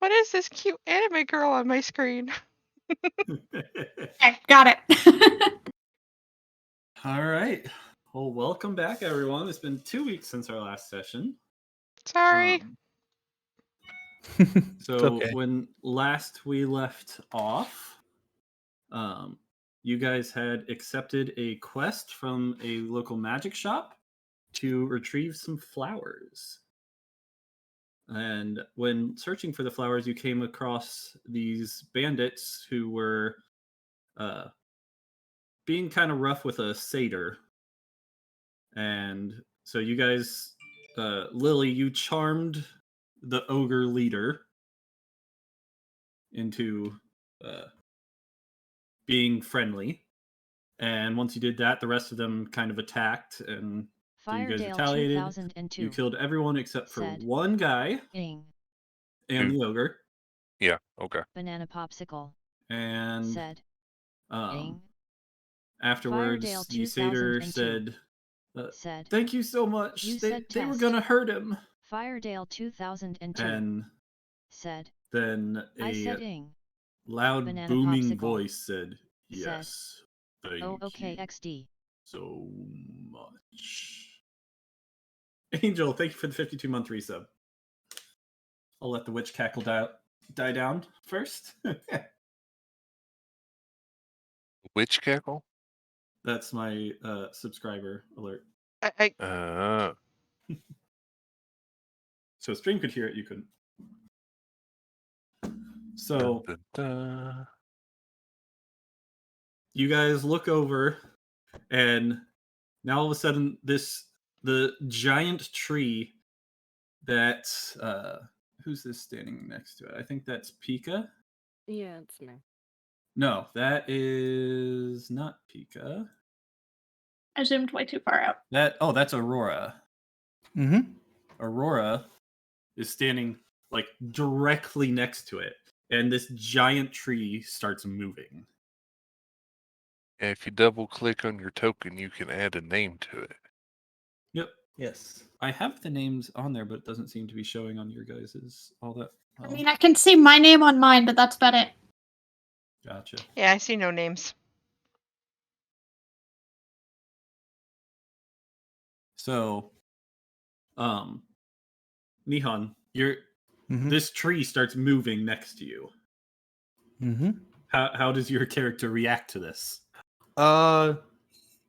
What is this cute anime girl on my screen? Okay, got it. All right. Well, welcome back, everyone. It's been 2 weeks since our last session. Sorry. So okay. when last we left off, you guys had accepted a quest from a local magic shop to retrieve some flowers. And when searching for the flowers, you came across these bandits who were being kind of rough with a satyr. And so you guys, Lily, you charmed the ogre leader into being friendly. And once you did that, the rest of them kind of attacked, and so you guys retaliated. 2002 You killed everyone except for said, one guy Ing. and the ogre. Yeah, okay. BananaPopsikul And said, Ing. afterwards, Firedale the satyr 2002 said, "Thank you so much. You They said were test. gonna hurt him." Firedale 2002 And said, then I said a Ing. loud, Banana booming Popsicle voice said, said, "Yes, thank Oh, okay, you XD. so much." Angel, thank you for the 52-month resub. I'll let the witch cackle die down first. Witch cackle? That's my subscriber alert. I So stream could hear it, you couldn't. So Dun, dun, dun. you guys look over, and now all of a sudden the giant tree that who's this standing next to it? I think that's Pika. Yeah, it's me. No, that is not Pika. I zoomed way too far out. That's Aurora. Mm-hmm. Aurora is standing like directly next to it, and this giant tree starts moving. And if you double click on your token, you can add a name to it. Yep. Yes. I have the names on there, but it doesn't seem to be showing on your guys's all that well. I mean, I can see my name on mine, but that's about it. Gotcha. Yeah, I see no names. So, Nihon, Mm-hmm. this tree starts moving next to you. Mm-hmm. How does your character react to this?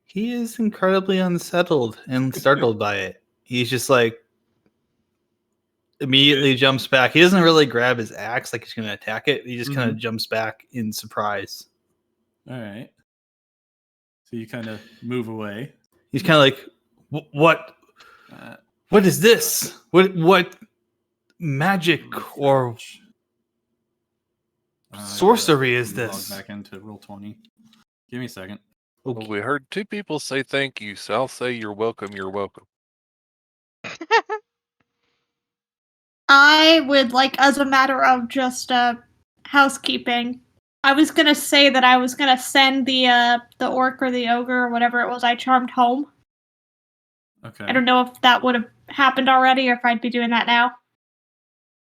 He is incredibly unsettled and startled by it. He's just like immediately jumps back. He doesn't really grab his axe like he's going to attack it. He just kind of jumps back in surprise. All right. So you kind of move away. He's kind of like, what? What is this? What magic or sorcery is this? Log back into Roll20. Give me a second. Well, we heard two people say thank you, so I'll say you're welcome, you're welcome. I would like, as a matter of just housekeeping, I was gonna say that I was gonna send the orc or the ogre or whatever it was I charmed home. Okay. I don't know if that would have happened already or if I'd be doing that now.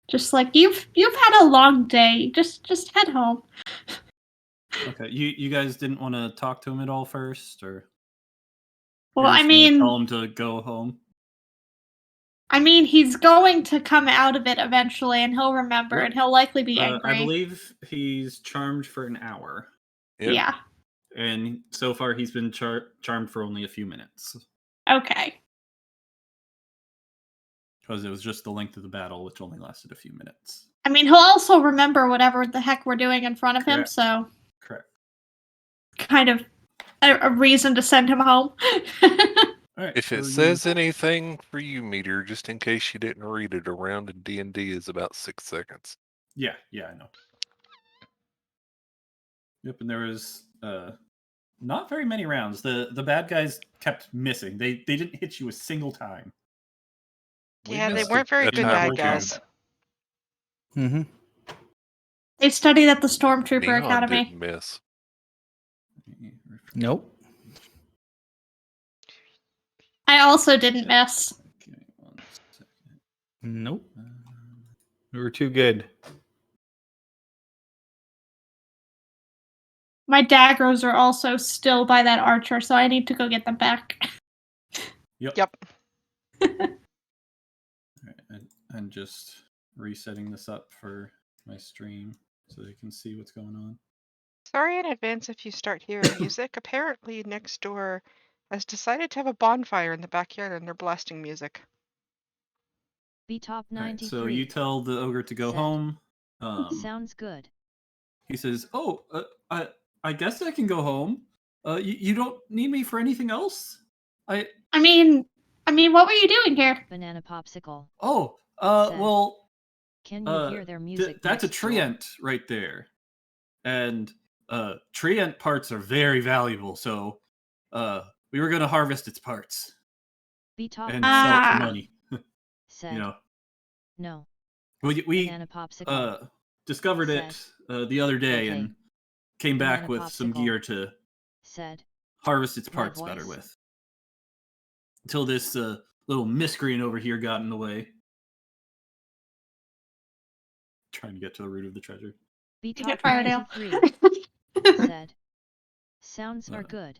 Just like you've had a long day. Just head home. Okay. You guys didn't want to talk to him at all first, or? Well, You're I just gonna mean, tell him to go home. he's going to come out of it eventually, and he'll remember, and he'll likely be angry. I believe he's charmed for an hour. Yep. Yeah. And so far, he's been charmed for only a few minutes. Okay. Because it was just the length of the battle, which only lasted a few minutes. I mean, he'll also remember whatever the heck we're doing in front of him, Correct. so Correct. kind of a reason to send him home. All right. If it says anything for you, Meteor, just in case you didn't read it, a round in D&D is about 6 seconds. Yeah, I know. Yep, and there was not very many rounds. The bad guys kept missing. They didn't hit you a single time. Yeah, they missed weren't very a good time bad or two. guys. Mm-hmm. They studied at the Stormtrooper Neon Academy. didn't miss. Nope. I also didn't miss. Give me 1 second. Nope. We were too good. My daggers are also still by that archer, so I need to go get them back. Yep. Alright, and just resetting this up for my stream so they can see what's going on. Sorry in advance if you start hearing music. Apparently, next door has decided to have a bonfire in the backyard and they're blasting music. B-Top Alright, 93. so you tell the ogre to go Set. home. Sounds good. He says, "Oh, I guess I can go home. You don't need me for anything else. I mean, what were you doing here? BananaPopsikul. Oh, Said. well, Can you hear their music? that's a next door? treant right there, and treant parts are very valuable. So, we were gonna harvest its parts B-Top and sell it for 93 money. Said. You know, No. we BananaPopsikul. discovered Said. it the other day Okay. and came back with some BananaPopsikul. gear to Said. harvest its My parts better voice. with. Until this little miscreant over here got in the way. Trying to get to the root of the treasure. B-Top Fire 93. Said. Sounds are good.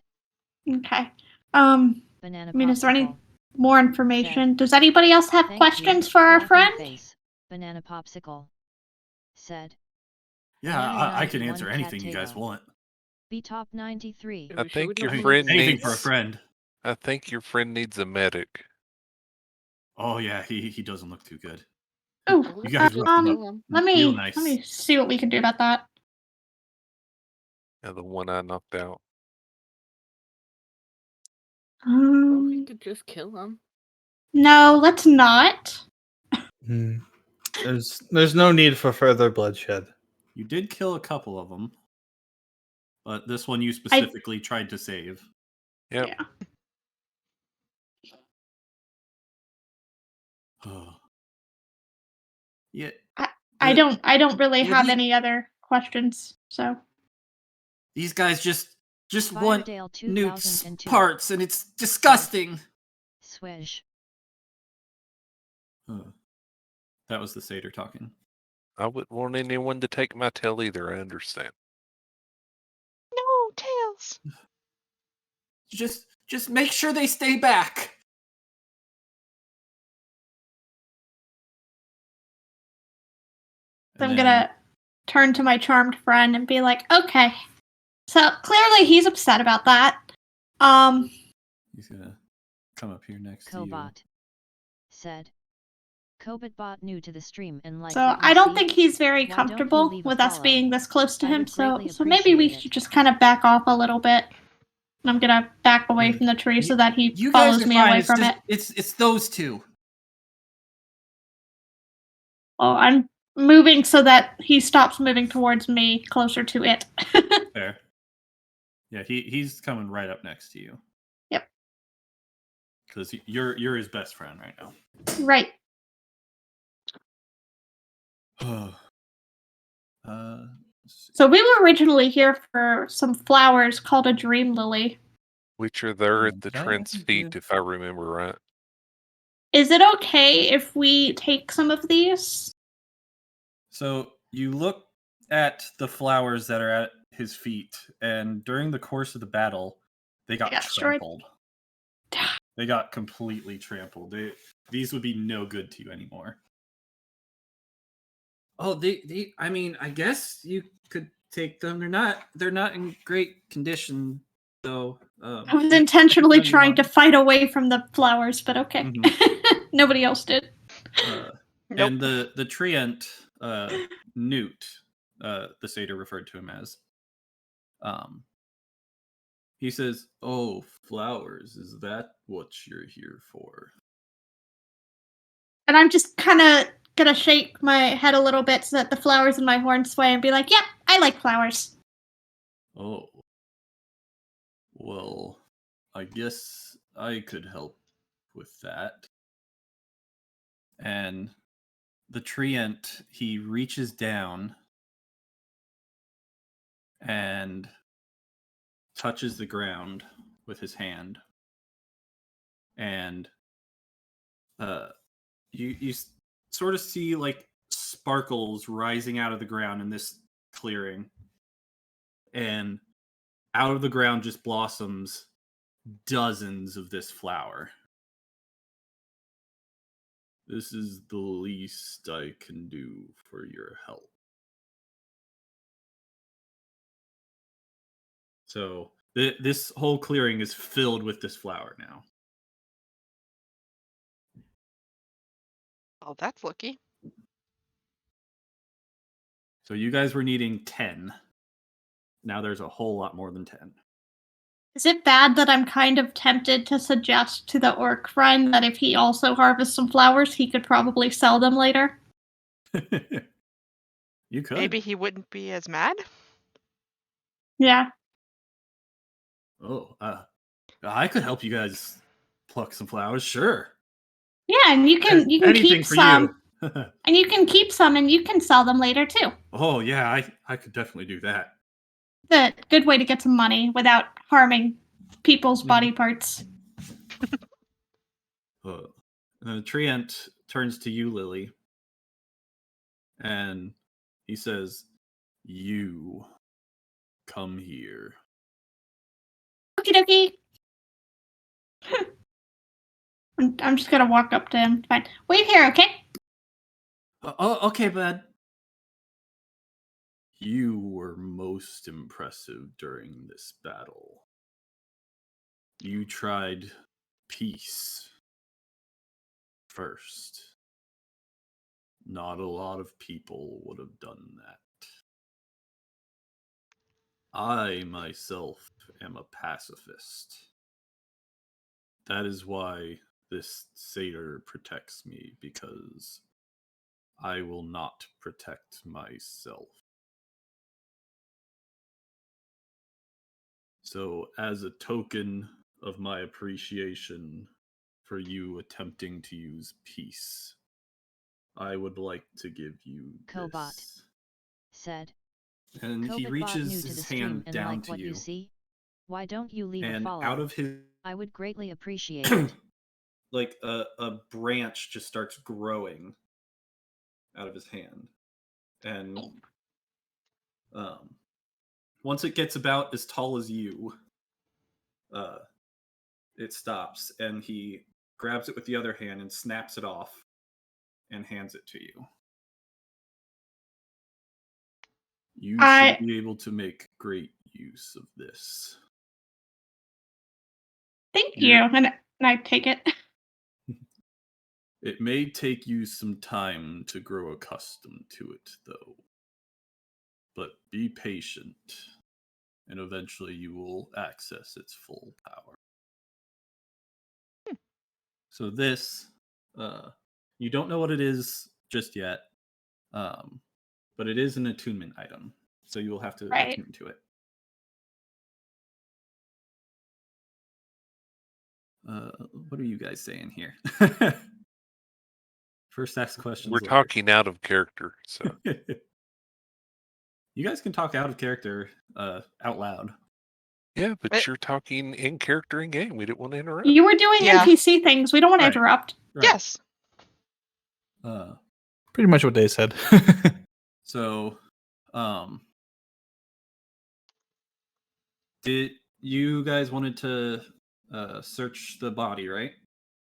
Okay. Is there any BananaPopsikul. more information? Does anybody else have Thank questions you. for our Laughing friend? Face. BananaPopsikul. Said. Yeah, I can 191 answer anything you guys potato. want. B-Top 93. I we sure we think don't your need friend Anything needs. for a friend. I think your friend needs a medic. Oh yeah, he doesn't look too good. Oh, You guys roughed him up let real me nice. let me see what we can do about that. Yeah, the one I knocked out. Or we Um, could just kill him. no, let's not. Hmm. There's no need for further bloodshed. You did kill a couple of them, but this one you specifically tried to save. Yep. Yeah. Oh. Yeah. I don't really Yeah, have any other questions. So These guys just want Firedale Newt's 2002. parts, and it's disgusting. Swish. That was the satyr talking. I wouldn't want anyone to take my tail either. I understand. No, tails. Just make sure they stay back. I'm gonna turn to my charmed friend and be like, okay. So clearly he's upset about that. He's gonna come up here next to Cobot. Said. Cobotbot new to the stream and like So what you I don't see? think he's very Why don't you comfortable leave a with us follow? being this close to I him. would So greatly maybe we appreciate should it. just kind of back off a little bit. And I'm gonna back away from the tree so that he you guys follows are me fine. away It's from just, it. It's those two. Well, I'm moving so that he stops moving towards me, closer to it. Fair. Yeah, he's coming right up next to you. Yep. Because you're his best friend right now. Right. So we were originally here for some flowers called a dream lily. Which are there at the That Trent's is feet, good. if I remember right. Is it okay if we take some of these? So you look at the flowers that are at his feet, and during the course of the battle, they got got destroyed. trampled. They got completely trampled. These would be no good to you anymore. Oh, they I mean, I guess you could take them. They're not in great condition though. I was intentionally trying to fight away from the flowers, but okay. Mhm. Nobody else did. Nope. And the treant, Newt, the satyr referred to him as, he says, "Oh, flowers, is that what you're here for?" And I'm just kind of gonna shake my head a little bit so that the flowers in my horn sway and be like, yep, I like flowers. Oh. Well, I guess I could help with that. And the treant, he reaches down and touches the ground with his hand. And you sort of see like sparkles rising out of the ground in this clearing. And out of the ground just blossoms dozens of this flower. This is the least I can do for your help. So this whole clearing is filled with this flower now. Oh, that's lucky. So you guys were needing 10. Now there's a whole lot more than 10. Is it bad that I'm kind of tempted to suggest to the orc friend that if he also harvests some flowers, he could probably sell them later? You could. Maybe he wouldn't be as mad. Yeah. Oh, I could help you guys pluck some flowers, sure. Yeah, and you can Anything keep for some, you. and you can keep some, and you can sell them later too. Oh yeah, I could definitely do that. The good way to get some money without harming people's body parts. The treant turns to you, Lily, and he says, "You come here." Okie dokie. I'm just gonna walk up to him. Fine. Wait here, okay? Oh, okay, bud. You were most impressive during this battle. You tried peace first. Not a lot of people would have done that. I myself am a pacifist. That is why this satyr protects me, because I will not protect myself. So, as a token of my appreciation for you attempting to use peace, I would like to give you Cobot this. said. And he Cobot reaches new to the his stream hand and down like to what you, you see? Why don't you leave a and follow? out of his I would greatly appreciate it. like a branch just starts growing out of his hand, and once it gets about as tall as you, it stops, and he grabs it with the other hand and snaps it off and hands it to you. You should be able to make great use of this. Thank you. And I take it. It may take you some time to grow accustomed to it, though. But be patient, and eventually you will access its full power. So this, you don't know what it is just yet, but it is an attunement item, so you will have to Right. attune to it. What are you guys saying here? First ask questions. We're later. talking out of character, so You guys can talk out of character, out loud. yeah, but It- you're talking in character in game. We didn't want to interrupt. You were doing Yeah. NPC things. We don't want to Right. interrupt. Right. Yes. Pretty much what they said. So, did you guys wanted to search the body, right?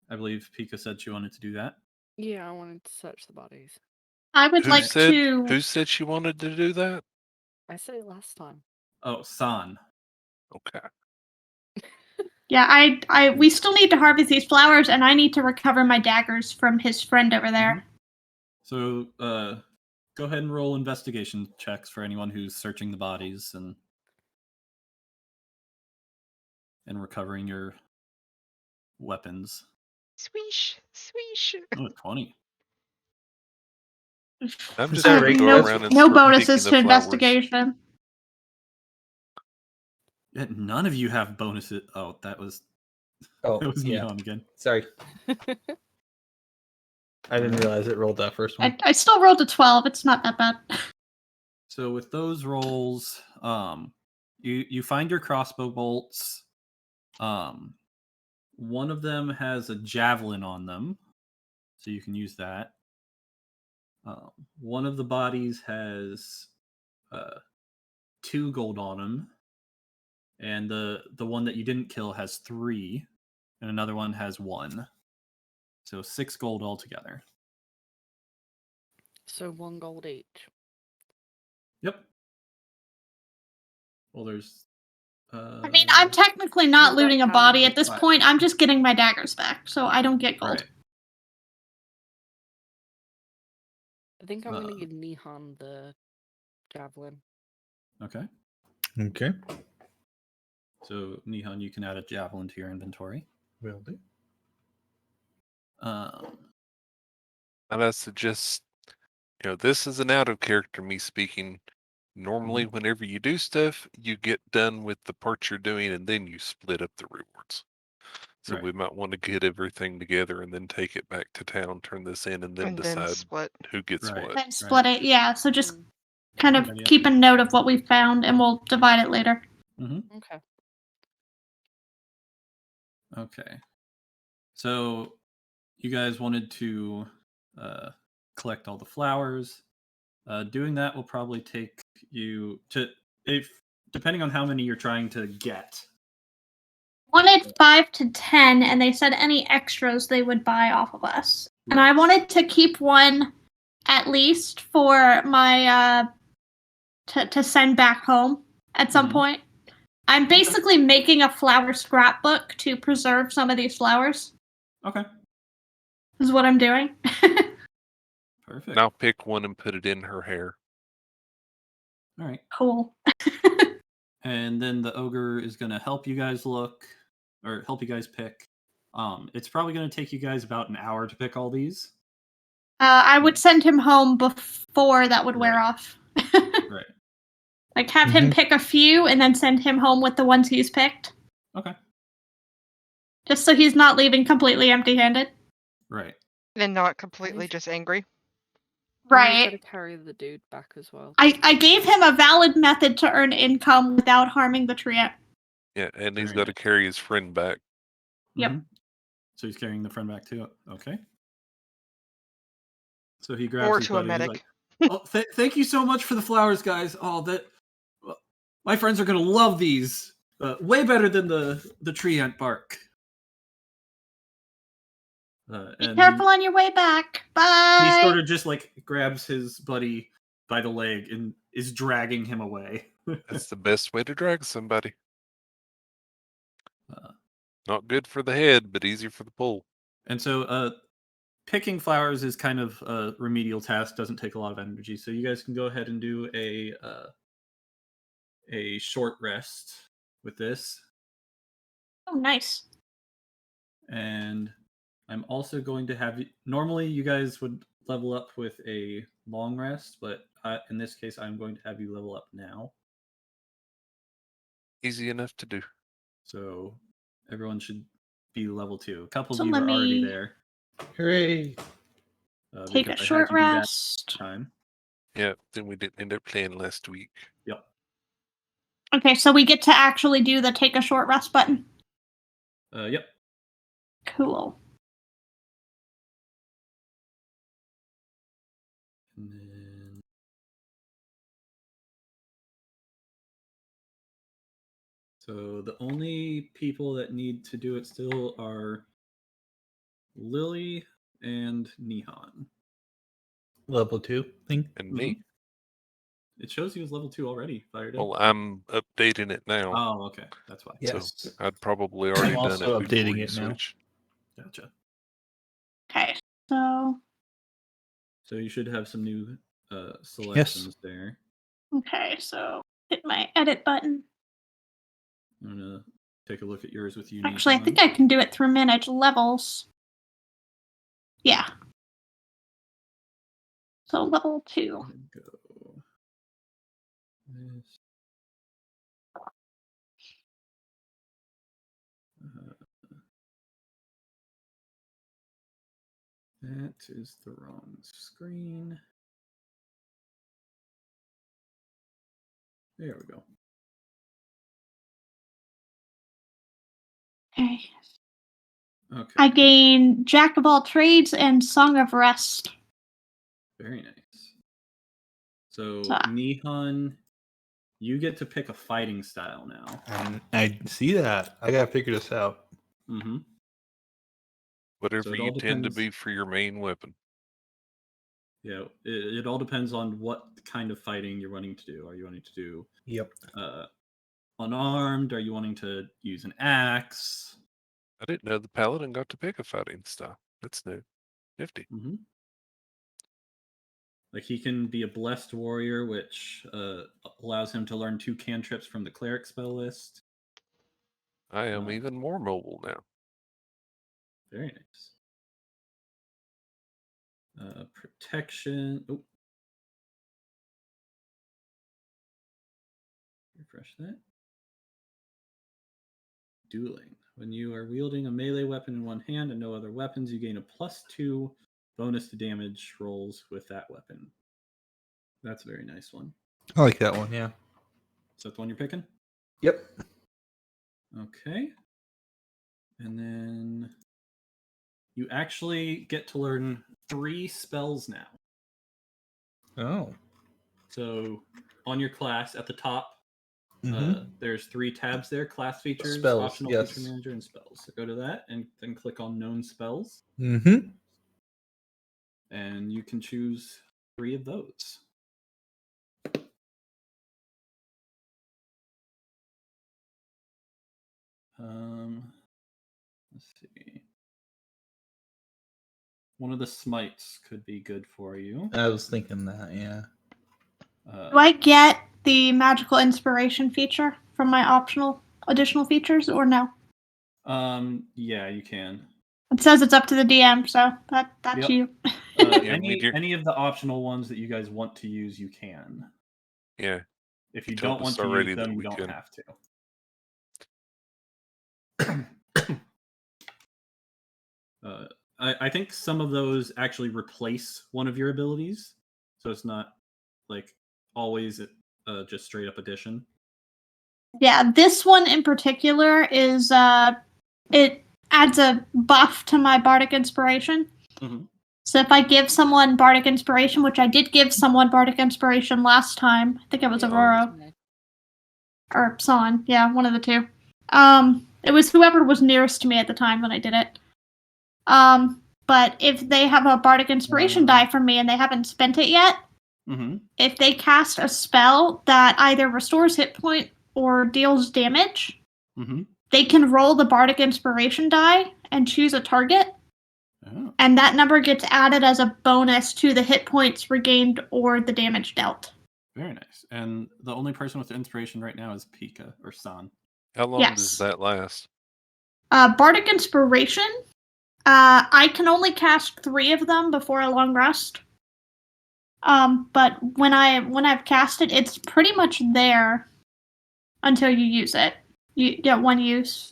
I believe Pika said she wanted to do that. Yeah, I wanted to search the bodies. I would like to. Who said she wanted to do that? I said it last time. Oh, San. Okay. Yeah, we still need to harvest these flowers, and I need to recover my daggers from his friend over there. So, go ahead and roll investigation checks for anyone who's searching the bodies and recovering your weapons. Sweesh, sweesh. Oh, 20. I'm just that going to right? go no, around and no start bonuses picking to the flowers. investigation. Yeah, none of you have bonuses. Oh, that was Oh, me on again. Sorry. I didn't realize it rolled that first one. I still rolled a 12. It's not that bad. So with those rolls, you find your crossbow bolts. One of them has a javelin on them, so you can use that. One of the bodies has 2 gold on them. And the one that you didn't kill has 3, and another one has 1. So 6 gold altogether. So 1 gold each. Yep. Well, there's. I mean, I'm technically not You've got looting a Callan body for at this 5. point. I'm just getting my daggers back, so I don't get gold. Right. I think I'm Uh. gonna give Nihan the javelin. Okay. Okay. So Nihan, you can add a javelin to your inventory. Will do. And I suggest, this is an out of character me speaking. Normally, whenever you do stuff, you get done with the part you're doing and then you split up the rewards. So Right. we might want to get everything together and then take it back to town, turn this in, and then And then decide split. who gets Right. what. Then split it, yeah. So just Mm, kind of Good idea. keep a note of what we found, and we'll divide it later. Mm-hmm. okay. Okay. So you guys wanted to collect all the flowers. Doing that will probably take you to, if depending on how many you're trying to get. Wanted 5 to 10, and they said any extras they would buy off of us. And I wanted to keep one at least for my to send back home at some point. I'm basically making a flower scrapbook to preserve some of these flowers. Okay. Is what I'm doing. Perfect. And I'll pick one and put it in her hair. All right. Cool. And then the ogre is going to help you guys look, or help you guys pick. It's probably going to take you guys about an hour to pick all these. I would send him home before that would wear Right. off. Right. Like have him pick a few and then send him home with the ones he's picked. Okay. Just so he's not leaving completely empty-handed. Right. And not completely just angry. He's got Right. to carry the dude back as well. I gave him a valid method to earn income without harming the treant. Yeah, and he's Very got to nice. carry his friend back. Yep. Mhm. So he's carrying the friend back too. Okay. So he grabs Or his to a buddy. He's medic. like, "Oh, thank you so much for the flowers, guys. Oh, my friends are gonna love these. Way better than the tree ant bark." Be And careful on your way back. Bye. he sort of just like grabs his buddy by the leg and is dragging him away. That's the best way to drag somebody. Uh, Not good for the head, but easier for the pull. And so picking flowers is kind of a remedial task, doesn't take a lot of energy. So you guys can go ahead and do a short rest with this. Oh, nice. And I'm also going to have normally you guys would level up with a long rest, but in this case I'm going to have you level up now. Easy enough to do. So everyone should be level 2. A couple So of you let are already me there. Hooray! take a because I had short you do that rest. time. Yeah, then we didn't end up playing last week. Yep. Okay, so we get to actually do the take a short rest button. Yep. Cool. And then so the only people that need to do it still are Lily and Nihan. Level 2 thing. And me. It shows you as level 2 already, Fired. Well, I'm updating it now. Oh, okay. That's why. Yes. So I'd probably already I'm done also it before updating you it now. switch. Gotcha. Okay, so So you should have some new selections there. okay, so hit my edit button. I'm gonna take a look at yours with you. Actually, I Nihan. think I can do it through manage levels. Yeah. So level 2. And go this. That is the wrong screen. There we go. Okay. Okay. I gain Jack of all trades and Song of Rest. Very nice. So So- Nihan, you get to pick a fighting style now. And I see that. I gotta figure this out. Mm-hmm. Whatever it all you tend to depends- be for your main weapon. Yeah, it all depends on what kind of fighting you're wanting to do. Are you wanting to do Yep. unarmed? Are you wanting to use an axe? I didn't know the paladin got to pick a fighting style. That's new. Nifty. Mm-hmm. Like he can be a blessed warrior, which allows him to learn 2 cantrips from the cleric spell list. I am even more mobile now. Very nice. Protection. Oh. Refresh that. Dueling. When you are wielding a melee weapon in one hand and no other weapons, you gain a +2 bonus to damage rolls with that weapon. That's a very nice one. I like that one, yeah. Is that the one you're picking? Yep. Okay. And then you actually get to learn 3 spells now. Oh. So on your class at the top, Mm-hmm. there's 3 tabs there: class features, Spells, optional yes. feature manager, and spells. So go to that and then click on known spells, Mm-hmm. and you can choose 3 of those. Let's see. One of the smites could be good for you. I was thinking that, yeah. Do I get the magical inspiration feature from my optional additional features, or no? Yeah, you can. It says it's up to the DM, so that's Yep. you. Any of the optional ones that you guys want to use, you can. Yeah. If you told don't want us to already use that them, you we don't can. have to. I think some of those actually replace one of your abilities, so it's not like always just straight up addition. Yeah, this one in particular is it adds a buff to my Bardic Inspiration. Mhm. So if I give someone Bardic Inspiration, which I did give someone Bardic Inspiration last time, I think it was Yeah, Aurora okay. or San, yeah, one of the two. It was whoever was nearest to me at the time when I did it. But if they have a Bardic Inspiration die from me and they haven't spent it yet, Mm-hmm. if they cast a spell that either restores hit point or deals damage, Mm-hmm. they can roll the Bardic Inspiration die and choose a target, Oh, and that number gets added as a bonus to the hit points regained or the damage dealt. very nice. And the only person with inspiration right now is Pika or San. How long Yes. does that last? Bardic Inspiration, I can only cast 3 of them before a long rest. But when I've cast it, it's pretty much there until you use it. You get 1 use.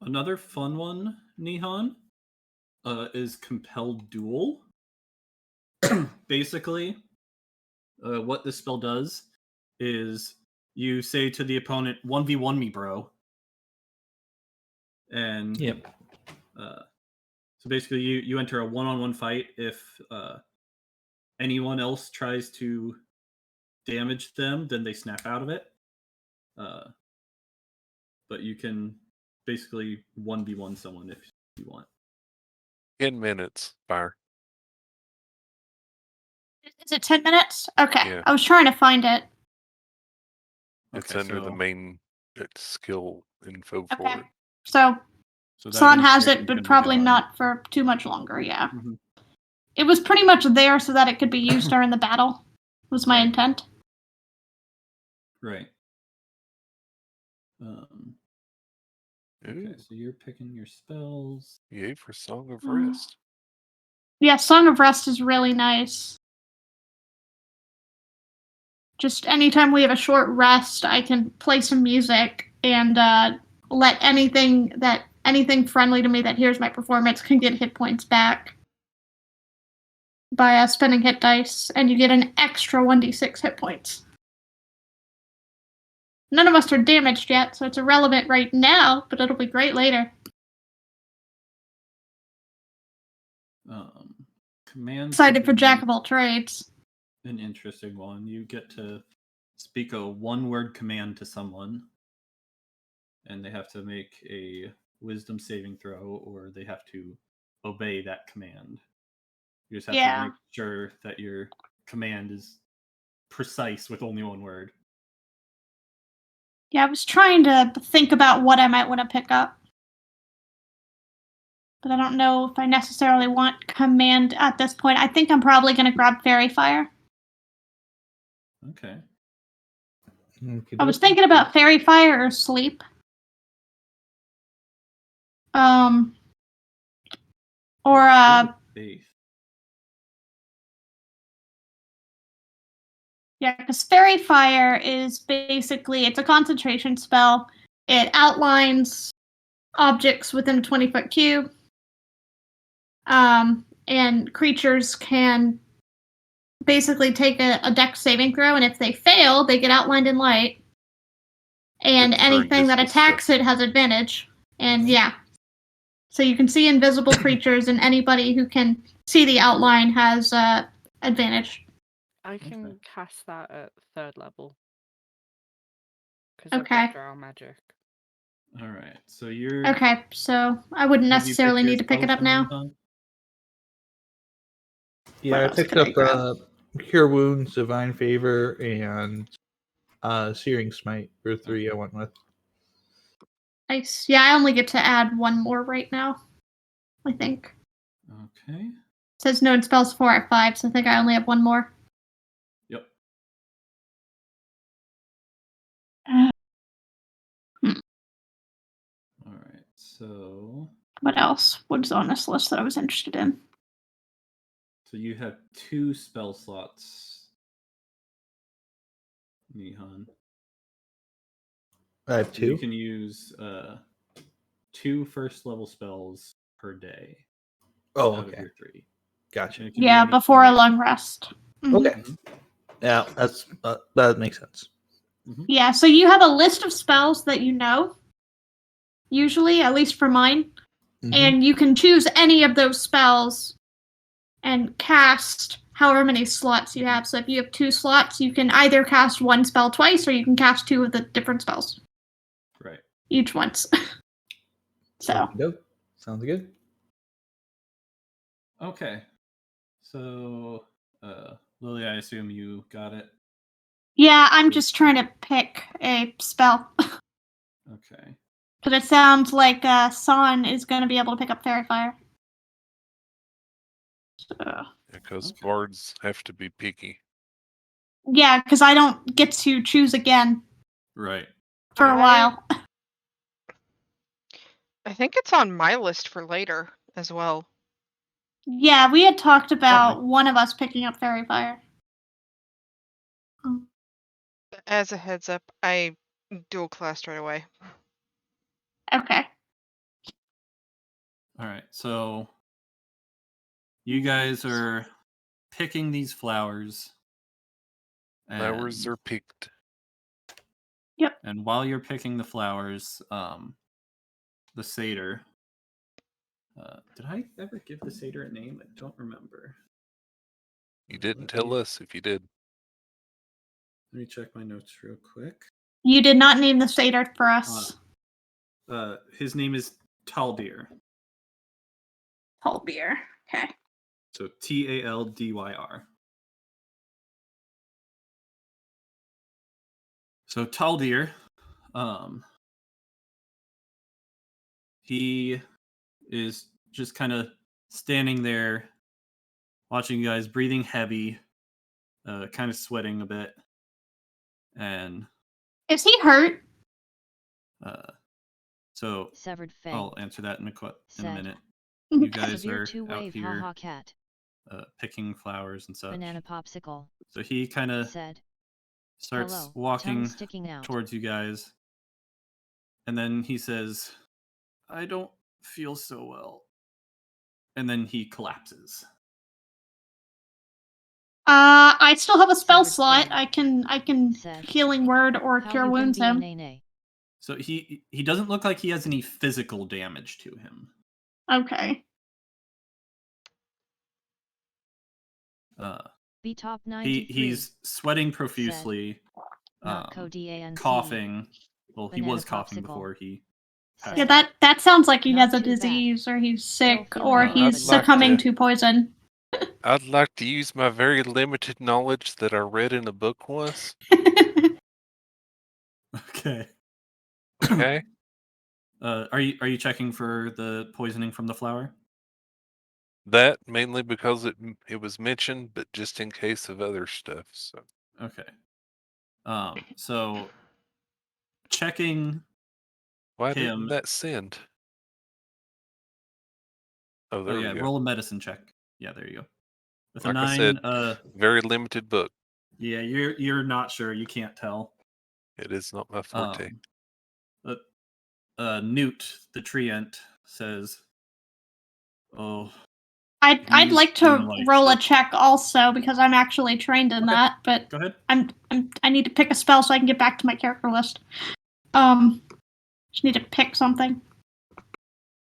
Another fun one, Nihon, is Compelled Duel. Basically, what this spell does is you say to the opponent, 1v1 me, bro. And Yep. so basically you enter a one-on-one fight. If anyone else tries to damage them, then they snap out of it. But you can basically 1v1 someone if you want. 10 minutes, fire. Is it 10 minutes? Okay. Yeah. I was trying to find it. It's Okay, under the so- main skill info Okay. for it. So So that San means has that it, you but can probably go on. not for too much longer, yeah. Mhm. It was pretty much there so that it could be used during the battle, was my Right. intent. Right. Okay, Ooh, so you're picking your spells. yay for Song of Mm. Rest. Yeah, Song of Rest is really nice. Just anytime we have a short rest, I can play some music and let anything friendly to me that hears my performance can get hit points back by spending hit dice, and you get an extra 1d6 hit points. None of us are damaged yet, so it's irrelevant right now, but it'll be great later. Command Excited for could be Jack of all trades. an interesting one. You get to speak a one-word command to someone, and they have to make a wisdom saving throw, or they have to obey that command. You just have to make sure that your command is precise with only one word. Yeah, I was trying to think about what I might want to pick up. But I don't know if I necessarily want command at this point. I think I'm probably going to grab Fairy Fire. Okay. I was thinking about Fairy Fire or Sleep. Faith. Yeah, because Fairy Fire is basically, it's a concentration spell. It outlines objects within a 20-foot cube. And creatures can basically take a dex saving throw, and if they fail, they get outlined in light. And It's very anything that visible attacks stuff. it has advantage. And yeah. So you can see invisible creatures, and anybody who can see the outline has advantage. I can cast that at 3rd level. Because Okay. I've got Drow Magic. All right. So you're. Okay, so I wouldn't Have you necessarily picked your need to pick it spells up now. Ethan? Yeah, I else picked could I up grab? Cure Wounds, Divine Favor, and Searing Smite for 3 I went with. Nice. Yeah, I only get to add one more right now, I think. Okay. It says known spells 4 at 5, so I think I only have one more. Yep. All right. So. What else was on this list that I was interested in? So you have 2 spell slots, Nihan. I have So you 2. can use 2 first level spells per day. Oh, out of okay. your 3. Gotcha. And it can be Yeah, any before a point. long rest. Mhm. Okay. Yeah, that's that makes sense. Yeah, so you have a list of spells that you know, usually, at least for mine, and you can choose any of those spells and cast however many slots you have. So if you have 2 slots, you can either cast one spell twice, or you can cast 2 of the different spells. Right. Each once. So. Dope. Sounds good. Okay. So, Lily, I assume you got it. Yeah, I'm just trying to pick a spell. Okay. But it sounds like San is going to be able to pick up Fairy Fire. So. Because bards have to be picky. Yeah, because I don't get to choose again. Right. For a while. I think it's on my list for later as well. Yeah, we had talked about one of us picking up Fairy Fire. As a heads up, I dual classed right away. Okay. All right. So you guys are picking these flowers. Flowers are picked. Yep. And while you're picking the flowers, the satyr. Did I ever give the satyr a name? I don't remember. You didn't tell us if you did. Let me check my notes real quick. You did not name the satyr for us. His name is Taldir. Taldir. Okay. So Taldyr. So Taldir, he is just kind of standing there, watching you guys, breathing heavy, kind of sweating a bit, and is he hurt? So Severed Fang I'll answer that in a minute. Mhm. You guys Severe are two-wave out here haha cat. picking flowers and such. BananaPopsikul So he kind of said, starts "Hello, walking tongue sticking out." towards you guys, and then he says, "I don't feel so well," and then he collapses. I still have a spell Severed slot. Fang I can said, healing word or "How cure you been wounds being, him. nay?" So he doesn't look like he has any physical damage to him. Okay. B top 93 he's sweating profusely, Not CODANT. coughing. Well, he was coughing BananaPopsikul. before he passed. Yeah, Said, that sounds like he Not has a too bad. disease, or he's sick, feeling or a little he's bit succumbing better. to poison. I'd like to use my very limited knowledge that I read in a book once. Okay. Okay. Are you checking for the poisoning from the flower? That mainly because it was mentioned, but just in case of other stuff. So Okay. So checking why him. didn't that send? Oh, there yeah, we go. roll a medicine check. Yeah, there you go. With Like a I 9, said, very limited book. yeah, you're not sure. You can't tell. It is not my forte. But Newt, the treant, says, "Oh, I'd he's like to been like roll a this." check also because I'm actually trained in Okay. that, but Go ahead. I need to pick a spell so I can get back to my character list. Just need to pick something.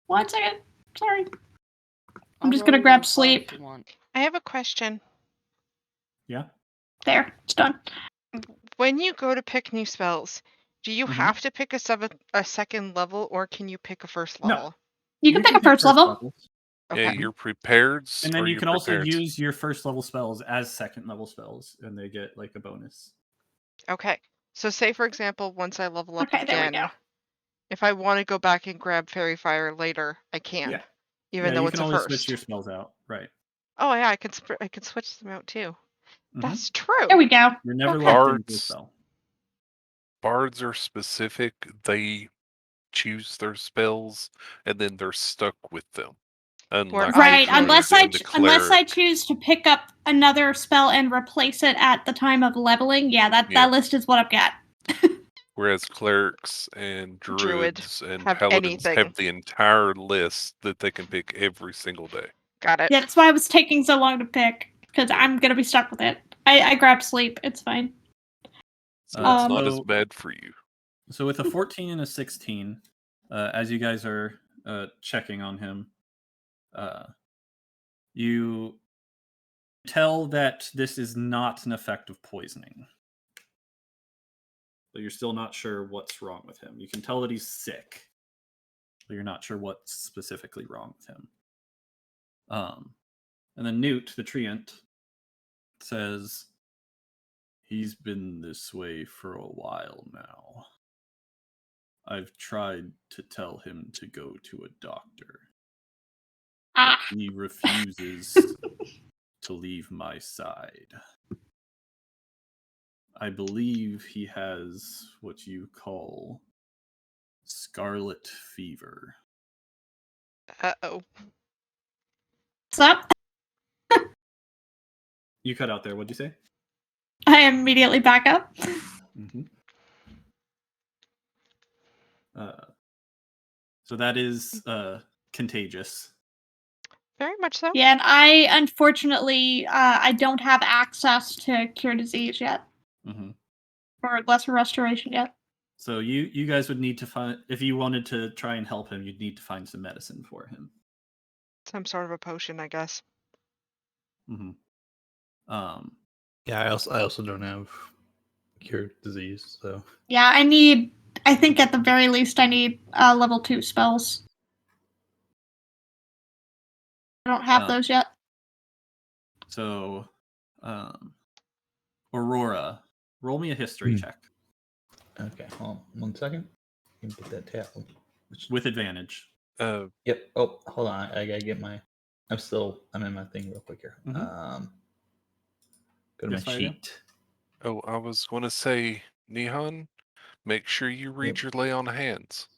1 second. Sorry. I'm just gonna roll grab as well sleep. if you want. I have a question. Yeah. There, it's done. When you go to pick new spells, do you Mhm. have to pick a second level, or can you pick a first No. level? You can pick a first level. levels. Yeah, Okay. your prepareds. And then or you your can also prepareds. use your first level spells as second level spells, and they get like a bonus. Okay. So say for example, once I level up Okay, there we go. again, if I want to go back and grab Fairy Fire later, I can. Yeah. Even Yeah, though you it's can a always first. switch your spells out. Right. Oh yeah, I could switch them out too. Mhm. That's true. There we go. You're never Okay. locked into a Bards. spell. Bards are specific. They choose their spells and then they're stuck with them. Unlike Right, the druid unless and the unless I cleric. choose to pick up another spell and replace it at the time of leveling, yeah, Yeah. that list is what I've got. Whereas clerics and Druid druids and have paladins anything. have the entire list that they can pick every single day. Got it. Yeah, that's why it was taking so long to pick, because Yeah. I'm gonna be stuck with it. I grabbed sleep, it's fine. So it's not as So- bad for you. So with a 14 and a 16, as you guys are checking on him, you tell that this is not an effect of poisoning. But you're still not sure what's wrong with him. You can tell that he's sick, but you're not sure what's specifically wrong with him. And then Newt, the treant, says, "He's been this way for a while now. I've tried to tell him to go to a doctor. Ah, He refuses to leave my side. I believe he has what you call Scarlet Fever." Uh-oh. what's up? You cut out there. What'd you say? I immediately back up. Mm-hmm. So that is contagious. Very much so. Yeah, and I unfortunately I don't have access to cure disease yet, Mm-hmm. or lesser restoration yet. So you guys would need to find, if you wanted to try and help him, you'd need to find some medicine for him. Some sort of a potion, I guess. Mm-hmm. Yeah, I also don't have cured disease, so Yeah, I think at the very least I need level 2 spells. I don't have those yet. So, Aurora, roll me a history check okay. Hold on 1 second. Let me get that tab. with advantage. Yep. Oh, hold on. I gotta get my. I'm in my thing real quick here. Mhm. Go to Yes, my I do. sheet. Oh, I was going to say, Nihon, make sure you read Yep. your lay on hands.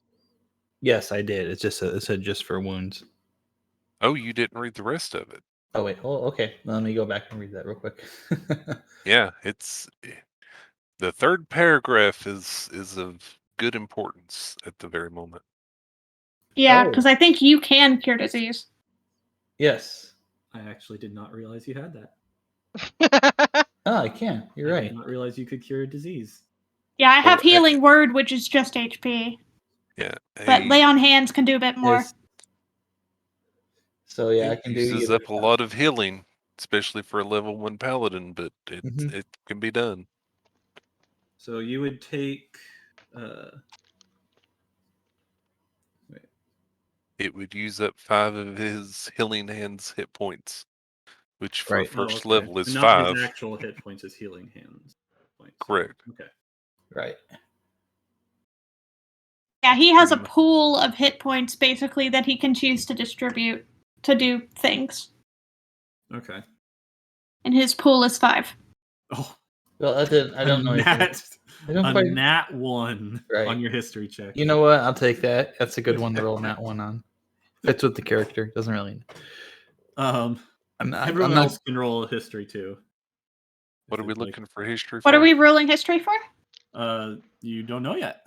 Yes, I did. It said just for wounds. Oh, you didn't read the rest of it. Oh wait. Oh, okay. Let me go back and read that real quick. Yeah, it's the third paragraph is of good importance at the very moment. Yeah, Oh. because I think you can cure disease. Yes. I actually did not realize you had that. Oh, I can. You're I right. did not realize you could cure a disease. Yeah, I have Well, healing word, which is just HP, Yeah, but lay on hands can do a bit more. Yes. So yeah, I it can do uses either. up a lot of healing, especially for a level 1 paladin, but Mhm. it can be done. So you would take. It would use up 5 of his Healing Hands hit points, which for Right. first okay. level is Not 5. his actual hit points, his healing hands points. Correct. Okay. Right. Yeah, he has a Pretty much. pool of hit points basically that he can choose to distribute to do things. Okay. And his pool is 5. Oh, Well, I don't know anything. I don't a quite. nat 1 Right. on your history check. You know what? I'll take that. That's a good one to roll that one on. Fits with the character. Doesn't really. Um, I'm everyone not. else can roll a history too. What If are we they'd like. looking for history What for? are we rolling history for? You don't know yet.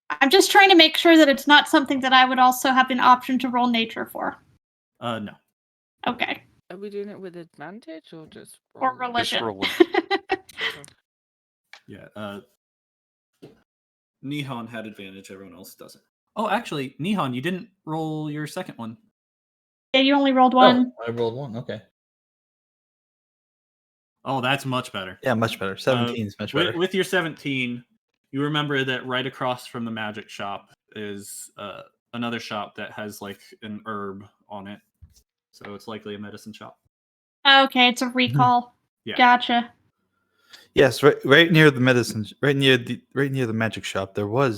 I'm just trying to make sure that it's not something that I would also have an option to roll nature for. No. Okay. Are we doing it with advantage or just Or rolling? Just religion. rolling. Yeah. Nihon had advantage. Everyone else doesn't. Oh, actually, Nihon, you didn't roll your second one. Yeah, you only rolled 1. Oh, I rolled 1. Okay. Oh, that's much better. Yeah, much better. 17 is much better. With your 17, you remember that right across from the magic shop is another shop that has like an herb on it. So it's likely a medicine shop. Okay, it's a recall. Yeah. Gotcha. Yes, right near the medicine, right near the magic shop, there would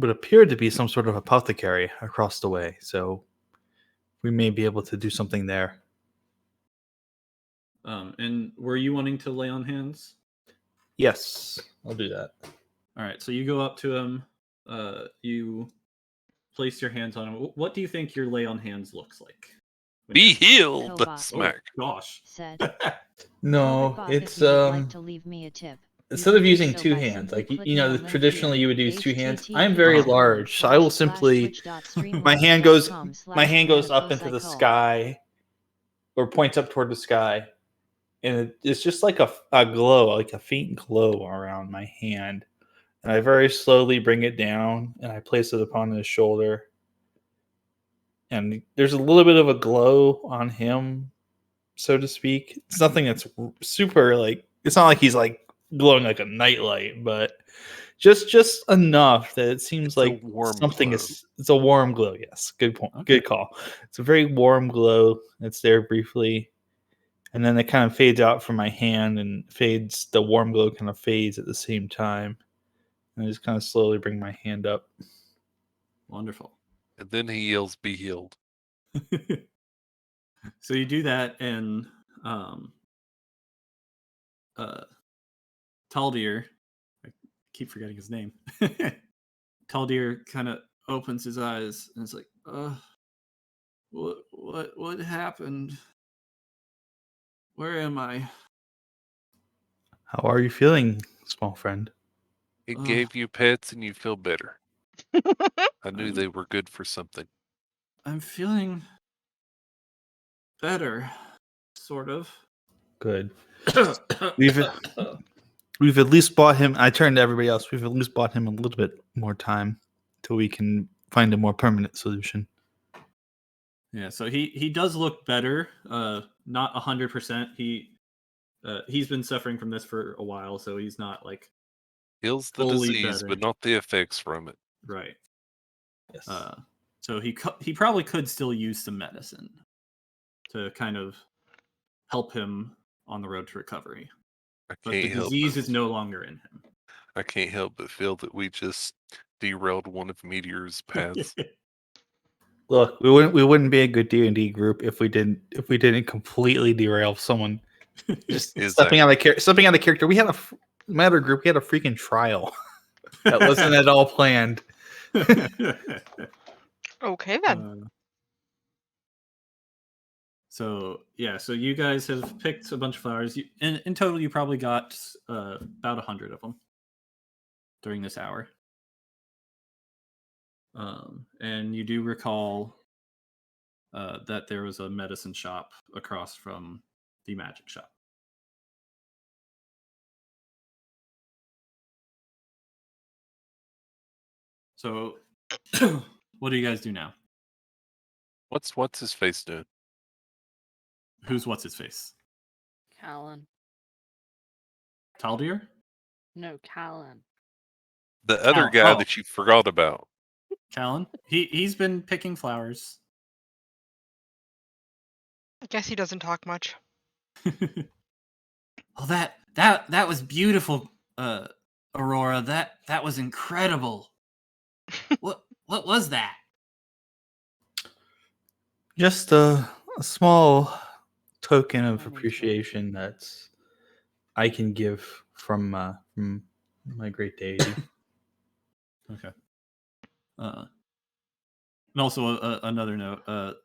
appear to be some sort of apothecary across the way. So we may be able to do something there. And were you wanting to lay on hands? Yes, I'll do that. All right, so you go up to him. You place your hands on him. What do you think your lay on hands looks like? Be healed! Cobot. Smack. Oh, gosh. Said, No, Cobot, it's if you would like to leave me a tip. instead you of can do using so 2 by hands, simply like clicking the link traditionally here, you would use 2 hands. I'm http:// very large, so I will simply my hand goes up into the sky or points up toward the sky, and it's just like a glow, like a faint glow around my hand. And I very slowly bring it down and I place it upon his shoulder. And there's a little bit of a glow on him, so to speak. It's nothing that's super like, it's not like he's like glowing like a nightlight, but just enough that it seems It's a like warm something glow. it's a warm glow. Yes, good point. Okay. Good call. It's a very warm glow. It's there briefly, and then it kind of fades out from my hand and fades. The warm glow kind of fades at the same time, and I just kind of slowly bring my hand up. Wonderful. And then he yells, "Be healed." So you do that, and Taldir, I keep forgetting his name. Taldir kind of opens his eyes and is like, what happened? Where am I? How are you feeling, small friend? It Ugh. gave you pets and you feel better. I knew they were good for something. I'm feeling better, sort of. Good. We've at least bought him. I turned to everybody else. We've at least bought him a little bit more time till we can find a more permanent solution. Yeah, so he does look better. Not 100%. He's been suffering from this for a while, so he's not like Heals the fully disease, better. but not the effects from it. Right. Yes. So he probably could still use some medicine to kind of help him on the road to recovery. But the disease is no longer in him. I can't help but feel that we just derailed one of Meteor's paths. Look, we wouldn't be a good D&D group if we didn't completely derail someone just stepping out of character. We had matter group. We had a freaking trial that wasn't at all planned. Okay then. So you guys have picked a bunch of flowers. In total, you probably got about 100 of them during this hour. And you do recall that there was a medicine shop across from the magic shop. So, what do you guys do now? What's his face doing? Who's what's his face? Callan. Taldir? No, Callan. The other Callan. guy Oh. that you forgot about. Callan? He's been picking flowers. I guess he doesn't talk much. Oh, that was beautiful, Aurora. That was incredible. What was that? Just a small token of appreciation that's I can give from my great deity. Okay. And also another note.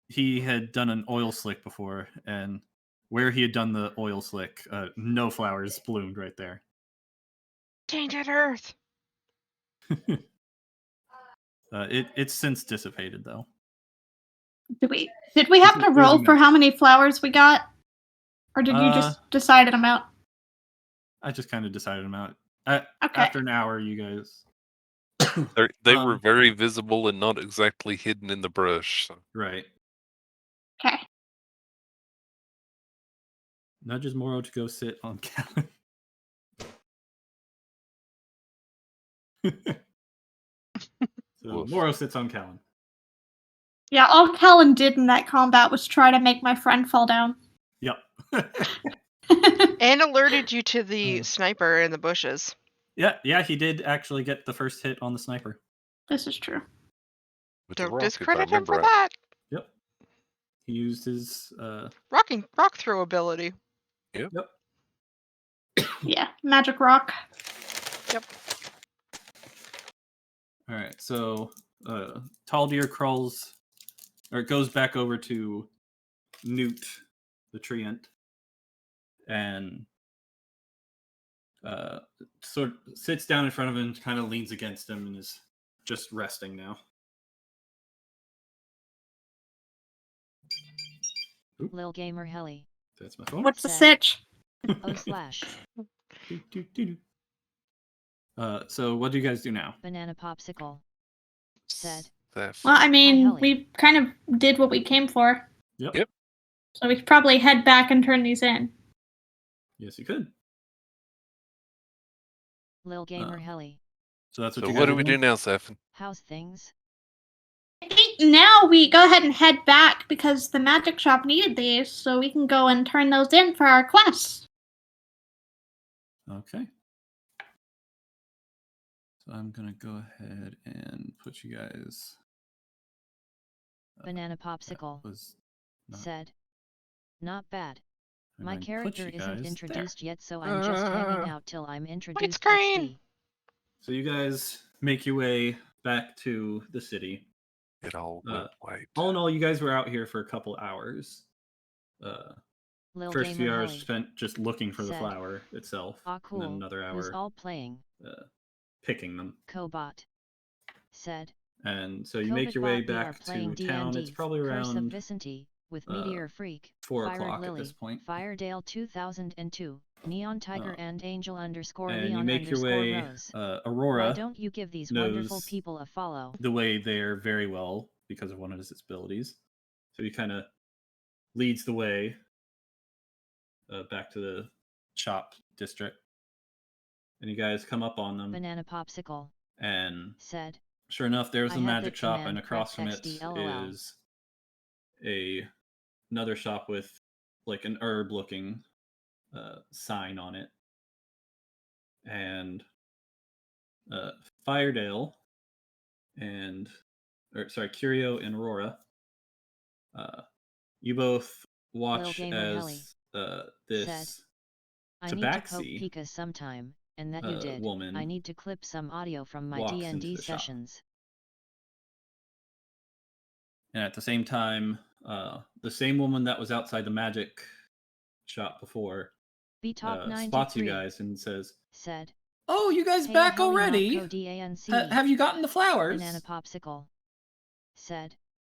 He had done an oil slick before, and where he had done the oil slick, no flowers bloomed right there. Tainted Earth. It's since dissipated though. Did we have to roll for how many flowers we got? Or did you just decide an amount? I just kind of decided them out. Okay. After an hour, you guys. They were very visible and not exactly hidden in the brush. So. Right. Okay. Nudges Moro to go sit on Callan. So Moro sits on Callan. Yeah, all Callan did in that combat was try to make my friend fall down. Yep. And alerted you to the sniper in the bushes. Yeah, he did actually get the first hit on the sniper. This is true. Don't discredit him for that. Yep. He used his rock throw ability. Yep. Yeah, magic rock. Yep. All right, so Taldir crawls, or goes back over to Newt, the treant, and sort of sits down in front of him, kind of leans against him, and is just resting now. Lil Gamer Helly. That's my phone. What's the sitch? So what do you guys do now? BananaPopsikul said. Well, I mean, we kind of did what we came for. Yep. So we could probably head back and turn these in. Yes, you could. Lil Gamer Helly. So that's what. So what do we do now, Sefin? How's things? I think now we go ahead and head back because the magic shop needed these, so we can go and turn those in for our quest. Okay. So I'm gonna go ahead and put you guys. BananaPopsikul said. Not bad. My character isn't introduced yet, so I'm just hanging out till I'm introduced. XD. So you guys make your way back to the city. It all went white. All in all, you guys were out here for a couple hours. First few hours spent just looking for the flower itself, cool. and then another hour was all playing. Picking them. Cobot said. And so you make your way back to town. It's probably around with Meteor Freak, 4 o'clock at this point. Firedale 2002, Neon Tiger and Angel _ and Leon you make your way. Rose. Aurora. Why don't you give these wonderful people a follow? The way there very well because of one of his abilities. So he kind of leads the way back to the shop district. And you guys come up on them. BananaPopsikul and said. Sure enough, there's a magic shop, and across from it is another shop with like an herb-looking sign on it. And Firedale Curio and Aurora, you both watch as this I need to poke Pika sometime, and that you did. Woman I need to clip some audio from my D&D sessions. And at the same time, the same woman that was outside the magic shop before spots you guys and said, "Oh, you guys back already? Have you gotten the flowers?" BananaPopsikul said.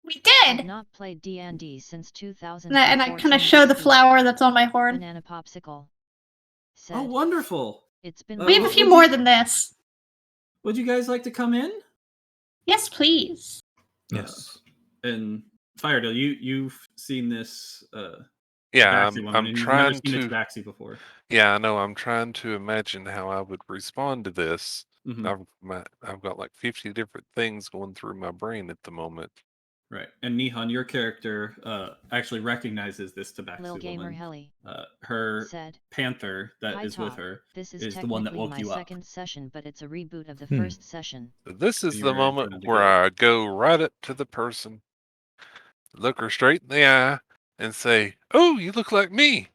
We did. I've not played D&D since 2000. And I kind of show the flower that's on my horn. BananaPopsikul said. Oh, wonderful! It's been. We have a few more than this. Would you guys like to come in? Yes, please. Yes. And Firedale, you've seen this Yeah, Tabaxi woman, I'm and you've never trying seen a to. Tabaxi before. Yeah, I know. I'm trying to imagine how I would respond to this. Mhm. I've got like 50 different things going through my brain at the moment. Right. And Nihon, your character actually recognizes this Lil Tabaxi Gamer woman. Helly Her said, panther that "Hi is with Talk. her This is the one that technically woke my you up. second session, but it's a reboot of the Hmm. first session." This is So the you're moment intended to where go. I go right up to the person, look her straight in the eye, and say, "Oh, you look like me,"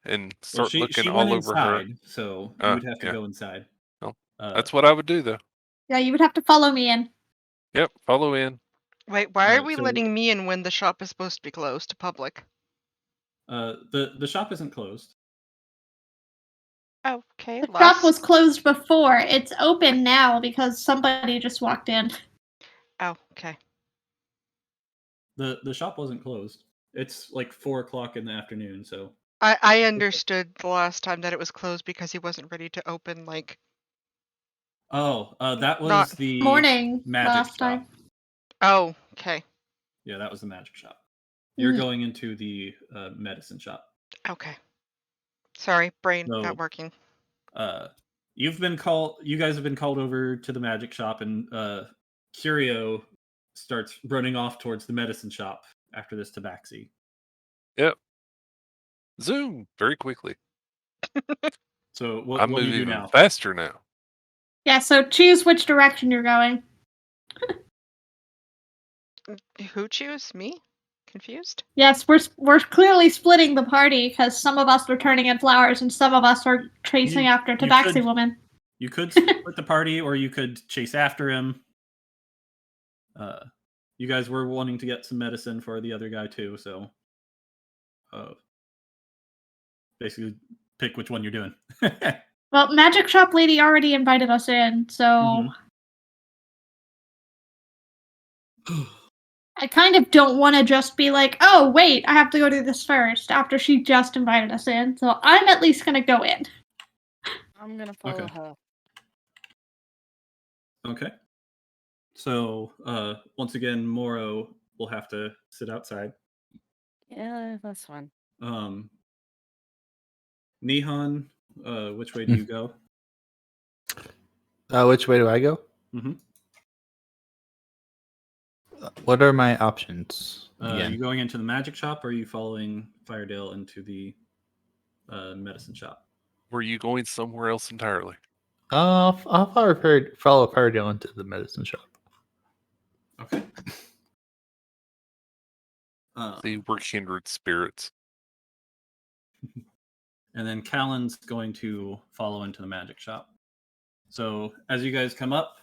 and Well, start looking she went all over her. inside, so you would have to Yeah. go inside. Well, Uh, that's what I would do, though. Yeah, you would have to follow me in. Yep, follow in. Wait, why are we so letting me in when the shop is supposed to be closed to public? the shop isn't closed. Okay, The shop last. was closed before. It's open now because somebody just walked in. Oh, okay. The shop wasn't closed. It's like 4:00 in the afternoon, so I understood the last time that it was closed because he wasn't ready to open, like. that was Not the Morning magic last shop. time. Oh, okay. Yeah, that was the magic shop. You're Mhm. going into the medicine shop. Okay. Sorry, brain So, not working. you guys have been called over to the magic shop, and Curio starts running off towards the medicine shop after this tabaxi. Yep. Zoom very quickly. So I what do move you do even now? faster now. Yeah, so choose which direction you're going. Who choose? Me? Confused? Yes, we're clearly splitting the party because some of us are turning in flowers and some of us are chasing after You Tabaxi could- woman. You could split the party, or you could chase after him. You guys were wanting to get some medicine for the other guy too, so basically pick which one you're doing. Well, Magic Shop Lady already invited us in, so I kind of don't want to just be like, oh, wait, I have to go do this first after she just invited us in. So I'm at least going to go in. I'm gonna follow her. Okay. So once again, Moro will have to sit outside. Yeah, that's fine. Nihon, which way do you go? Which way do I go? Mm-hmm. What are my options? Are you going into the magic shop, or are you following Firedale into the medicine shop? Were you going somewhere else entirely? I'll follow Firedale into the medicine shop. Okay. See, we're kindred spirits. And then Callan's going to follow into the magic shop. So as you guys come up,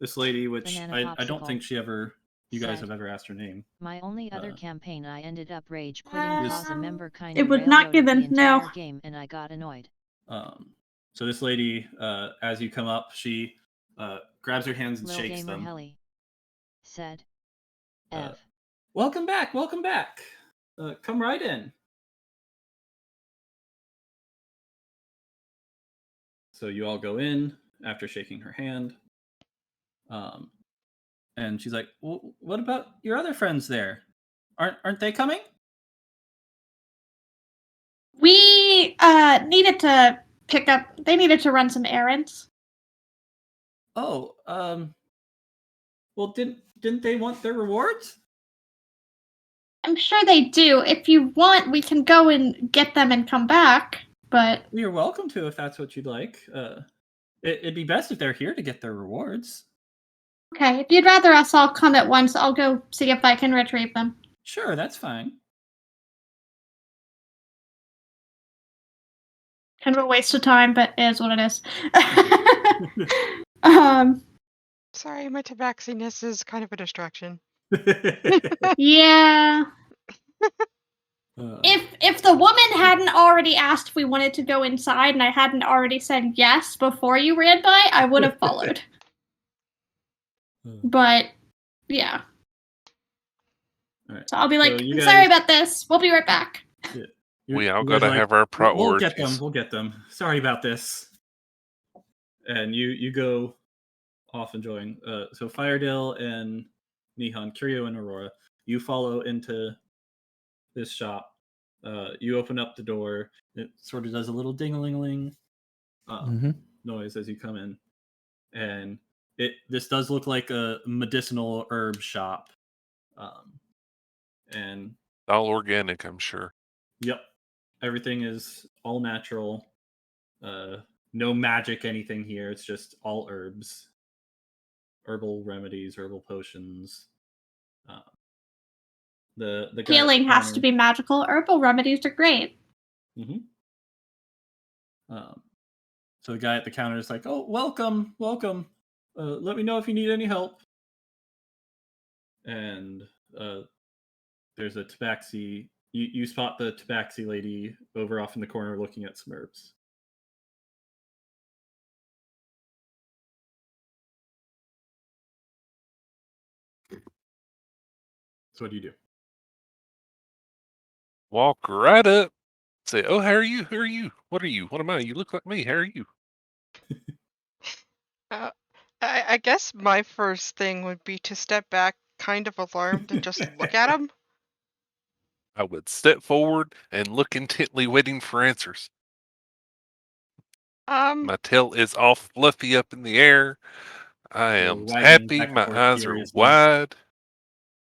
this lady, which I don't think you guys have ever asked her name. My only other campaign, I ended up rage quitting cause a member kind It of was not railroaded the given, entire no. game and I got annoyed. So this lady, as you come up, she grabs her hands and Lil shakes Gamer them. Helly said, "F." Welcome back, welcome back. Come right in. So you all go in after shaking her hand. And she's like, well, what about your other friends there? Aren't they coming? We needed to they needed to run some errands. Oh, well, didn't they want their rewards? I'm sure they do. If you want, we can go and get them and come back, but You're welcome to if that's what you'd like. It'd be best if they're here to get their rewards. okay, if you'd rather us all come at once, I'll go see if I can retrieve them. Sure, that's fine. Kind of a waste of time, but it is what it is. Sorry, my tabaxiness is kind of a distraction. Yeah. If the woman hadn't already asked if we wanted to go inside and I hadn't already said yes before you ran by, I would have followed. But yeah. Right. So I'll be like, So sorry about this. We'll be right back. Yeah. We all You guys gotta have our priorities. We'll get them. Sorry about this. And you go off enjoying. So Firedale and Nihon, Kiryu and Aurora, you follow into this shop. You open up the door. It sort of does a little ding-a-ling-a-ling noise as you come in, and this does look like a medicinal herb shop, and all organic, I'm sure. Yep, everything is all natural. No magic, anything here. It's just all herbs, herbal remedies, herbal potions. The guy Healing has to be magical. Herbal remedies are great. So the guy at the counter is like, "Oh, welcome. Let me know if you need any help." And there's a tabaxi. You spot the tabaxi lady over off in the corner looking at some herbs. So what do you do? Walk right up. Say, "Oh, how are you? Who are you? What are you? What am I? You look like me. How are you?" I guess my first thing would be to step back, kind of alarmed, and just look at him. I would step forward and look intently, waiting for answers. My tail is all fluffy up in the air. I am happy. My eyes are wide.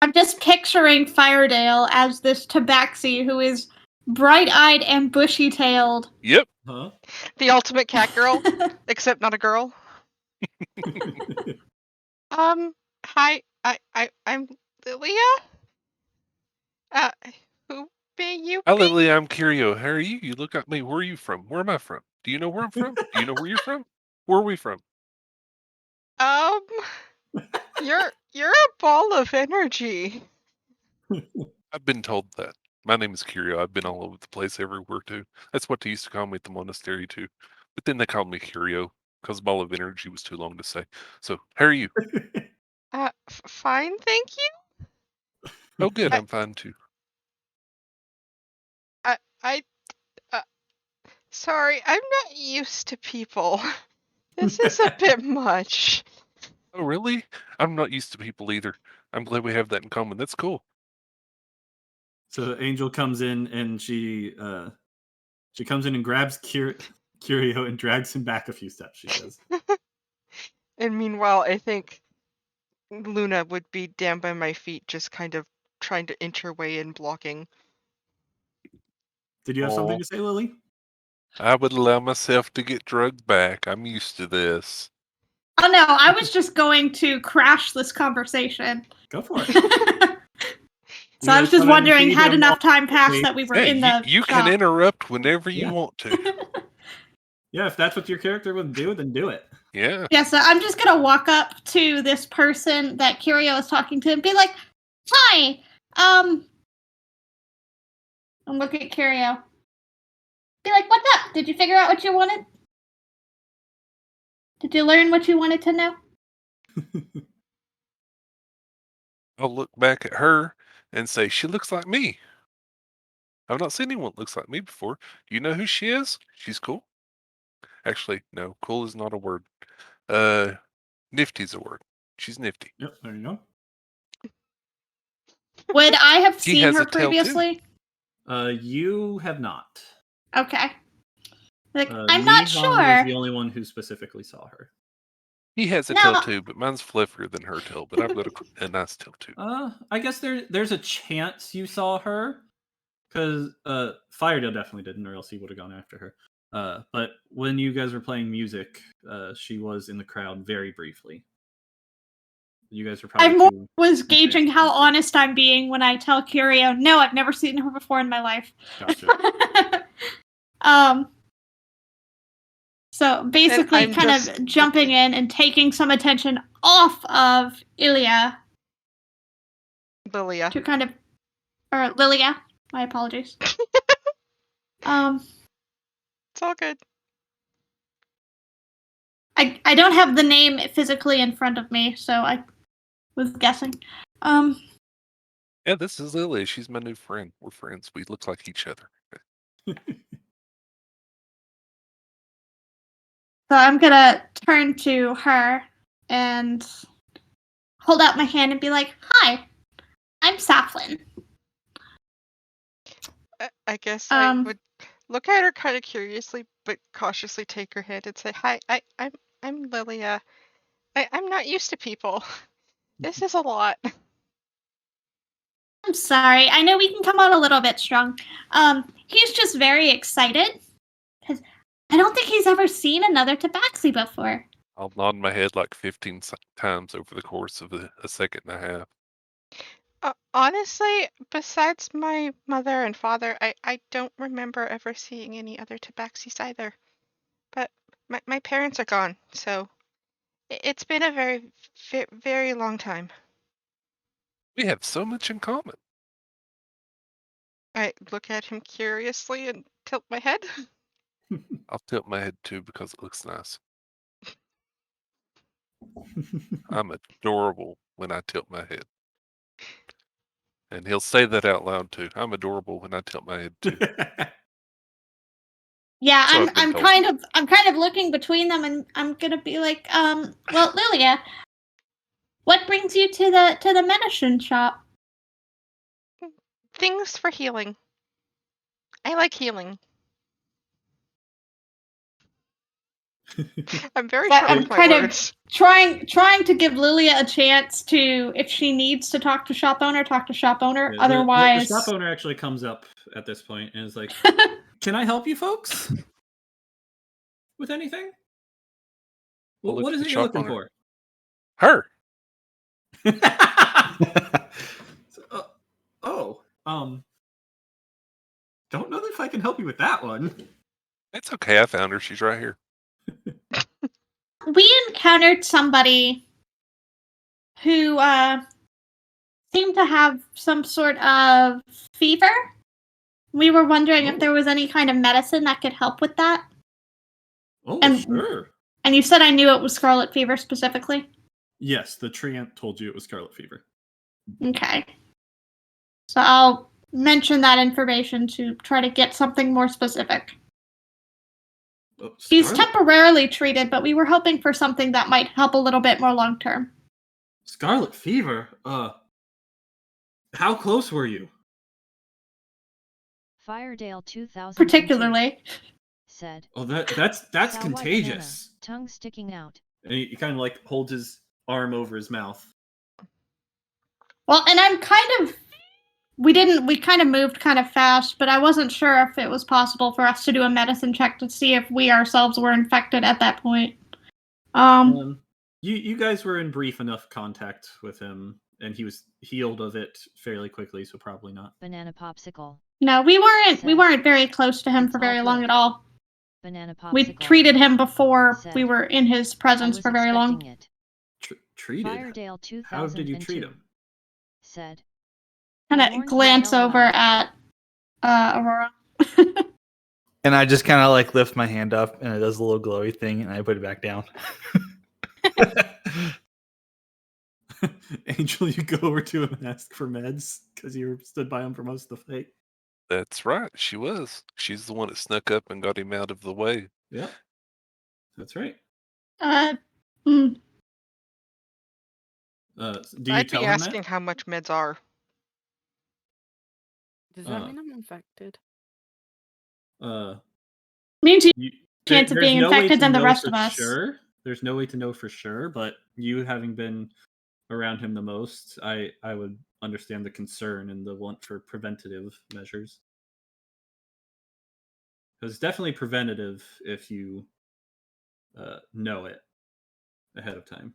I'm just picturing Firedale as this tabaxi who is bright-eyed and bushy-tailed. Yep. Huh? The ultimate cat girl, except not a girl. Hi, I'm Lilia. Who may you be? Hi, Lily. I'm Curio. How are you? You look like me. Where are you from? Where am I from? Do you know where I'm from? Do you know where you're from? Where are we from? You're a ball of energy. I've been told that. My name is Curio. I've been all over the place, everywhere too. That's what they used to call me at the monastery too. But then they called me Curio because ball of energy was too long to say. So, how are you? Fine, thank you. Oh, good. I'm fine too. Sorry, I'm not used to people. This is a bit much. Oh, really? I'm not used to people either. I'm glad we have that in common. That's cool. So Angel comes in and she comes in and grabs Curio and drags him back a few steps, she says. And meanwhile, I think Luna would be down by my feet, just kind of trying to inch her way in, blocking. Did you have something to say, Lily? I would allow myself to get drugged back. I'm used to this. Oh no, I was just going to crash this conversation. Go for it. So I was just wondering, had enough time passed that we were in the you shop. can interrupt whenever you want to. Yeah, if that's what your character would do, then do it. Yeah. Yeah, so I'm just gonna walk up to this person that Curio is talking to and be like, "Hi, and look at Curio. Be like, "What's up? Did you figure out what you wanted? Did you learn what you wanted to know?" I'll look back at her and say, "She looks like me. I've not seen anyone that looks like me before. Do you know who she is? She's cool." Actually, no, cool is not a word. Nifty's a word. She's nifty. Yep, there you go. Would I have He seen has her a tail, too. previously? You have not. Okay. Like, I'm not Levon sure. was the only one who specifically saw her. He has a tail too, but mine's fluffier than her tail. But I've got a nice tail too. I guess there's a chance you saw her, because Firedale definitely didn't, or else he would have gone after her. But when you guys were playing music, she was in the crowd very briefly. You guys were probably. I was gauging how honest I'm being when I tell Curio, no, I've never seen her before in my life. Gotcha. So basically kind of jumping in and taking some attention off of Lilia. To kind of, or Lilia, my apologies. It's all good. I don't have the name physically in front of me, so I was guessing. Yeah, this is Lily. She's my new friend. We're friends. We look like each other. So I'm gonna turn to her and hold out my hand and be like, "Hi, I'm Saflin." I guess I would look at her kind of curiously, but cautiously take her hand and say, "Hi, I'm Lilia. I'm not used to people. This is a lot." I'm sorry. I know we can come on a little bit strong. He's just very excited because I don't think he's ever seen another tabaxi before. I'll nod my head like 15 times over the course of a second and a half. Honestly, besides my mother and father, I don't remember ever seeing any other tabaxis either. But my parents are gone, so it's been a very, very long time. We have so much in common. I look at him curiously and tilt my head. I'll tilt my head too because it looks nice. I'm adorable when I tilt my head. And he'll say that out loud too. I'm adorable when I tilt my head too. Yeah, So I'm kind of looking between them, and I'm gonna be like, well, Lilia, what brings you to the medicine shop? Things for healing. I like healing. I'm very short with my words. Trying to give Lilia a chance to, if she needs to talk to shop owner. Yeah, Otherwise, the shop owner actually comes up at this point and is like, "Can I help you folks with anything? What is it you're looking for?" Her. Don't know if I can help you with that one. It's okay. I found her. She's right here. we encountered somebody who seemed to have some sort of fever. We were wondering if there was any kind of medicine that could help with that. Oh, sure. And you said I knew it was Scarlet Fever specifically? Yes, the treant told you it was Scarlet Fever. Okay. So I'll mention that information to try to get something more specific. He's temporarily treated, but we were hoping for something that might help a little bit more long term. Scarlet Fever? How close were you? Firedale 2000 particularly said. Oh, that's contagious. Tongue sticking out. And he kind of like holds his arm over his mouth. Well, and I'm we kind of moved kind of fast, but I wasn't sure if it was possible for us to do a medicine check to see if we ourselves were infected at that point. You guys were in brief enough contact with him, and he was healed of it fairly quickly, so probably not. BananaPopsikul. No, we weren't very close to him for very long at all. BananaPopsikul. We treated him before we were in his presence for very long. Treated? Firedale 2002. How did you treat him? Said. Kind of glance over at Aurora. And I just kind of like lift my hand up, and it does a little glowy thing, and I put it back down. Angel, you go over to him and ask for meds because you stood by him for most of the fight. That's right. She was. She's the one that snuck up and got him out of the way. Yeah, that's right. I'd be asking how much meds are. Does that mean I'm infected? Means you chance of being infected than the rest of us. Sure. There's no way to know for sure, but you having been around him the most, I would understand the concern and the want for preventative measures. Because it's definitely preventative if you know it ahead of time.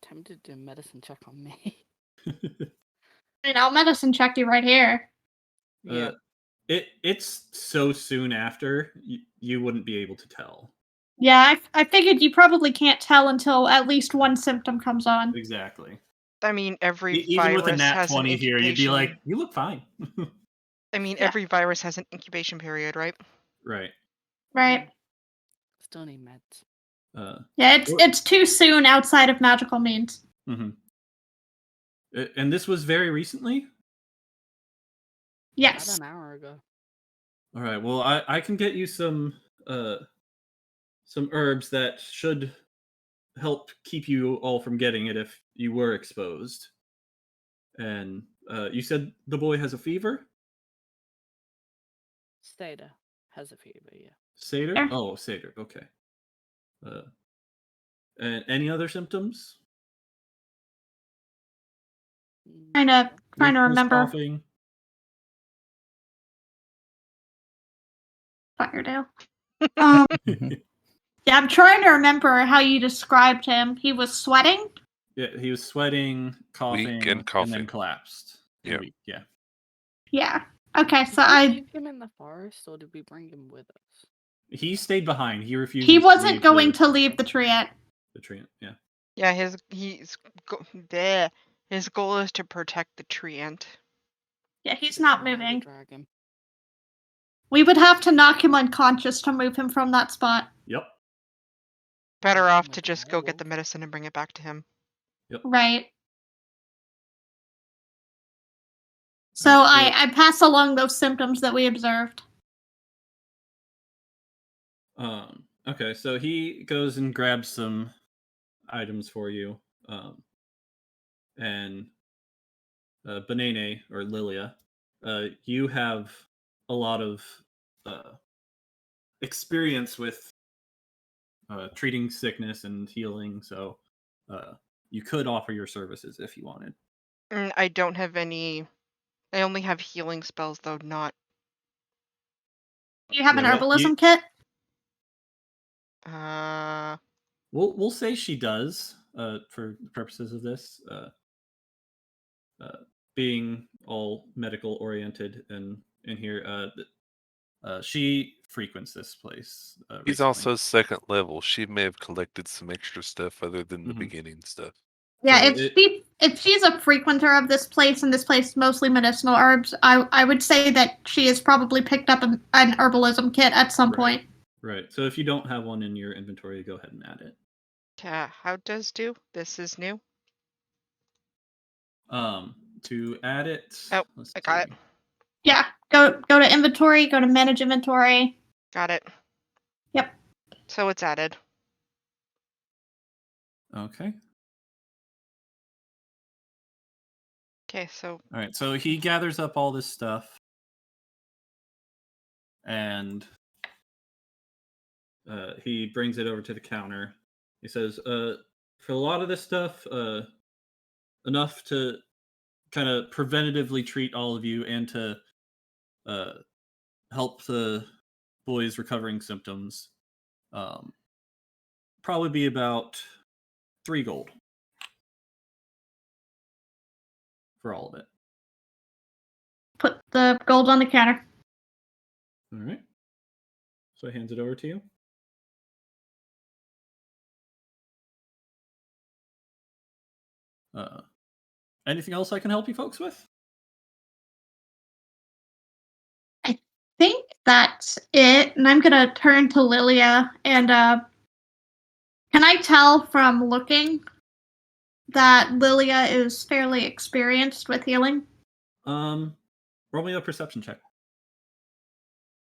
Tempted to do a medicine check on me. I'll medicine check you right here. Yeah. It's so soon after, you wouldn't be able to tell. Yeah, I figured you probably can't tell until at least one symptom comes on. Exactly. I mean, every even virus with a nat has 20 an here, you'd be like, you look fine. I mean, every virus has an incubation period, right? Right. Right. Still need meds. Yeah, it's too soon outside of magical means. Mm-hmm. And this was very recently? Yes. About an hour ago. All right. Well, I can get you some herbs that should help keep you all from getting it if you were exposed. And you said the boy has a fever? Seda has a fever, yeah. Seder? Sure. Oh, Seder. Okay. And any other symptoms? Trying to Weakness, remember. Coughing. Firedale. Yeah, I'm trying to remember how you described him. He was sweating? Yeah, he was sweating, coughing, Weak and coughing. then collapsed. Yep. Weak, yeah. Yeah. Okay, so Did we leave him in the forest, or did we bring him with us? He stayed behind. He refused. He wasn't going to leave the treant. The treant, yeah. Yeah, his goal is to protect the treant. Yeah, he's not Why would moving. drag him? We would have to knock him unconscious to move him from that spot. Yep. Better Yeah, off like to a just go get the werewolf. medicine and bring it back to him. Right. So I pass along those symptoms that we observed. Okay, so he goes and grabs some items for you. And Banane or Lilia, you have a lot of experience with treating sickness and healing, so you could offer your services if you wanted. I don't have any. I only have healing spells, though not. You have an Yeah, well, herbalism kit? We'll say she does for the purposes of this. Being all medical oriented and in here, she frequents this place. He's recently. also second level. She may have collected some extra stuff other than the beginning stuff. Yeah, So if she's a frequenter of this place, and this place is mostly medicinal herbs, I would say that she has probably picked up an herbalism kit at some point. Right. So if you don't have one in your inventory, go ahead and add it. How does do? This is new. To add it. Oh, I got it. Yeah, go to inventory, go to manage inventory. Got it. Yep. So it's added. Okay. Okay, so. All right. So he gathers up all this stuff, and he brings it over to the counter. He says, "For a lot of this stuff, enough to kind of preventatively treat all of you and to help the boys recovering symptoms. Probably be about 3 gold for all of it." Put the gold on the counter. All right. So he hands it over to you. Anything else I can help you folks with? I think that's it. And I'm gonna turn to Lilia and can I tell from looking that Lilia is fairly experienced with healing? Roll me a perception check.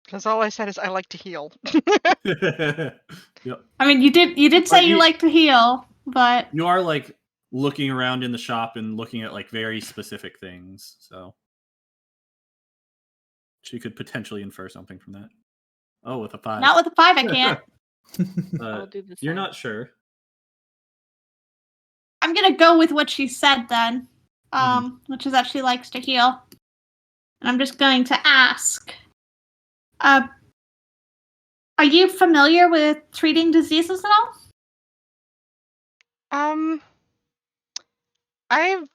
Because all I said is I like to heal. Yep. I mean, you did say you like to heal, but you are like looking around in the shop and looking at like very specific things, so she could potentially infer something from that. Oh, with a 5. Not with a 5, I can't. I'll do the You're same. not sure. I'm gonna go with what she said then, which is that she likes to heal. And I'm just going to ask, are you familiar with treating diseases at all? I've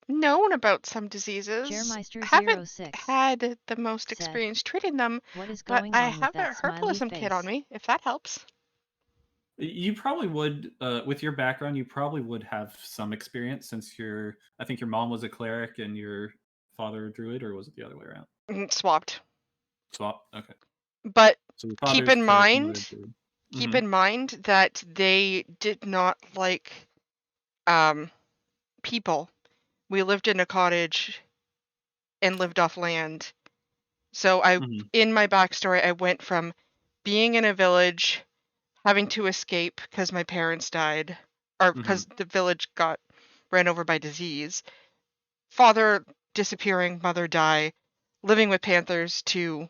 known about some diseases. Chairmeister Haven't 06 had the most said, experience treating them, "What is but going I on with have a that smiley herbalism kit face?" on me, if that helps. You probably would, with your background, you probably would have some experience since I think your mom was a cleric and your father a druid, or was it the other way around? Swapped. Swap? Okay. But So your keep father's in cleric and mind, mother's druid. keep in mind that they did not like people. We lived in a cottage and lived off land. So in my backstory, I went from being in a village, having to escape because my parents died, or because the village got ran over by disease, father disappearing, mother die, living with panthers, to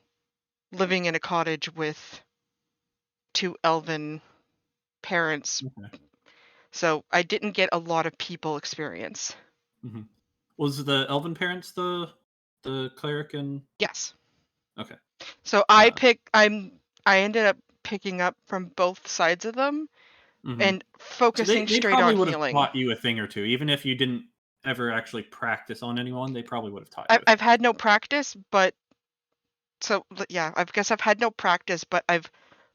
living in a cottage with 2 elven parents. Okay. So I didn't get a lot of people experience. Mm-hmm. Was the elven parents the cleric and? Yes. Okay. So I ended up picking up from both sides of them and focusing they straight probably on would have healing. taught you a thing or two, even if you didn't ever actually practice on anyone. They probably would have taught you. I've had no practice, but so yeah, I guess I've had no practice, but I've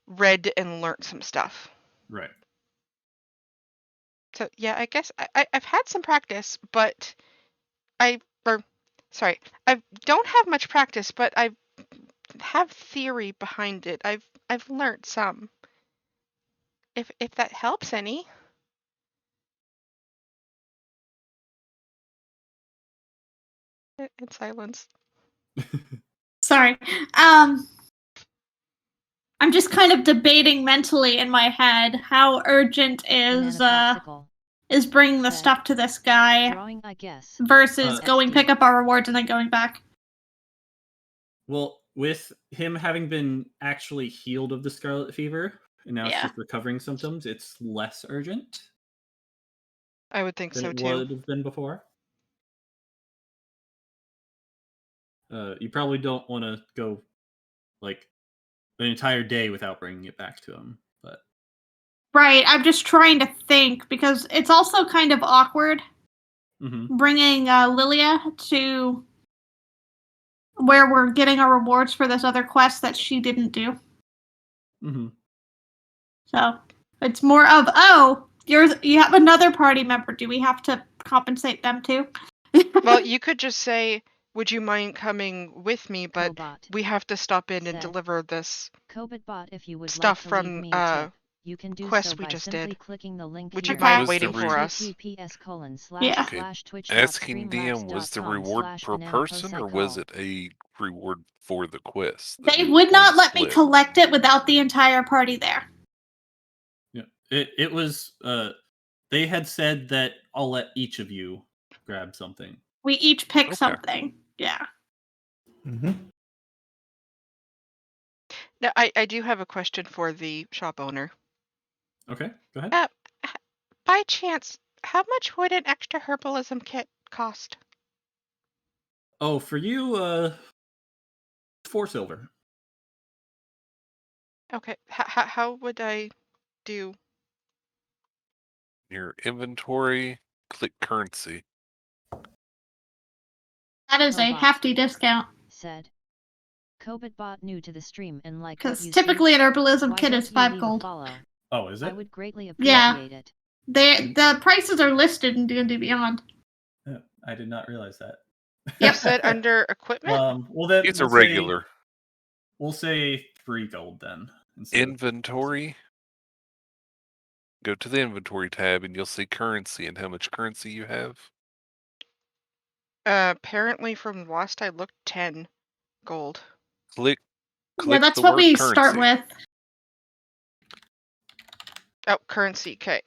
read and learned some stuff. Right. So yeah, I guess I've had some practice, but I don't have much practice, but I have theory behind it. I've learned some. If that helps any. In silence. Sorry. I'm just kind of debating mentally in my head how urgent is bringing the stuff to this guy Drawing, I guess. versus going pick up our rewards and then going back. Well, with him having been actually healed of the Scarlet Fever, and now it's just recovering symptoms, it's less urgent. I would think than so it too. would have been before. You probably don't want to go like an entire day without bringing it back to him, but right. I'm just trying to think because it's also kind of awkward bringing Lilia to where we're getting our rewards for this other quest that she didn't do. So it's more of you have another party member. Do we have to compensate them too? Well, you could just say, "Would you mind coming with me?" But we have to stop in and deliver this stuff from you can do quest so we by just simply did. clicking the link Would here. you mind waiting for us? Asking DM, was the reward per person or was it a reward for the quest? They would not let me collect it without the entire party there. Yeah, it was. They had said that I'll let each of you grab something. We each pick something. Yeah. Now, I do have a question for the shop owner. Okay, go ahead. By chance, how much would an extra herbalism kit cost? Oh, for you, 4 silver. Okay, how would I do? Your inventory, click currency. That is a hefty discount. Said COVIDbot new to the stream and like because typically an herbalism kit is 5 gold. Oh, is it? I would greatly appreciate it. The prices are listed in D&D Beyond. I did not realize that. You said under equipment? Well, then it's a regular. We'll say 3 gold then. Inventory. Go to the inventory tab and you'll see currency and how much currency you have. Apparently from last I looked, 10 gold. Click that's what we currency. start with. Oh, currency, okay.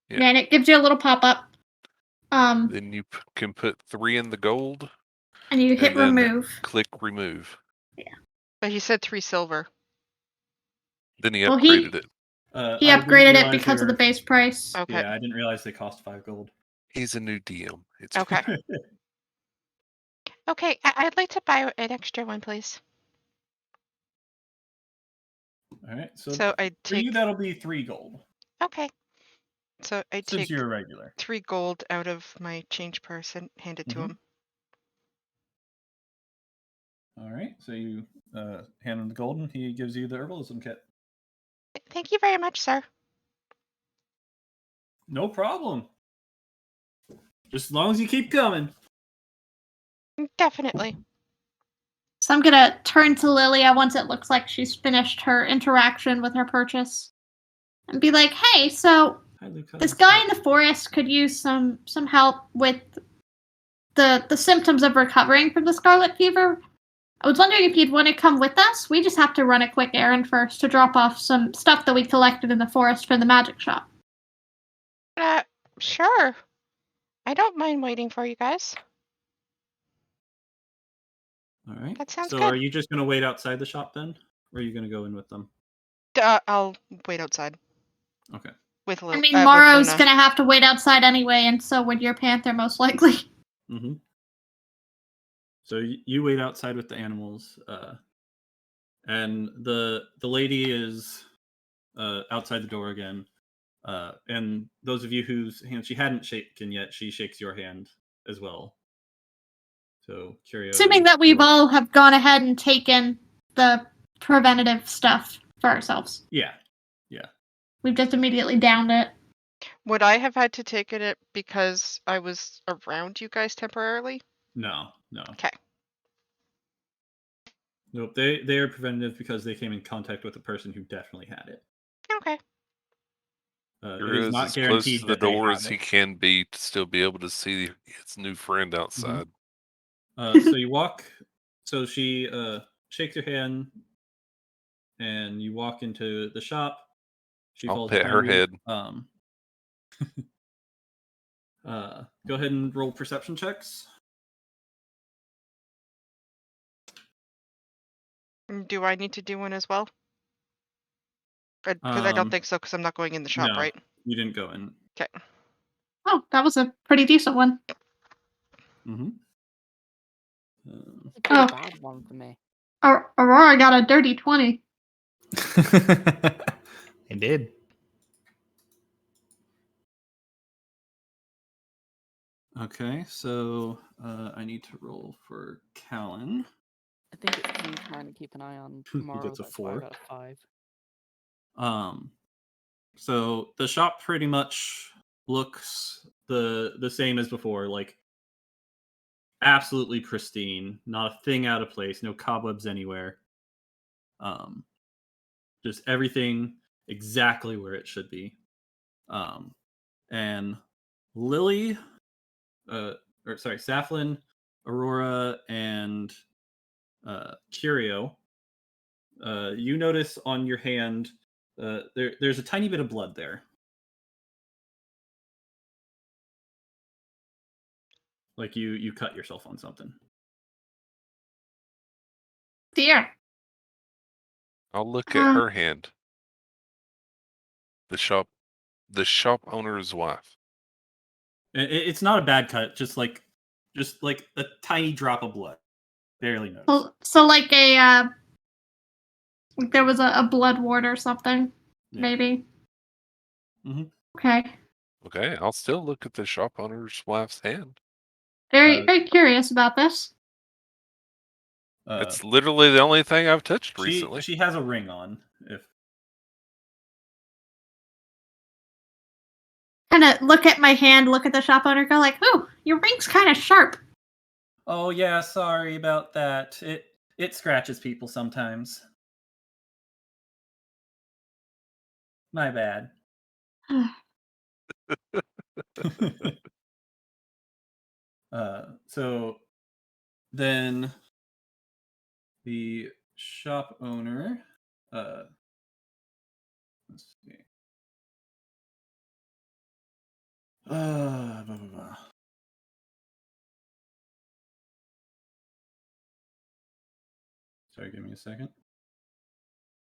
Yeah, and it gives you a little pop-up. Then you can put 3 in the gold. And you hit remove. Click remove. Yeah. But he said 3 silver. Then he upgraded it. He upgraded it because of the base price. Okay. Yeah, I didn't realize they cost 5 gold. He's a new DM. It's okay. Okay, I'd like to buy an extra one, please. All right, so I'd for you that'll be 3 gold. Okay. So I'd Since take you're a regular. 3 gold out of my change purse and hand it to him. All right, so you hand him the gold and he gives you the herbalism kit. Thank you very much, sir. No problem. Just as long as you keep coming. Definitely. So I'm going to turn to Lilia once it looks like she's finished her interaction with her purchase. And be like, hey, so this guy in the forest could use some help with the symptoms of recovering from the Scarlet Fever. I was wondering if you'd want to come with us. We just have to run a quick errand first to drop off some stuff that we collected in the forest for the magic shop. Sure. I don't mind waiting for you guys. All right. That sounds so good. are you just going to wait outside the shop then? Or are you going to go in with them? I'll wait outside. Okay. With I mean, Morrow's Luna. gonna have to wait outside anyway, and so would your panther most likely. Mm-hmm. So you wait outside with the animals, and the lady is outside the door again. And those of you whose hand she hadn't shaken yet, she shakes your hand as well. So Curio. Assuming that we've all have gone ahead and taken the preventative stuff for ourselves. Yeah. We've just immediately downed it. Would I have had to take it because I was around you guys temporarily? No. Okay. Nope. They are preventative because they came in contact with a person who definitely had it. Okay. It is not as close guaranteed to the that they door have as it. he can be to still be able to see his new friend outside. So you walk. So she shakes your hand, and you walk into the shop. She I'll follows pet her behind you. head. Go ahead and roll perception checks. Do I need to do one as well? Because I don't think so, because I'm not going in the shop, No, right? you didn't go in. Okay. Oh, that was a pretty decent one. Mm-hmm. It's a pretty bad one for me. Aurora got a dirty 20. I did. Okay, so I need to roll for Callan. I think it's me trying to keep an eye on He Morrow. gets a That's why I 4. got a 5. So the shop pretty much looks the same as before, like absolutely pristine, not a thing out of place, no cobwebs anywhere. Just everything exactly where it should be. And Lily, Saflin, Aurora, and Curio, you notice on your hand there's a tiny bit of blood there. Like you cut yourself on something. Dear. I'll look at her hand. The shop owner's wife. It's not a bad cut, just like a tiny drop of blood, barely noticed. So like a like there was a blood wart or something, maybe. Mm-hmm. Okay, I'll still look at the shop owner's wife's hand. very curious about this. It's literally the only thing I've touched recently. She has a ring on. Kind of look at my hand, look at the shop owner, go like, "Oh, your ring's kind of sharp." Oh yeah, sorry about that. It scratches people sometimes. My bad. So then the shop owner, let's see. Blah, blah, blah. Sorry, give me a second.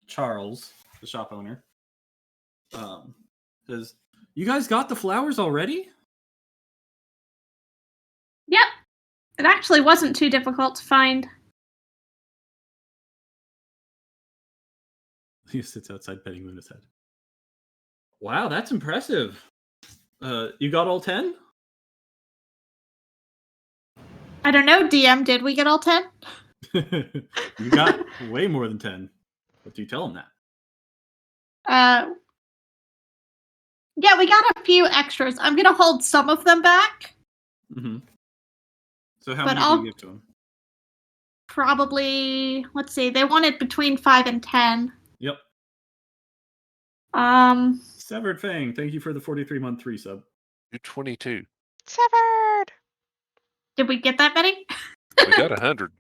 Charles, the shop owner, says, "You guys got the flowers already?" Yep. It actually wasn't too difficult to find. He sits outside petting Luna's head. Wow, that's impressive. You got all 10? I don't know, DM, did we get all 10? You got way more than 10. What do you tell him that? Yeah, we got a few extras. I'm gonna hold some of them back. Mm-hmm. So how many do you give to him? Probably, let's see, they wanted between 5 and 10. Yep. Severed Fang, thank you for the 43-month 3 sub. 222. Severed! Did we get that many? We got 100.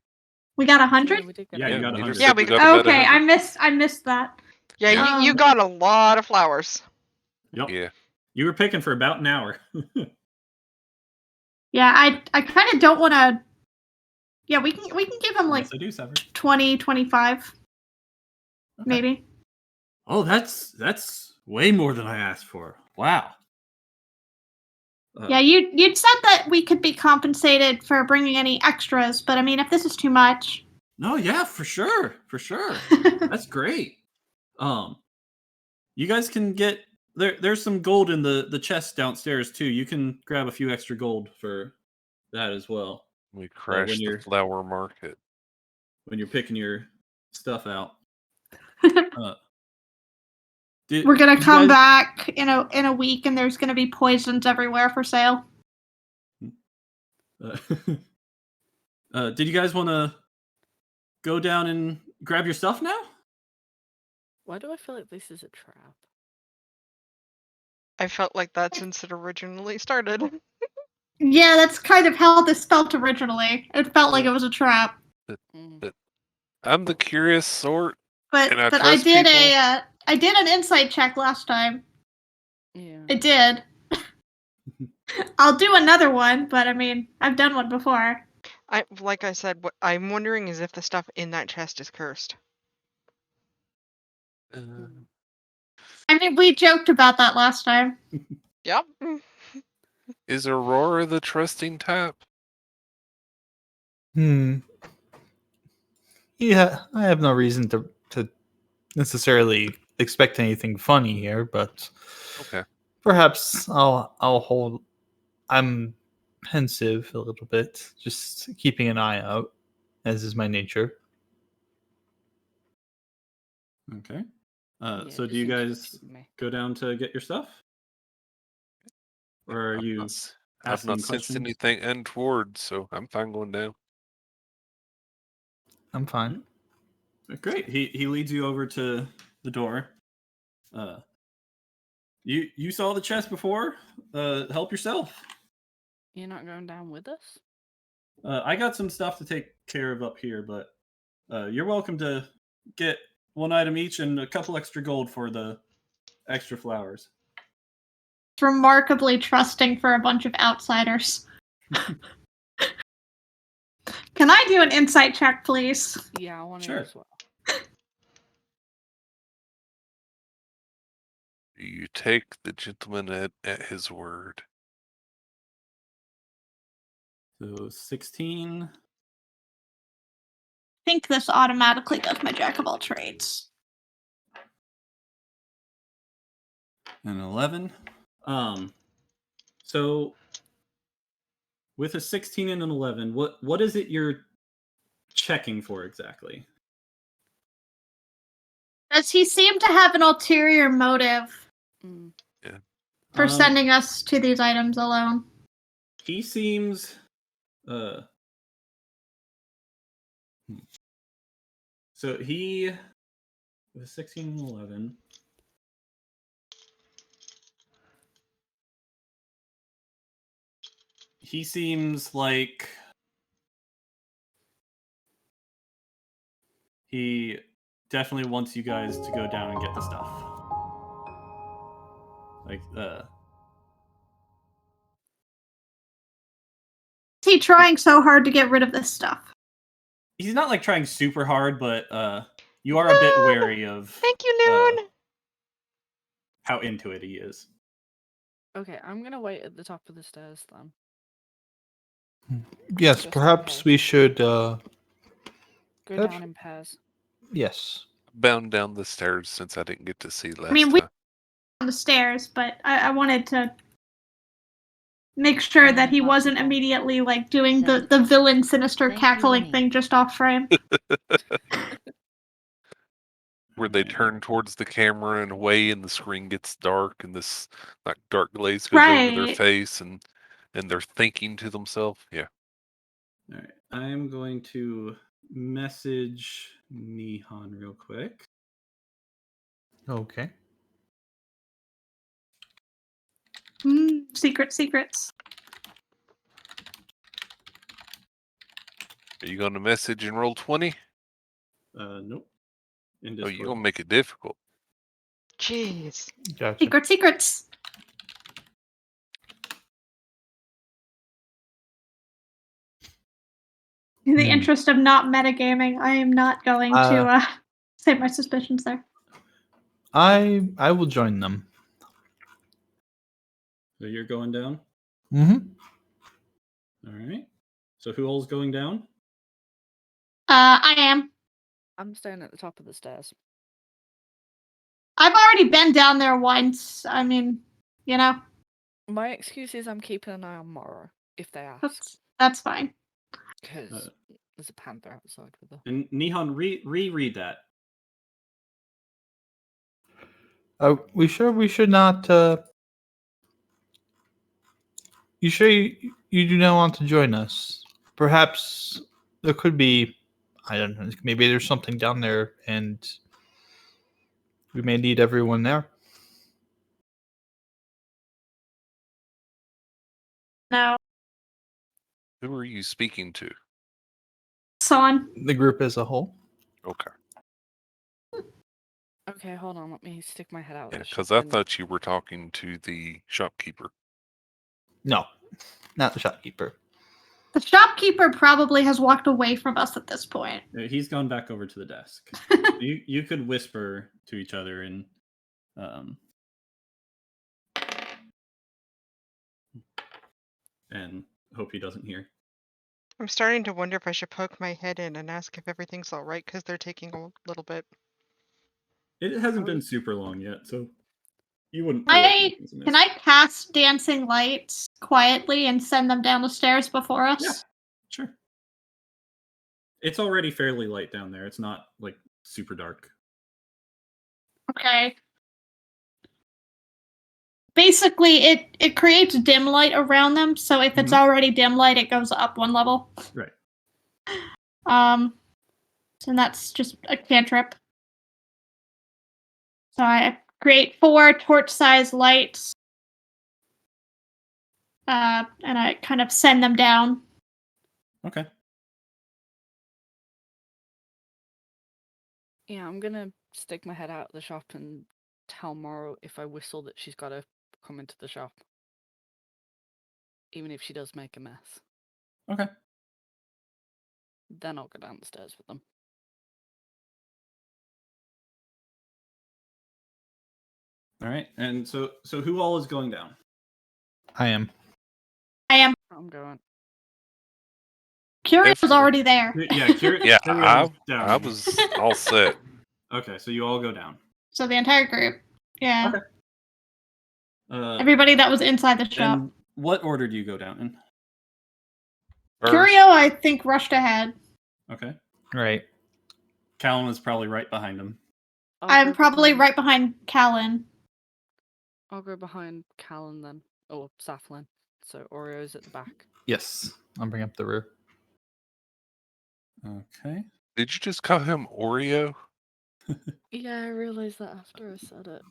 We got 100? Yeah, you got 100. Yeah, we got about okay, 100. I missed that. Yeah, you got a lot of flowers. Yep. Yeah. You were picking for about an hour. Yeah, I kind of don't want to Yeah, we can give him like Yes, I do, Sever. 20, 25, Okay. maybe. Oh, that's way more than I asked for. Wow. Yeah, you'd said that we could be compensated for bringing any extras, but I mean, if this is too much. No, yeah, for sure. That's great. You guys can get there's some gold in the chest downstairs too. You can grab a few extra gold for that as well. We crashed the flower market. When you're picking your stuff out. We're gonna come back in a week, and there's gonna be poisons everywhere for sale. Did you guys want to go down and grab your stuff now? Why do I feel like this is a trap? I felt like that since it originally started. Yeah, that's kind of how this felt originally. It felt like it was a trap. But I'm the curious sort. But I did I did an insight check last time. Yeah. I did. I'll do another one, but I mean, I've done one before. Like I said, what I'm wondering is if the stuff in that chest is cursed. I mean, we joked about that last time. Yep. Is Aurora the trusting type? Yeah, I have no reason to necessarily expect anything funny here, but okay, perhaps I'll hold. I'm pensive a little bit, just keeping an eye out, as is my nature. Okay. So do you guys go down to get your stuff? Or are you I've not asking sensed questions? anything untoward, so I'm fine going down. I'm fine. Great. He leads you over to the door. You saw the chest before? Help yourself. You're not going down with us? I got some stuff to take care of up here, but you're welcome to get one item each and a couple extra gold for the extra flowers. It's remarkably trusting for a bunch of outsiders. Can I do an insight check, please? Yeah, I want to Sure. as well. You take the gentleman at his word. So 16. I think this automatically does my jack of all trades. And 11. So with a 16 and an 11, what is it you're checking for exactly? Does he seem to have an ulterior motive for sending us to these items alone? He seems so he with 16 and 11. He seems like he definitely wants you guys to go down and get the stuff. Like, Is he trying so hard to get rid of this stuff? He's not like trying super hard, but you are a bit wary of. Thank you, Loon. How into it he is. Okay, I'm gonna wait at the top of the stairs then. Yes, perhaps we should go down in pairs. Yes. Bound down the stairs since I didn't get to see last I mean, we time. on the stairs, but I wanted to make sure that he wasn't immediately like doing the villain sinister cackling thing just off frame. Where they turn towards the camera and away and the screen gets dark and this like dark glaze goes over their face and they're thinking to themselves. Yeah. All right. I'm going to message Nihon real quick. Okay. Secrets. Are you going to message and roll 20? Nope. Oh, you're going to make it difficult. Jeez. Gotcha. Secrets. In the interest of not metagaming, I am not going to say my suspicions there. I will join them. So you're going down? Mm-hmm. All right. So who all's going down? I am. I'm staying at the top of the stairs. I've already been down there once. I mean, you know. My excuse is I'm keeping an eye on Moro, if they ask. That's fine. Because there's a panther outside with her. And Nihon, reread that. We sure we should not... You sure you do not want to join us? Perhaps there could be... I don't know. Maybe there's something down there, and we may need everyone there. No. Who are you speaking to? Son. The group as a whole. Okay. Okay, hold on. Let me stick my head out. Yeah, because I thought you were talking to the shopkeeper. No, not the shopkeeper. The shopkeeper probably has walked away from us at this point. He's gone back over to the desk. you could whisper to each other and hope he doesn't hear. I'm starting to wonder if I should poke my head in and ask if everything's all right because they're taking a little bit. It hasn't been super long yet, so you wouldn't. Can I cast dancing lights quietly and send them down the stairs before us? Yeah, sure. It's already fairly light down there. It's not like super dark. Okay. Basically, it creates dim light around them, so if it's already dim light, it goes up one level. Right. So that's just a cantrip. So I create 4 torch-sized lights, and I kind of send them down. Okay. Yeah, I'm gonna stick my head out of the shop and tell Moro if I whistle that she's got to come into the shop. Even if she does make a mess. Okay. Then I'll go down the stairs with them. All right. And so who all is going down? I am. I'm going. Curio's already there. Yeah, yeah, I was all set. Okay, so you all go down. So the entire group. Yeah. Okay. Everybody that was inside the shop. And what order do you go down in? Curio, I think, rushed ahead. Okay. Right. Callan was probably right behind him. I'm probably right behind Callan. I'll go behind Callan then. Or Saflin. So Oreo's at the back. Yes. I'll bring up the rear. Okay. Did you just call him Oreo? Yeah, I realized that after I said it.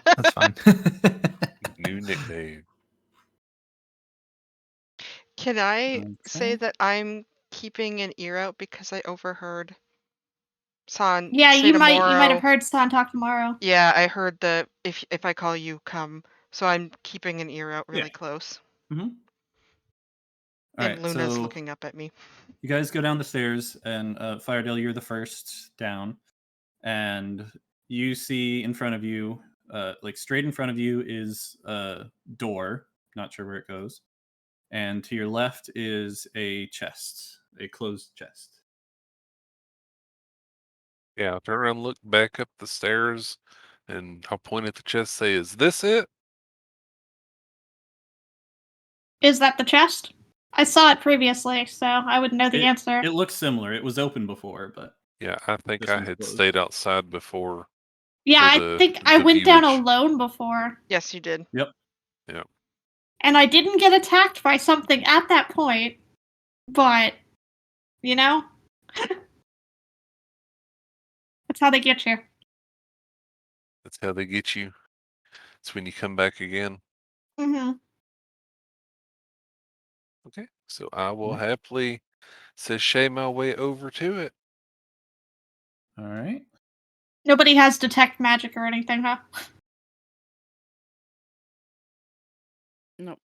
That's fine. New nickname. Can I say that I'm keeping an ear out because I overheard San Yeah, say you to might Moro, have heard San talk tomorrow. Yeah, I heard the if I call you, come. So I'm keeping an ear out really close. Mm-hmm. And Luna's looking up at me. You guys go down the stairs, and Firedale, you're the first down, and you see in front of you, like straight in front of you, is a door. Not sure where it goes, and to your left is a chest, a closed chest. Yeah, I'll turn around, look back up the stairs, and I'll point at the chest, say, "Is this it?" Is that the chest? I saw it previously, so I would know the answer. It looks similar. It was open before, but yeah, I think I had stayed outside before. Yeah, I think I went down alone before. Yes, you did. Yep. Yep. And I didn't get attacked by something at that point, but you know, that's how they get you. That's how they get you. It's when you come back again. Mm-hmm. Okay, so I will happily sashay my way over to it. All right. Nobody has detect magic or anything, huh? Nope.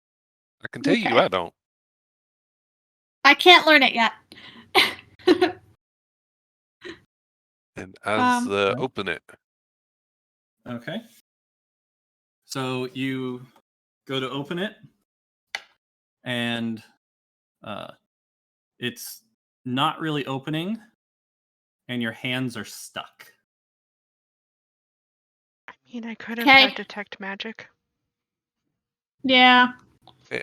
I can tell you I don't. I can't learn it yet. And I open it. Okay. So you go to open it, and it's not really opening, and your hands are stuck. I mean, I could have Okay. had detect magic. Yeah.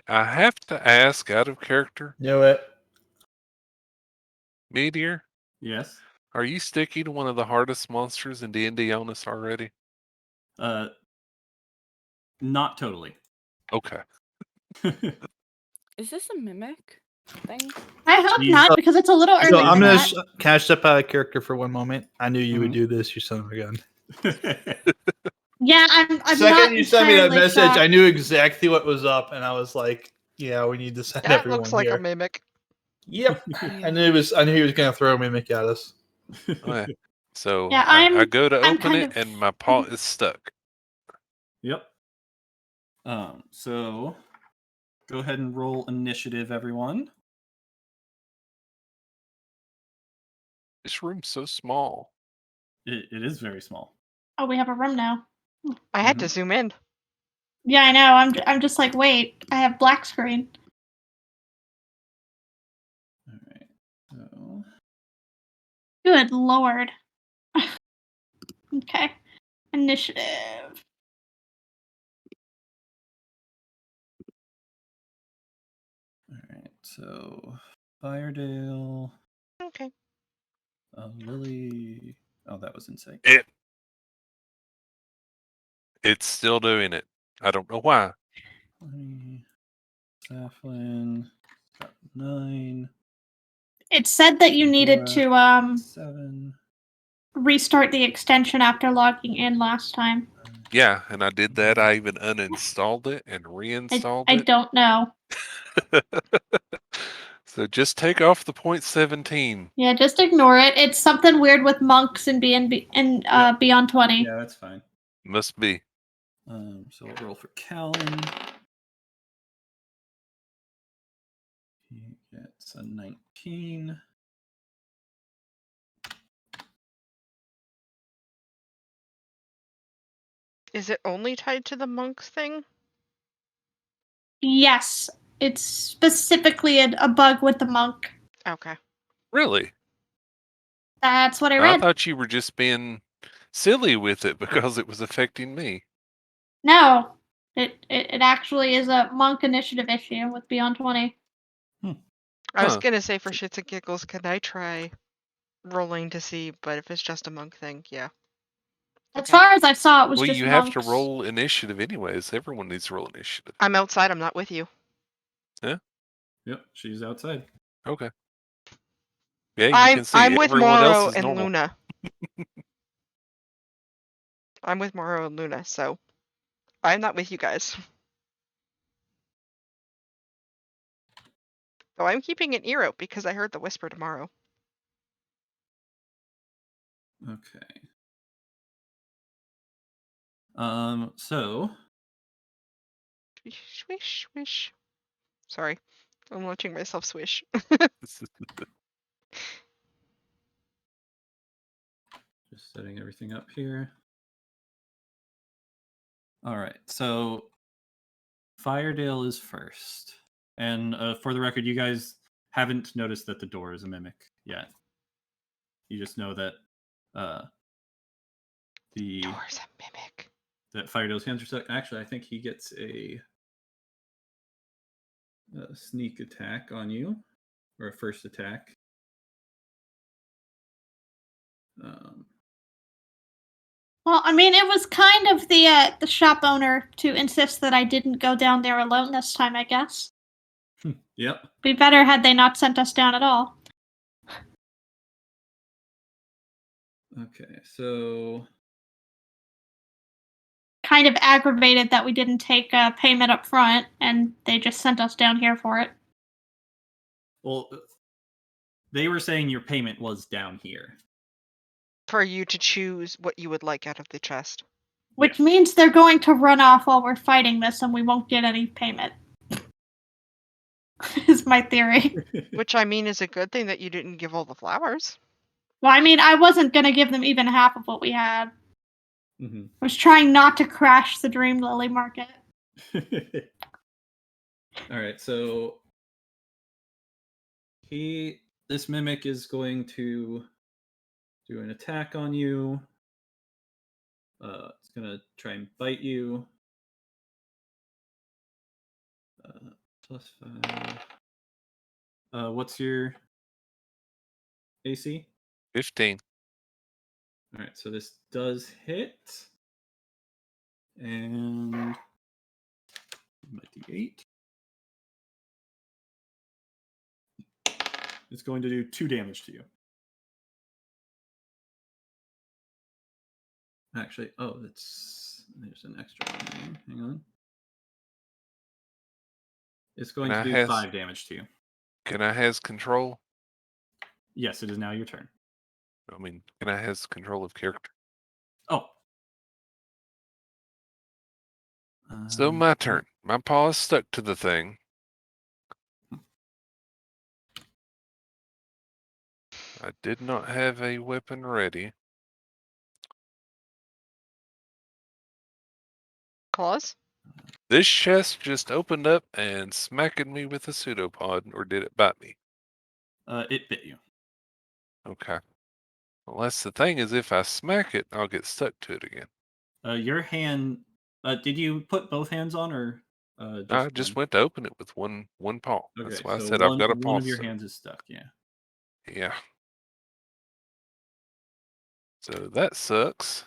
I have to ask, out of character, Knew it. Meteor, Yes. are you sticking one of the hardest monsters in D&D on us already? Not totally. Okay. Is this a mimic thing? I hope Jeez. not, because it's a little early So I'm for gonna. that. Can I step out of character for one moment? I knew you would Mhm. do this, you son of a gun. Yeah, I'm Second not you sent me that entirely message, shocked. I knew exactly what was up, and I was like, "Yeah, we need to send That everyone looks like here." a mimic. Yep, I knew he was gonna throw a mimic at us. Okay. So Yeah, I go to I'm open kind it, of- and my paw is stuck. Yep. So go ahead and roll initiative, everyone. This room's so small. It is very small. Oh, we have a room now. I had to zoom in. Yeah, I know. I'm just like, wait, I have black screen. All right. So Good lord. Okay. Initiative. all right. So Firedale, Okay. Lily. Oh, that was insight. It's still doing it. I don't know why. 20. Saflin got 9. It said that you needed to 7. restart the extension after logging in last time. Yeah, and I did that. I even uninstalled it and reinstalled I it. don't know. So just take off the 0.17. Yeah, just ignore it. It's something weird with monks and Beyond 20. Yeah, that's fine. Must be. So we'll roll for Callan. He gets a 19. Is it only tied to the monks thing? Yes, it's specifically a bug with the monk. Okay. Really? That's what I I read. thought you were just being silly with it because it was affecting me. No, it actually is a monk initiative issue with Beyond 20. I was gonna say for shits and giggles, can I try rolling to see? But if it's just a monk thing, yeah. As far as I saw, it was Well, just you monks. have to roll initiative anyways. Everyone needs to roll initiative. I'm outside. I'm not with you. Yeah. Yep, she's outside. Okay. Yeah, you can see I'm with everyone Morrow else is and normal. Luna. I'm with Morrow and Luna, so I'm not with you guys. Though I'm keeping an ear out because I heard the whisper tomorrow. Okay. So Swish, swish, swish. Sorry, I'm watching myself swish. just setting everything up here. All right, so Firedale is first. And for the record, you guys haven't noticed that the door is a mimic yet. You just know that the door's a mimic. That Firedale's hands are stuck. Actually, I think he gets a sneak attack on you, or a first attack. Well, I mean, it was kind of the shop owner to insist that I didn't go down there alone this time, I guess. Yep. Be better had they not sent us down at all. Okay, so Kind of aggravated that we didn't take payment up front, and they just sent us down here for it. well, they were saying your payment was down here. For you to choose what you would like out of the chest. Which means they're going to run off while we're fighting this, and we won't get any payment. is my theory. Which I mean is a good thing that you didn't give all the flowers. Well, I mean, I wasn't going to give them even half of what we had. Mm-hmm. I was trying not to crash the Dream Lily market. All right, so this mimic is going to do an attack on you. It's gonna try and bite you. +5. What's your AC? 15. All right, so this does hit, and my D8. It's going to do 2 damage to you. Actually, there's an extra one there. Hang on. It's going to do 5 damage to you. Can I has control? Yes, it is now your turn. I mean, can I has control of character? Oh. So my turn. My paw is stuck to the thing. I did not have a weapon ready. Claws? This chest just opened up and smacked me with a pseudopod, or did it bite me? It bit you. Okay. Well, that's the thing, is if I smack it, I'll get stuck to it again. Your hand. Did you put both hands on, or I just went to open it with one paw. Okay, That's why I so said I've got a paw. one of your hands is stuck. Yeah. Yeah. So that sucks.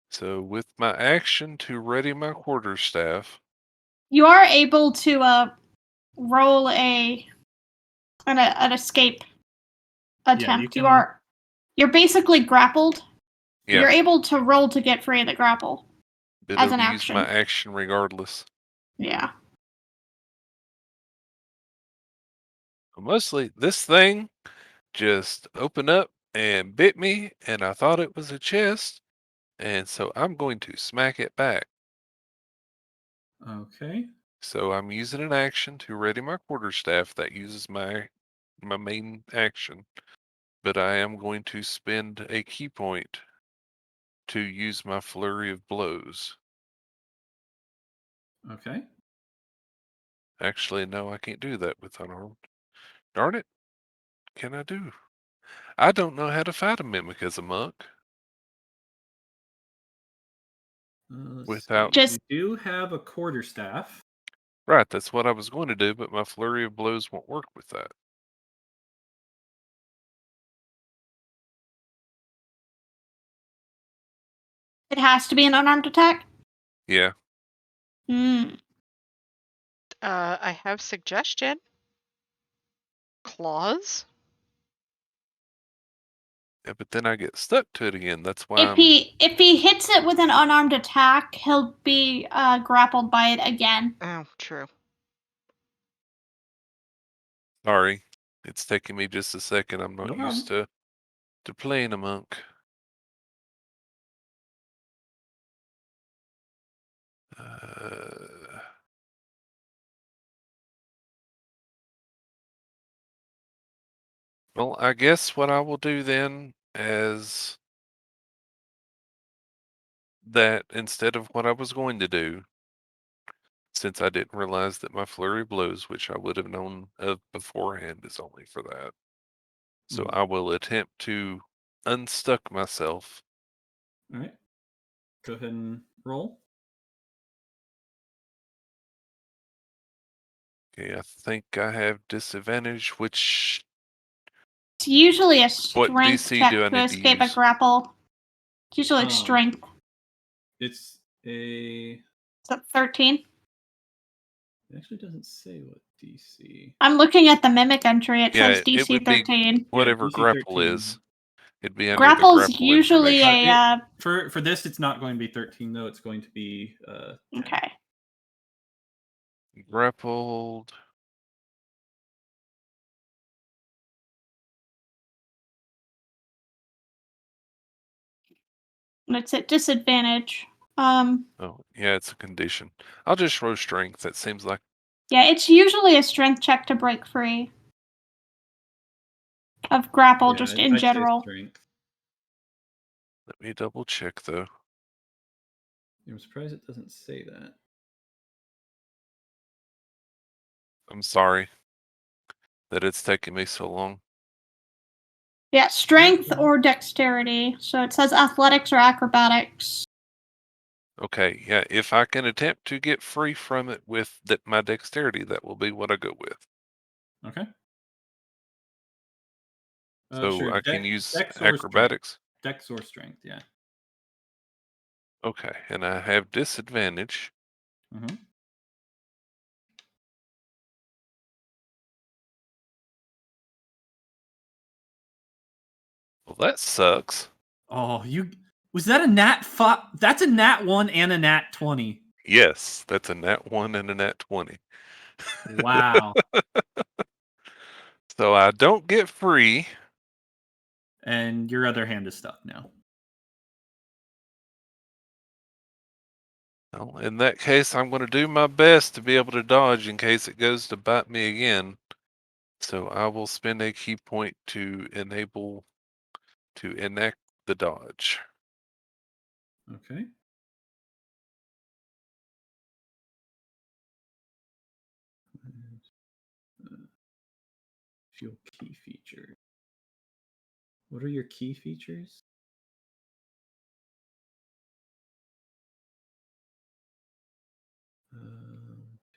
So with my action to ready my quarterstaff, You are able to roll an escape attempt. You're basically grappled. yeah, You're able to roll to get free of the grapple. but as it'll an use action. my action regardless. Yeah. Mostly this thing just opened up and bit me, and I thought it was a chest, and so I'm going to smack it back. Okay. So I'm using an action to ready my quarterstaff. That uses my main action, but I am going to spend a key point to use my flurry of blows. Okay. Actually, no, I can't do that with unarmed. Darn it. Can I do? I don't know how to fight a mimic as a monk. Without Just you do have a quarterstaff. right, that's what I was going to do, but my flurry of blows won't work with that. it has to be an unarmed attack. Yeah. Hmm. I have suggestion. Claws? Yeah, but then I get stuck to it again. That's why If he hits it with an unarmed attack, he'll be grappled by it again. Oh, true. sorry. It's taking me just a second. I'm not No used to playing a monk. Well, I guess what I will do then is that instead of what I was going to do, since I didn't realize that my flurry blows, which I would have known of beforehand, is only for that. So I will attempt to unstuck myself. All right. Go ahead and roll. Okay, I think I have disadvantage, which It's usually a what strength DC check do I to need to escape a use? grapple. It's usually strength. It's a. It's at 13. It actually doesn't say what DC. I'm looking at the mimic entry. It says it DC would be 13. whatever DC grapple 13. is. It'd be under Grapple's the grapple usually information. For this, it's not going to be 13 though. It's going to be 10. Okay. Grappled. It's at disadvantage. Oh, yeah, it's a condition. I'll just roll strength. That seems like Yeah, it's usually a strength check to break free of grapple, just in I'd say general. strength. Let me double check though. I'm surprised it doesn't say that. I'm sorry that it's taking me so long. Yeah, strength or dexterity. So it says athletics or acrobatics. Okay, yeah, if I can attempt to get free from it with my dexterity, that will be what I go with. Okay. So sure. I can use Dex or acrobatics. Dex or strength, yeah. Okay, and I have disadvantage. Mm-hmm. Well, that sucks. Oh, was that a nat 5? That's a nat 1 and a nat 20. Yes, that's a nat 1 and a nat 20. Wow. So I don't get free. And your other hand is stuck now. Well, in that case, I'm going to do my best to be able to dodge in case it goes to bite me again. So I will spend a key point to enact the dodge. Okay. Fuel key feature. What are your key features?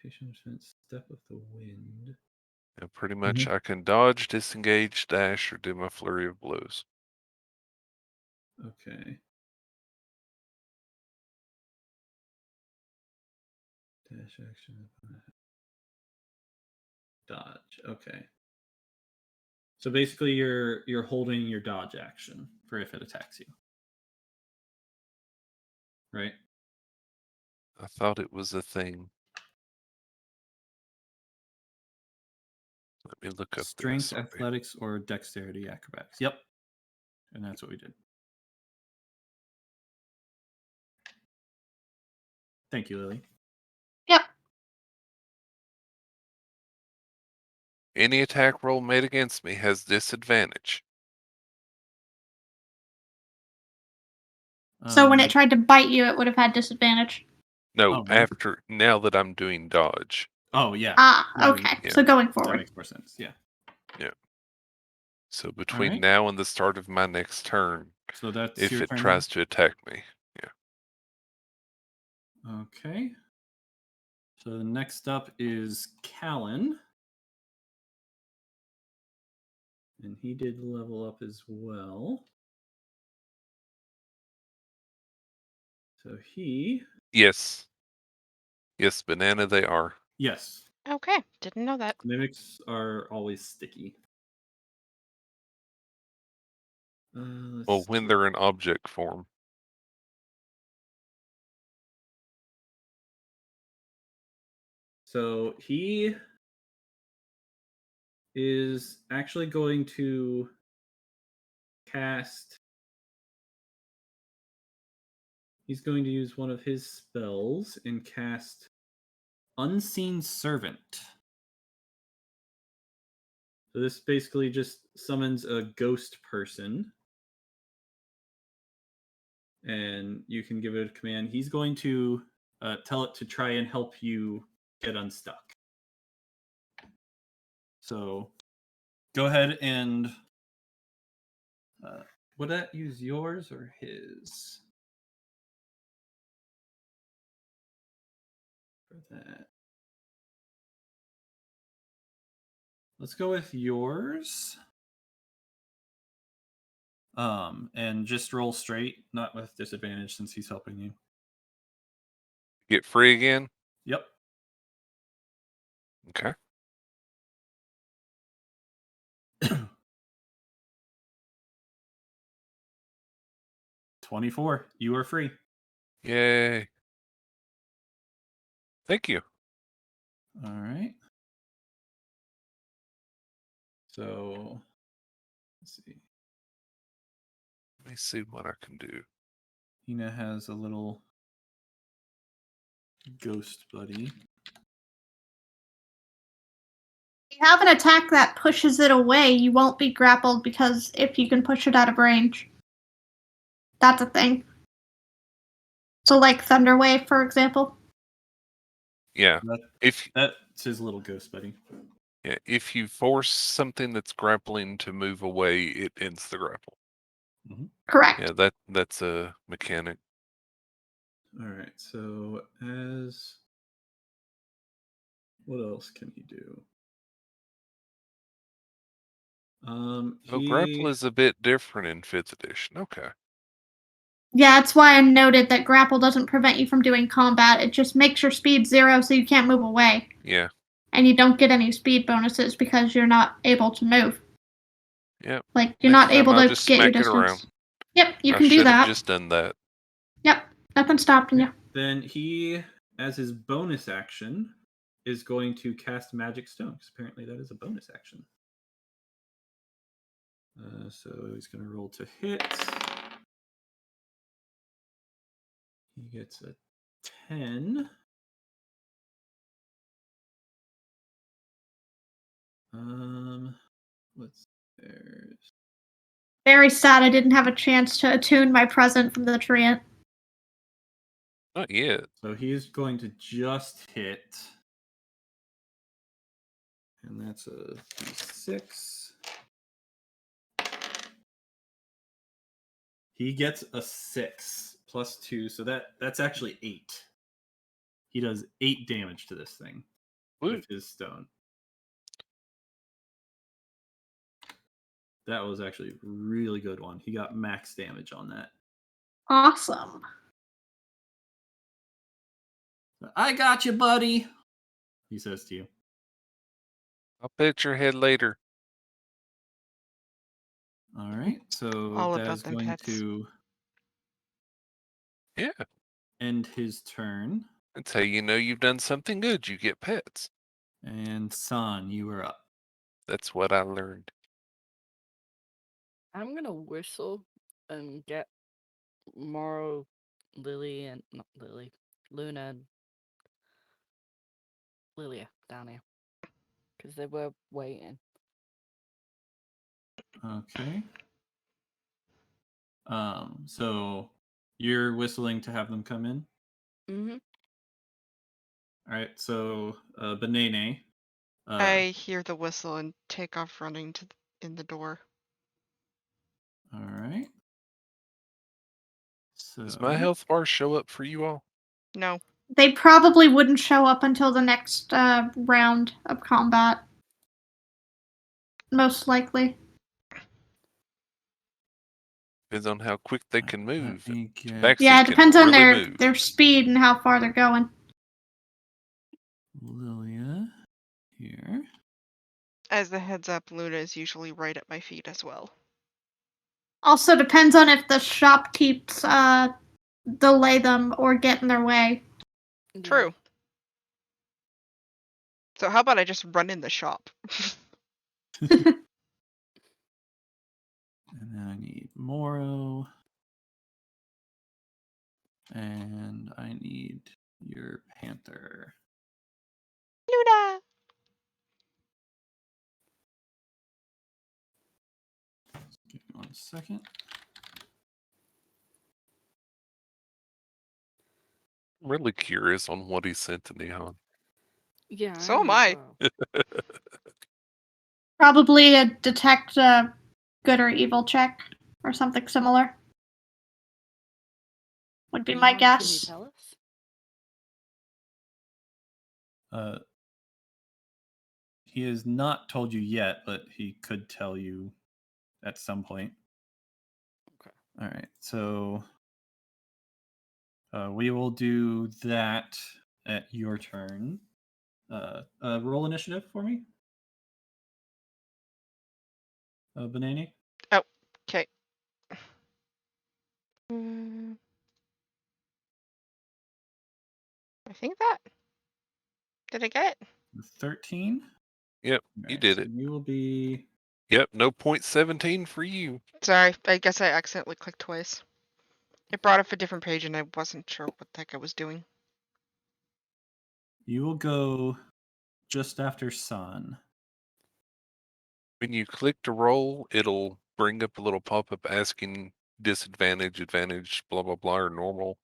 Patient step of the wind. And pretty much I can dodge, disengage, dash, or do my flurry of blows. Okay. Dash action. Dodge. Okay. So basically you're holding your dodge action for if it attacks you. Right? I thought it was a thing. Let me look up the Strength, SRB. athletics, or dexterity, acrobatics. Yep. And that's what we did. Thank you, Lily. Yep. Any attack roll made against me has disadvantage. So when it tried to bite you, it would have had disadvantage. No, now that I'm doing dodge. Oh, yeah. Ah, okay. Yeah. So going That forward. makes more sense. Yeah. Yeah. So between right. now and the start of my next turn, So that's if your it turn tries to attack me. Yeah. Okay. So next up is Callan. And he did level up as well. So he... Yes. Yes, banana they are. Yes. Okay, didn't know that. Mimics are always sticky. Well, when they're in object form. So he is actually going to cast... He's going to use one of his spells and cast Unseen Servant. So this basically just summons a ghost person. And you can give it a command. He's going to tell it to try and help you get unstuck. So go ahead and... would that use yours or his? For that. Let's go with yours. And just roll straight, not with disadvantage since he's helping you. Get free again? Yep. Okay. 24. You are free. Yay. Thank you. All right. So, let's see. Let me see what I can do. Hina has a little ghost buddy. If you have an attack that pushes it away, you won't be grappled because if you can push it out of range. That's a thing. So like Thunder Wave, for example. Yeah. That's his little ghost buddy. Yeah. If you force something that's grappling to move away, it ends the grapple. Mm-hmm. Correct. Yeah, that's a mechanic. All right. So what else can he do? Grapple is a bit different in 5th edition. Okay. Yeah, that's why I noted that grapple doesn't prevent you from doing combat. It just makes your speed 0 so you can't move away. Yeah. And you don't get any speed bonuses because you're not able to move. Yep. Like, you're Next not time able I'll to just get your smack it around. distance. Yep, you I can do should have that. just done that. Yep, nothing stopping you. Then he, as his bonus action, is going to cast Magic Stone, because apparently that is a bonus action. So he's going to roll to hit. He gets a 10. What's theirs? Very sad I didn't have a chance to attune my present from the treant. Not yet. So he's going to just hit. And that's a 6. He gets a 6 plus 2, so that's actually 8. He does 8 damage to this thing with his stone. That was actually a really good one. He got max damage on that. Awesome. I got you, buddy, he says to you. I'll pet your head later. All right, so All Dad's about them going pets. to end his turn. That's how you know you've done something good. You get pets. And San, you are up. That's what I learned. I'm gonna whistle and get Morrow, Lily, and not Lily, Luna, and Lilia down here because they were waiting. Okay. So you're whistling to have them come in? Mm-hmm. All right, so Banane. I hear the whistle and take off running in the door. All right. So Does my health bar show up for you all? No. They probably wouldn't show up until the next round of combat. Most likely. Depends on how quick they can move. Yeah, it depends on their speed and how far they're going. Lilia here. As the heads up, Luna is usually right at my feet as well. Also depends on if the shopkeeps delay them or get in their way. True. So how about I just run in the shop? And then I need Moro. And I need your Panther. Luna! Give me 1 second. I'm really curious on what he sent to Neon. Yeah. So am I. Probably a detect good or evil check or something similar. Would be my guess. Can you tell us? He has not told you yet, but he could tell you at some point. Okay. All right, so we will do that at your turn. Roll initiative for me, Banane. Oh, okay. I think that. Did I get it? 13. Yep, you did so it. You will be. Yep, no .17 for you. Sorry, I guess I accidentally clicked twice. It brought up a different page and I wasn't sure what the heck I was doing. You will go just after San. When you click to roll, it'll bring up a little pop-up asking disadvantage, advantage, blah, blah, blah, or normal.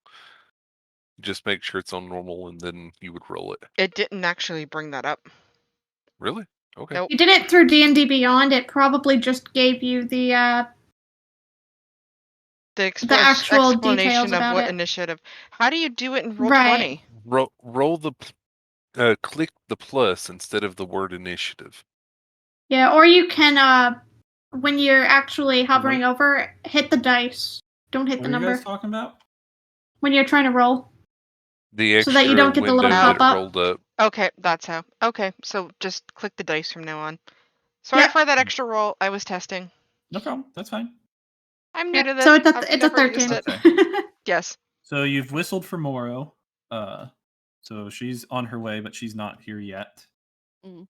Just make sure it's on normal, and then you would roll it. It didn't actually bring that up. Really? Okay. Nope. You did it through D&D Beyond. It probably just gave you the actual explanation details of about what it. initiative. How do you do it in roll Right. 20? Roll the click the plus instead of the word initiative. Yeah, or you can when you're actually hovering over, hit the dice. Don't hit What the are you number guys talking about? when you're trying to roll. The So extra that you don't get the window little that it pop-up. rolled up. Okay, that's how. Okay, so just click the dice from now on. Sorry Yep. for that extra roll. I was testing. No problem. That's fine. I'm new to Yep. this. So it's I've a never used 13. it. Yes. So you've whistled for Moro. So she's on her way, but she's not here yet. Mm.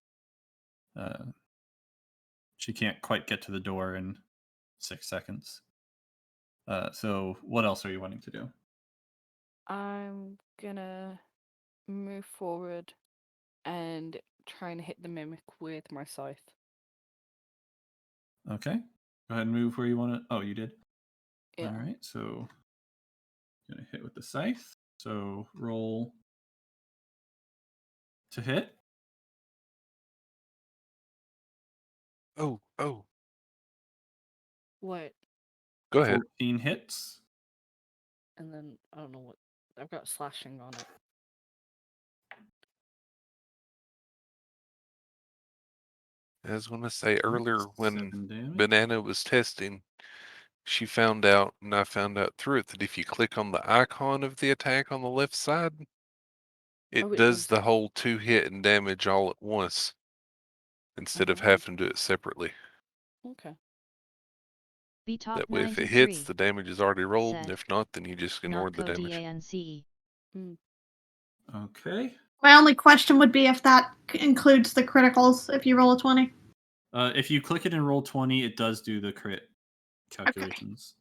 She can't quite get to the door in 6 seconds. So what else are you wanting to do? I'm gonna move forward and try and hit the mimic with my scythe. Okay. Go ahead and move where you want to. Oh, you did? Yeah. All right. So gonna hit with the scythe. So roll to hit. Oh. What? Go ahead. 14 hits. And then I don't know what. I've got slashing on it. I was going to say earlier when 7 damage. Banana was testing, she found out, and I found out through it, that if you click on the icon of the attack on the left side, it does the whole 2 hit and damage all at once instead of having to do it separately. Okay. That way, if it hits, the damage is already rolled, and if not, then you just ignore the damage. Okay. My only question would be if that includes the criticals if you roll a 20. If you click it in roll 20, it does do the crit calculations.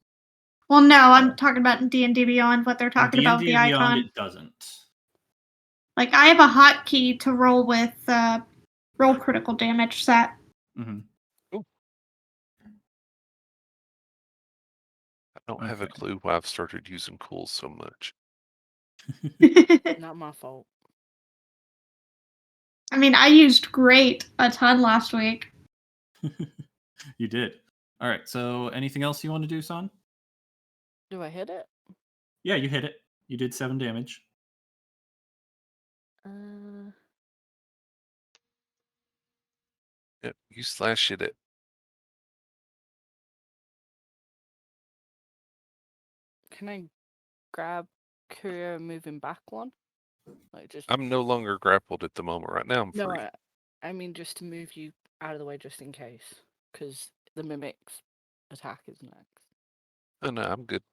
Well, no, I'm talking about in D&D Beyond, what they're talking about with the D&D Beyond, icon. it doesn't. Like, I have a hotkey to roll with roll critical damage set. Mm-hmm. I don't have a clue why I've started using cools so much. Not my fault. I mean, I used great a ton last week. You did. All right. So anything else you want to do, Son? Do I hit it? Yeah, you hit it. You did 7 damage. Yep, you slash hit it. Can I grab Kuya and move him back one? Like just. I'm no longer grappled at the moment. Right now, I'm free. No, I mean just to move you out of the way just in case, because the mimic's attack is next. Oh no, I'm good.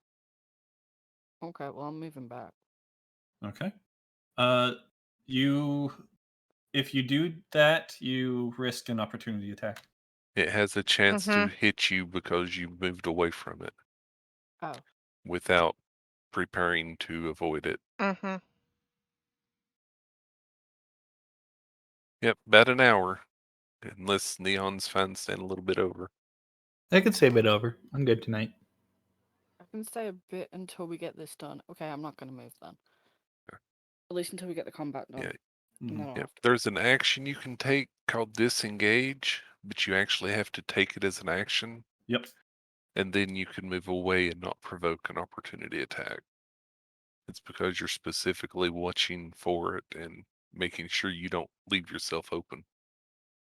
Okay, well I'm moving back. Okay. If you do that, you risk an opportunity attack. It has a chance to hit you because you moved away from it. Oh. Without preparing to avoid it. Mm-hmm. Yep, about an hour. Unless Neon's fine staying a little bit over. I could stay a bit over. I'm good tonight. I can stay a bit until we get this done. Okay, I'm not going to move then. Okay. At least until we get the combat done. Yeah. Mm-hmm. Yep. There's an action you can take called Disengage, but you actually have to take it as an action. Yep. And then you can move away and not provoke an opportunity attack. It's because you're specifically watching for it and making sure you don't leave yourself open.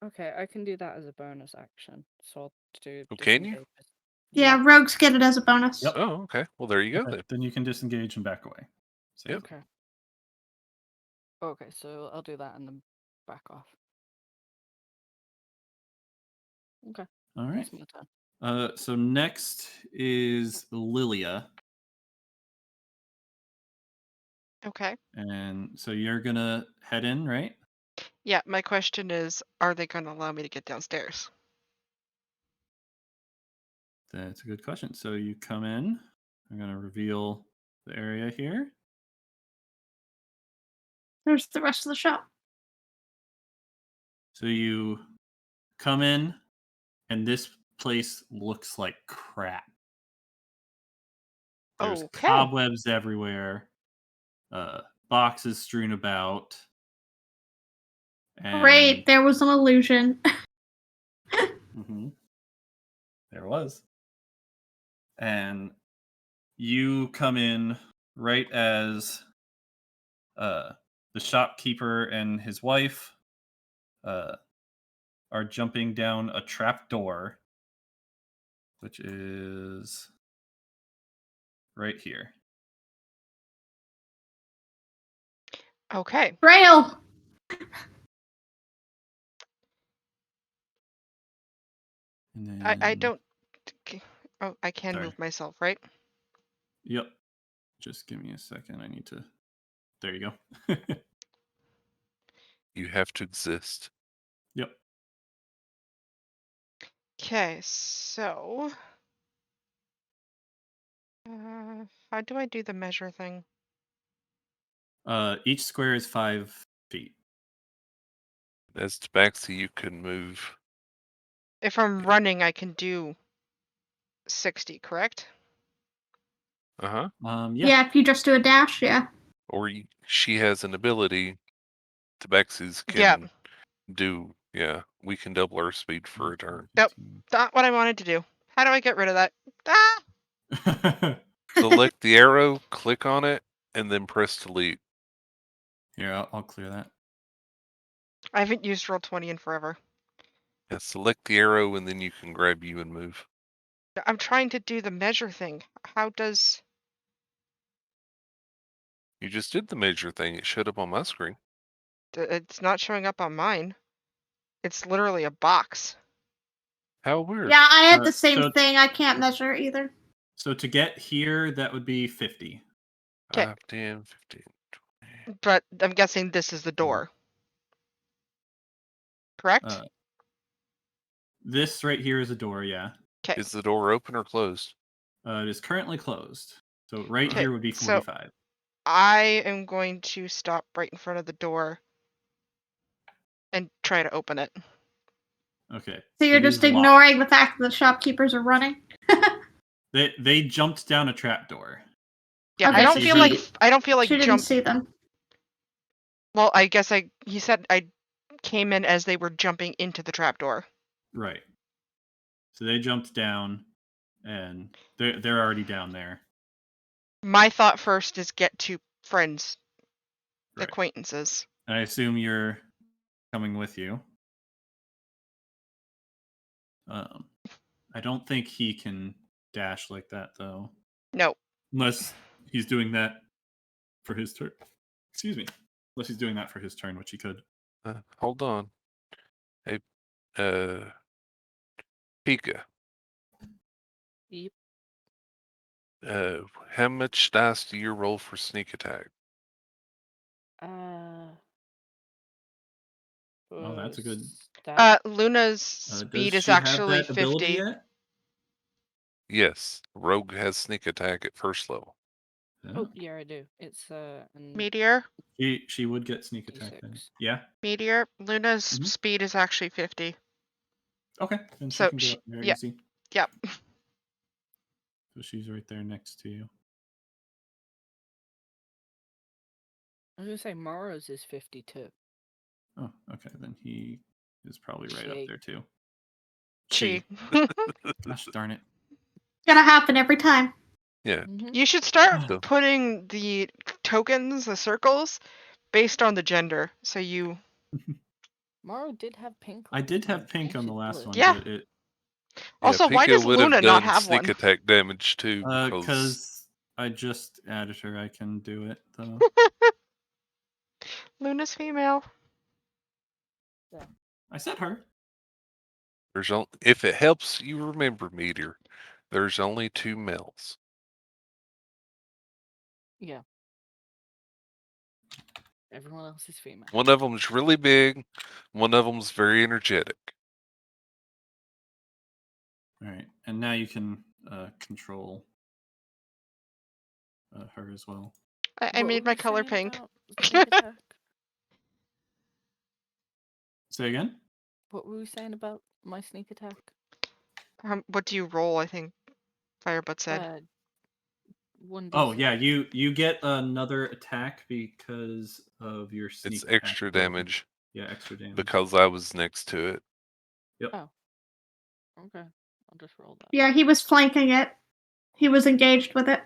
Okay, I can do that as a bonus action. So I'll do. Oh, can you? Yeah, rogues get it as a bonus. Yep. Oh, okay. Well, there you go then. Then you can disengage and back away. Yep. Okay. Okay, so I'll do that and then back off. Okay. All right. That's my turn. So next is Lilia. Okay. And so you're gonna head in, right? Yeah, my question is, are they going to allow me to get downstairs? That's a good question. So you come in. I'm gonna reveal the area here. There's the rest of the shop. So you come in and this place looks like crap. There's Okay. cobwebs everywhere, boxes strewn about. And Great, there was an illusion. There was. And you come in right as the shopkeeper and his wife are jumping down a trap door, which is right here. Okay. Grail! And then, I don't. Oh, I can Sorry. move myself, right? Yep. Just give me a second. I need to. There you go. You have to exist. Yep. Okay, so how do I do the measure thing? Each square is 5 feet. As Tabaxi, you can move. If I'm running, I can do 60, correct? Yeah. Yeah, if you just do a dash, yeah. Or she has an ability. Tabaxi's can Yeah. do. Yeah, we can double our speed for a turn. Nope. Not what I wanted to do. How do I get rid of that? Ah! Select the arrow, click on it, and then press delete. Here, I'll clear that. I haven't used Roll20 in forever. Yeah, select the arrow, and then you can grab you and move. I'm trying to do the measure thing. How does... You just did the measure thing. It showed up on my screen. It's not showing up on mine. It's literally a box. How weird. Yeah, I had the So same thing. I can't measure either. So to get here, that would be 50. 5, 10, 15, 20. But I'm guessing this is the door. Correct? This right here is a door, yeah. Okay. Is the door open or closed? It is currently closed. So right here would be so 45. I am going to stop right in front of the door and try to open it. Okay. So you're It is just locked. ignoring the fact that the shopkeepers are running? They jumped down a trap door. Yeah, Okay, I don't so feel like she didn't see them. Well, I guess he said I came in as they were jumping into the trapdoor. Right. So they jumped down, and they're already down there. My thought first is get to friends, Right. acquaintances. I assume you're coming with you. I don't think he can dash like that, though. No. Unless he's doing that for his turn. Excuse me. Unless he's doing that for his turn, which he could. Hold on. Hey, Pika. Yep. How much dice do you roll for sneak attack? Oh, that's a good. Luna's speed does is she actually have that ability 50. yet? Yes, Rogue has sneak attack at first level. Oh, yeah, I do. It's Meteor. She would get sneak attack then. Yeah. Meteor. Luna's speed is actually 50. Okay, then she So can get up there yeah. easy. Yep. So she's right there next to you. I was gonna say Morrow's is 52. Oh, okay, then he is probably right up there too. Chi. Gosh darn it. Gonna happen every time. Yeah. You should start putting the tokens, the circles, based on the gender. So you. Morrow did have pink. I did have pink on the last one, Yeah. but it. Also, why does would Luna have not done have sneak one? attack damage too. Because I just added her. I can do it though. Luna's female. Yeah. I said her. There's only, if it helps you remember, Meteor, there's only 2 males. Yeah. Everyone else is female. One of them's really big. One of them's very energetic. All right, and now you can control her as well. I made my color pink. Say again? What were we saying about my sneak attack? What do you roll? I think Firebutt said. 1d6. Oh yeah, you get another attack because of your sneak It's attack extra ability. damage Yeah, extra damage. because I was next to it. Yep. Oh. Okay. I'll just roll that. Yeah, he was flanking it. He was engaged with it.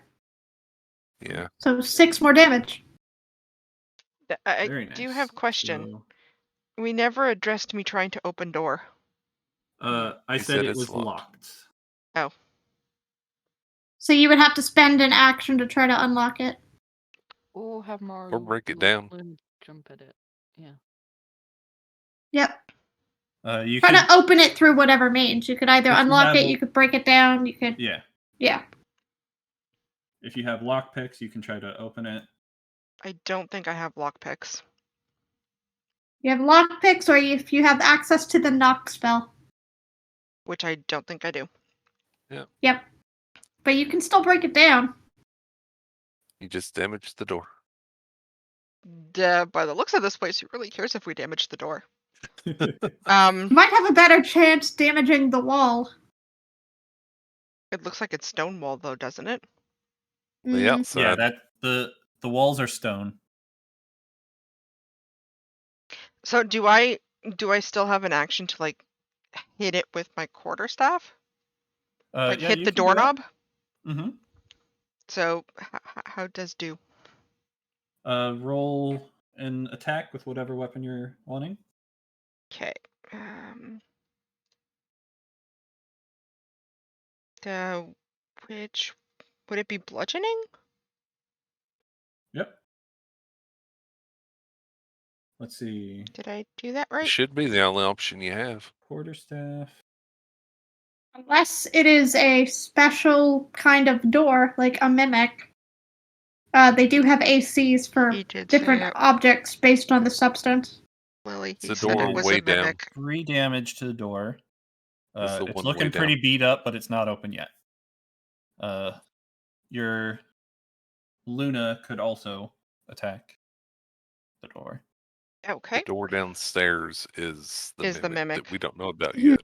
Yeah. So 6 more damage. I Very nice. do have a question. So, We never addressed me trying to open door. I He said said it it's was locked. locked. Oh. So you would have to spend an action to try to unlock it. Or have more. Or break it down. Jump at it. Yeah. Yep. You Try can. to open it through whatever means. You could either If you unlock have it, a- you could break it down, you could. Yeah. Yeah. If you have lockpicks, you can try to open it. I don't think I have lockpicks. You have lockpicks, or if you have access to the knock spell. Which I don't think I do. Yep. But you can still break it down. You just damaged the door. By the looks of this place, who really cares if we damage the door? You might have a better chance damaging the wall. It looks like it's stone wall though, doesn't it? The Mm. outside. Yeah, that the walls are stone. So do I still have an action to like hit it with my quarterstaff? Like Yeah, hit you the can do that. doorknob? Mm-hmm. So how does do? Roll an attack with whatever weapon you're wanting. Okay. Which would it be bludgeoning? Yep. Let's see. Did I do that It right? should be the only option you have. Quarterstaff. Unless it is a special kind of door, like a mimic. They do have ACs for He did different say it. objects based on the substance. Lily, It's he a said door it was way a down. mimic. 3 damage to the door. It's the It's one looking way pretty down. beat up, but it's not open yet. Your Luna could also attack the door. Okay. The door downstairs is the Is the mimic mimic. that we don't know about yet.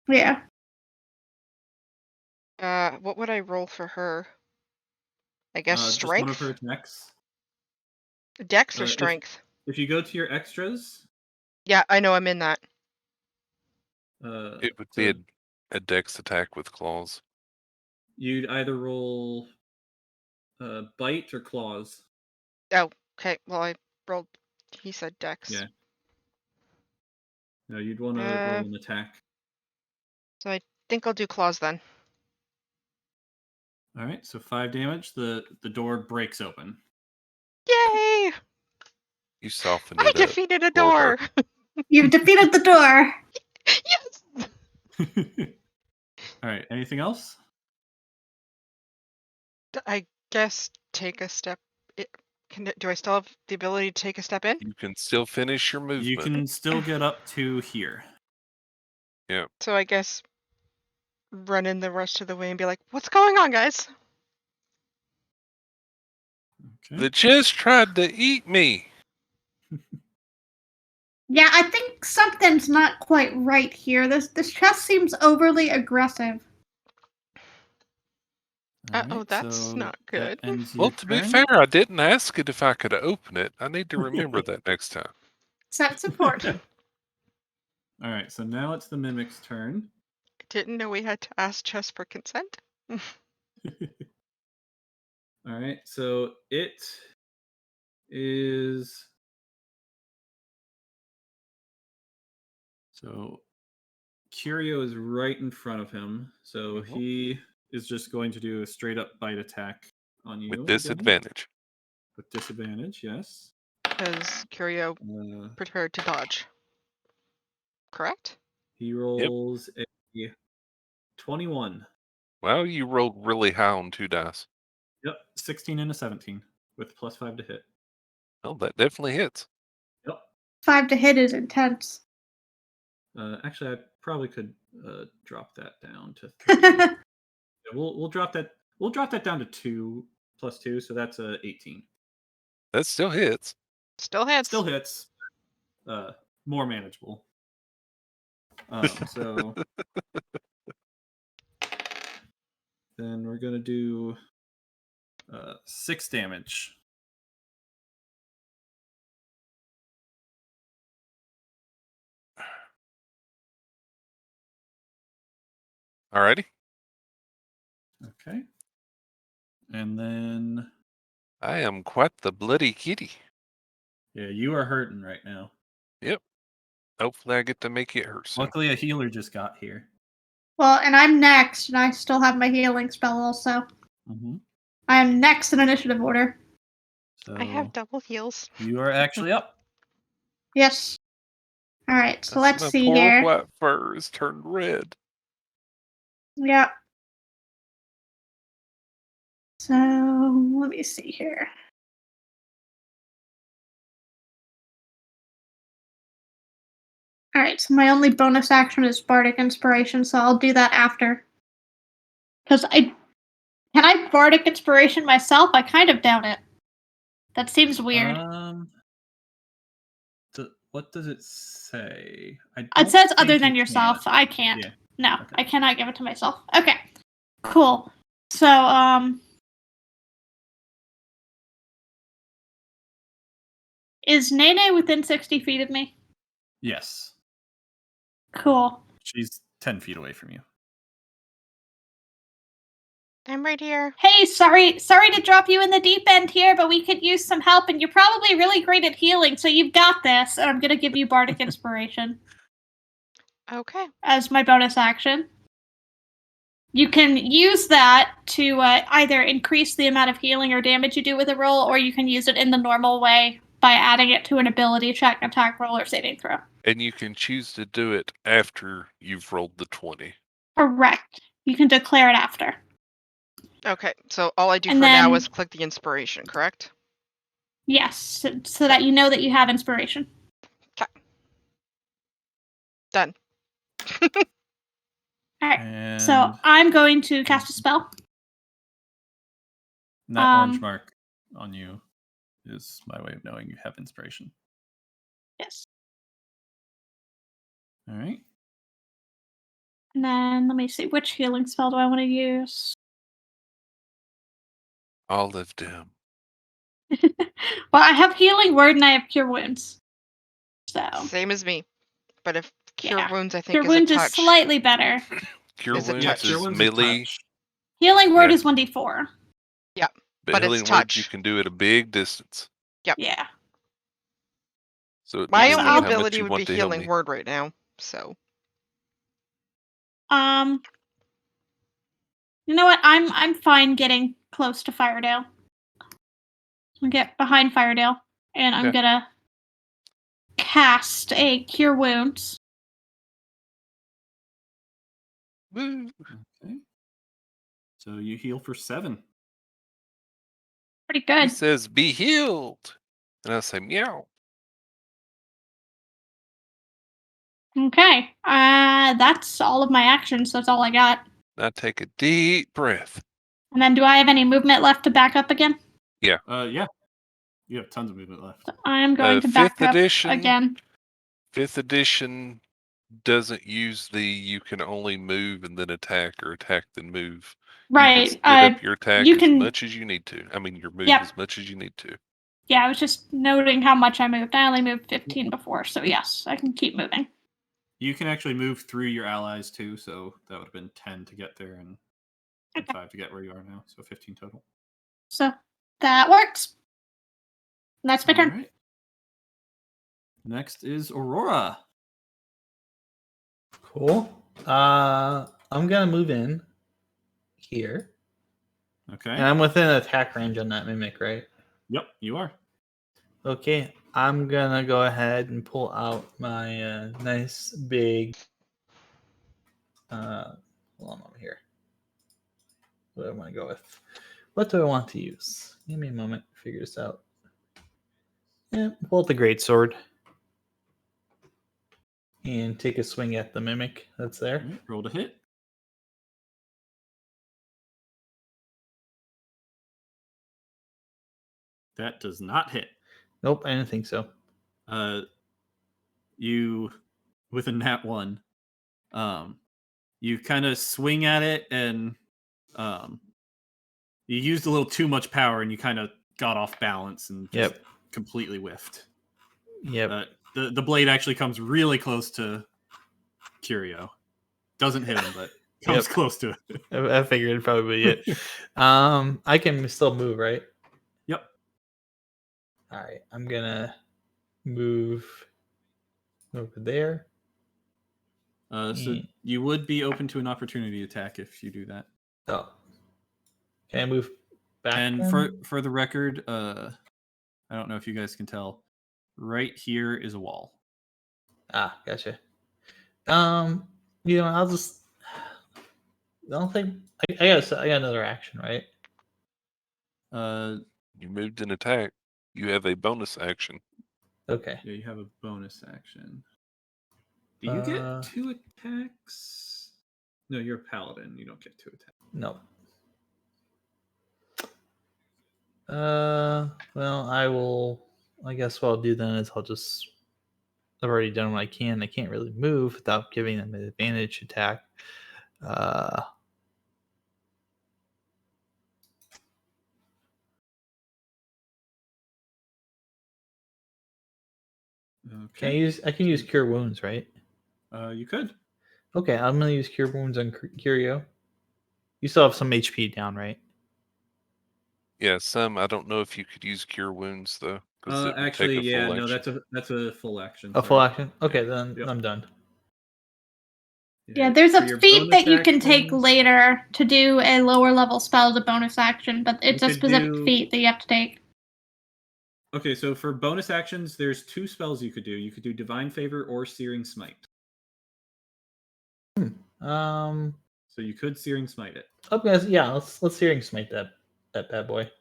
Yeah. What would I roll for her? I guess Just one of strength? her attacks. Dex or if- strength? If you go to your extras, Yeah, I know I'm in that. It would be a dex attack with claws. You'd either roll bite or claws. Oh, okay. Well, I rolled. He said dex. Yeah. No, you'd want to roll an attack. So I think I'll do claws then. All right, so 5 damage. The door breaks open. Yay! You softened I it up. defeated a for her. door. You've defeated the door. Yes. All right, anything else? I guess take a step. Do I still have the ability to take a step in? You can still finish your movement. You can still get up to here. Yeah. So I guess run in the rest of the way and be like, "What's going on, guys?" Okay. The chest tried to eat me. Yeah, I think something's not quite right here. This chest seems overly aggressive. All Oh, right, that's so not that good. ends your Well, to be turn. fair, I didn't ask it if I could open it. I need to remember that next time. That's important. All right, so now it's the mimic's turn. Didn't know we had to ask Chess for consent. All right, so it is. So Curio is right in front of him, so he is just going to do a straight up bite attack on you. With again. disadvantage. With disadvantage, yes. Because Curio prepared to dodge. Correct? He rolls a 21. Well, you rolled really high on 2 dice. Yep, 16 and a 17 with +5 to hit. Oh, that definitely hits. Yep. 5 to hit is intense. Actually, I probably could drop that down to 3. Yeah, we'll drop that. We'll drop that down to 2 + 2, so that's 18. That still hits. Still hits. Still hits. More manageable. So then we're going to do 6 damage. Alrighty. Okay. And then... I am quite the bloody kitty. Yeah, you are hurting right now. Yep. Hopefully I get to make it hurt soon. Luckily, a healer just got here. Well, and I'm next, and I still have my healing spell also. Mm-hmm. I am next in initiative order. So I have double heals. you are actually up. Yes. All right, so let's My see poor here. white fur is turned red. Yeah. So let me see here. All right, so my only bonus action is Bardic Inspiration, so I'll do that after. Because can I Bardic Inspiration myself? I kind of doubt it. That seems weird. What does it say? It says other than yourself. I can't. Yeah. No, Okay. I cannot give it to myself. Okay, cool. So, is Nene within 60 feet of me? Yes. Cool. She's 10 feet away from you. I'm right here. Hey, sorry to drop you in the deep end here, but we could use some help, and you're probably really great at healing, so you've got this. And I'm gonna give you Bardic Inspiration Okay. as my bonus action. You can use that to either increase the amount of healing or damage you do with a roll, or you can use it in the normal way by adding it to an ability check, attack roll, or saving throw. And you can choose to do it after you've rolled the 20. Correct. You can declare it after. Okay, so all I do And for now then- is click the inspiration, correct? Yes, so that you know that you have inspiration. Okay. Done. Alright, so I'm going to cast a spell. That orange mark on you is my way of knowing you have inspiration. Yes. All right. And then let me see, which healing spell do I want to use? Olive Dim. Well, I have Healing Word and I have Cure Wounds. So Same as me. But if Cure yeah. Wounds, I think, Cure is Wounds a is touch. slightly better. Cure Is it Wounds touch? Cure is Wounds is melee. touch. Healing Word Yeah. is 1d4. Yeah, But but it's Healing Word you touch. can do at a big distance. Yep. Yeah. So it My depends only on how much ability you would want be to heal Healing me. Word right now, so. You know what? I'm fine getting close to Firedale. I'll get behind Firedale, and I'm Okay. gonna cast a Cure Wounds. Woo. Okay. So you heal for 7. Pretty He good. says, "Be healed," and I say, "Meow." Okay. That's all of my actions. That's all I got. Now take a deep breath. And then, do I have any movement left to back up again? Yeah. You have tons of movement left. I'm going to back Fifth up edition again. 5th edition doesn't use the you can only move and then attack or attack then move. Right. You can split up your attack you as can- much as you need to. I mean, your move Yep. as much as you need to. Yeah, I was just noting how much I moved. I only moved 15 before, so yes, I can keep moving. You can actually move through your allies too, so that would have been 10 to get there and 5 to get where you are now, so 15 total. So that works. That's my turn. All right. Next is Aurora. Cool. I'm gonna move in here. Okay. And I'm within attack range on that mimic, right? Yep, you are. Okay, I'm gonna go ahead and pull out my nice big. Hold on over here. What do I want to go with? What do I want to use? Give me a moment to figure this out. Yeah, pull out the greatsword and take a swing at the mimic that's there. All right, roll to hit. That does not hit. Nope, I didn't think so. You, with a nat 1, you kind of swing at it and You used a little too much power, and you kind of got off balance and just completely whiffed. Yep. The blade actually comes really close to Curio. Doesn't hit him, but comes close to it. I figured it'd probably be it. I can still move, right? Yep. All right. I'm gonna move over there. So you would be open to an opportunity attack if you do that. Oh. Can I move back? And for the record, I don't know if you guys can tell. Right here is a wall. Ah, gotcha. I'll just. I don't think I got another action, right? You moved an attack. You have a bonus action. Okay. Yeah, you have a bonus action. Do you get 2 attacks? No, you're a paladin. You don't get 2 attacks. No. Well, I guess what I'll do then is I've already done what I can. I can't really move without giving them an advantage attack. Okay. I can use Cure Wounds, right? You could. Okay, I'm gonna use Cure Wounds on Curio. You still have some HP down, right? Yeah, some. I don't know if you could use Cure Wounds though. Actually, yeah, no, that's a full action. A full action? Okay, then I'm done. Yeah, there's a feat that you can take later to do a lower level spell as a bonus action, but it's a specific feat that you have to take. Okay, so for bonus actions, there's 2 spells you could do. You could do Divine Favor or Searing Smite. So you could Searing Smite it. Okay, yeah, let's Searing Smite that bad boy.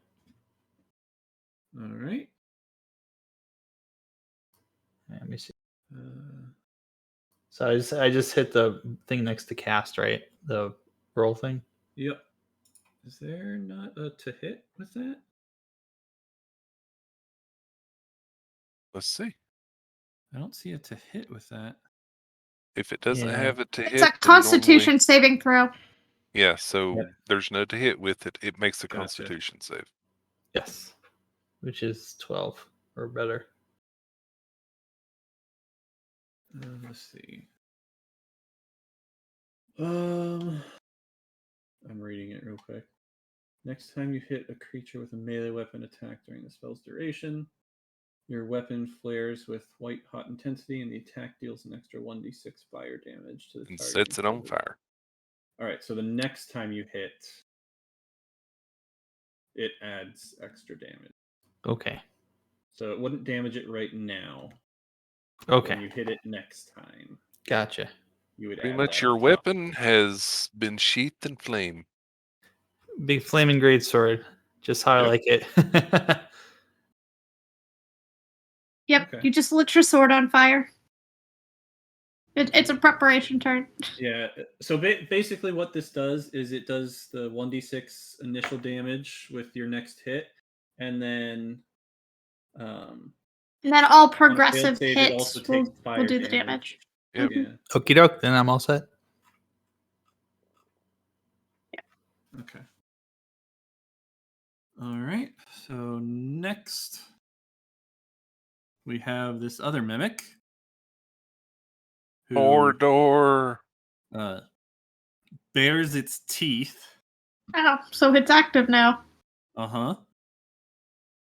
All right. Let me see. So I just hit the thing next to cast, right? The roll thing. Yep. Is there not a to hit with that? Let's see. I don't see a to hit with that. If it doesn't have a to hit, it's a Constitution saving throw. Yeah, so there's no to hit with it. It makes a Constitution save. Yes, which is 12 or better. Let's see. I'm reading it real quick. Next time you hit a creature with a melee weapon attack during the spell's duration, your weapon flares with white hot intensity, and the attack deals an extra 1d6 fire damage to the target. And sets it on fire. All right, so the next time you hit, it adds extra damage. Okay. So it wouldn't damage it right now. Okay. When you hit it next time. Gotcha. You would pretty much your weapon has been sheathed in flame. Big flaming great sword. Just how I like it. Yep, okay. You just lit your sword on fire. It's a preparation turn. Yeah, so basically what this does is it does the 1d6 initial damage with your next hit, and then all progressive hits will do the damage. Yep. Yeah. Okie doke, then I'm all set. Yeah. Okay. All right, so next we have this other mimic. Door. Bares its teeth. Oh, so it's active now. Uh-huh.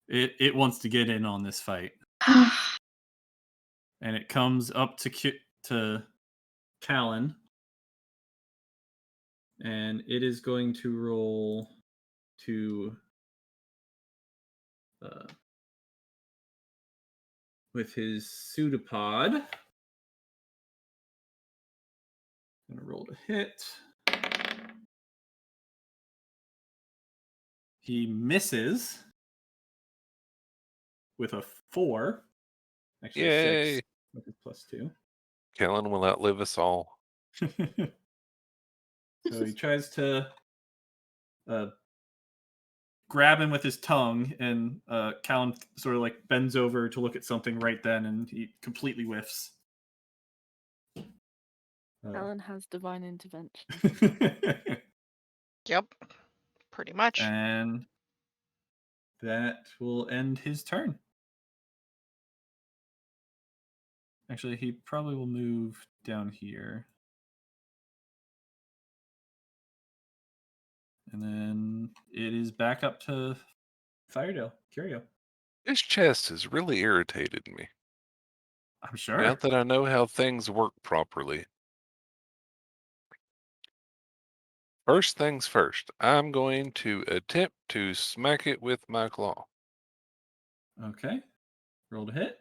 It wants to get in on this fight. And it comes up to Callan. And it is going to roll to with his pseudopod. Gonna roll to hit. He misses with a 4. Actually, Yay. 6 with his +2. Callan will outlive us all. So he tries to grab him with his tongue, and Callan sort of like bends over to look at something right then, and he completely whiffs. Callan has divine intervention. Yep. Pretty much. And that will end his turn. Actually, he probably will move down here. And then it is back up to Firedale. Curio. This chest has really irritated me. I'm sure. Now that I know how things work properly. First things first, I'm going to attempt to smack it with my claw. Okay. Roll to hit.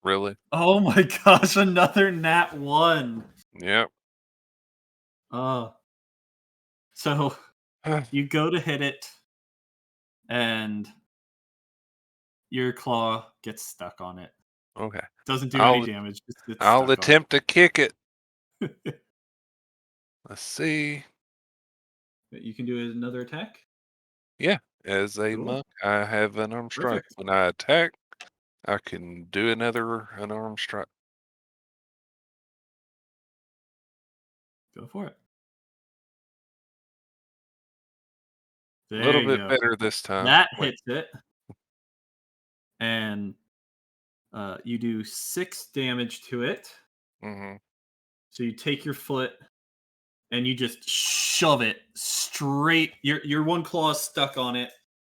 Really? Oh my gosh, another nat 1. Yep. So you go to hit it, and your claw gets stuck on it. Okay. Doesn't do any damage. It's I'll attempt to kick it. it. Let's see. You can do another attack? Yeah, as a Cool. monk, I have an unarmed strike. Perfect. When I attack, I can do another unarmed strike. Go for it. A There little you bit go. better this time. That hits it. And you do 6 damage to it. Mm-hmm. So you take your foot and you just shove it straight. Your one claw is stuck on it,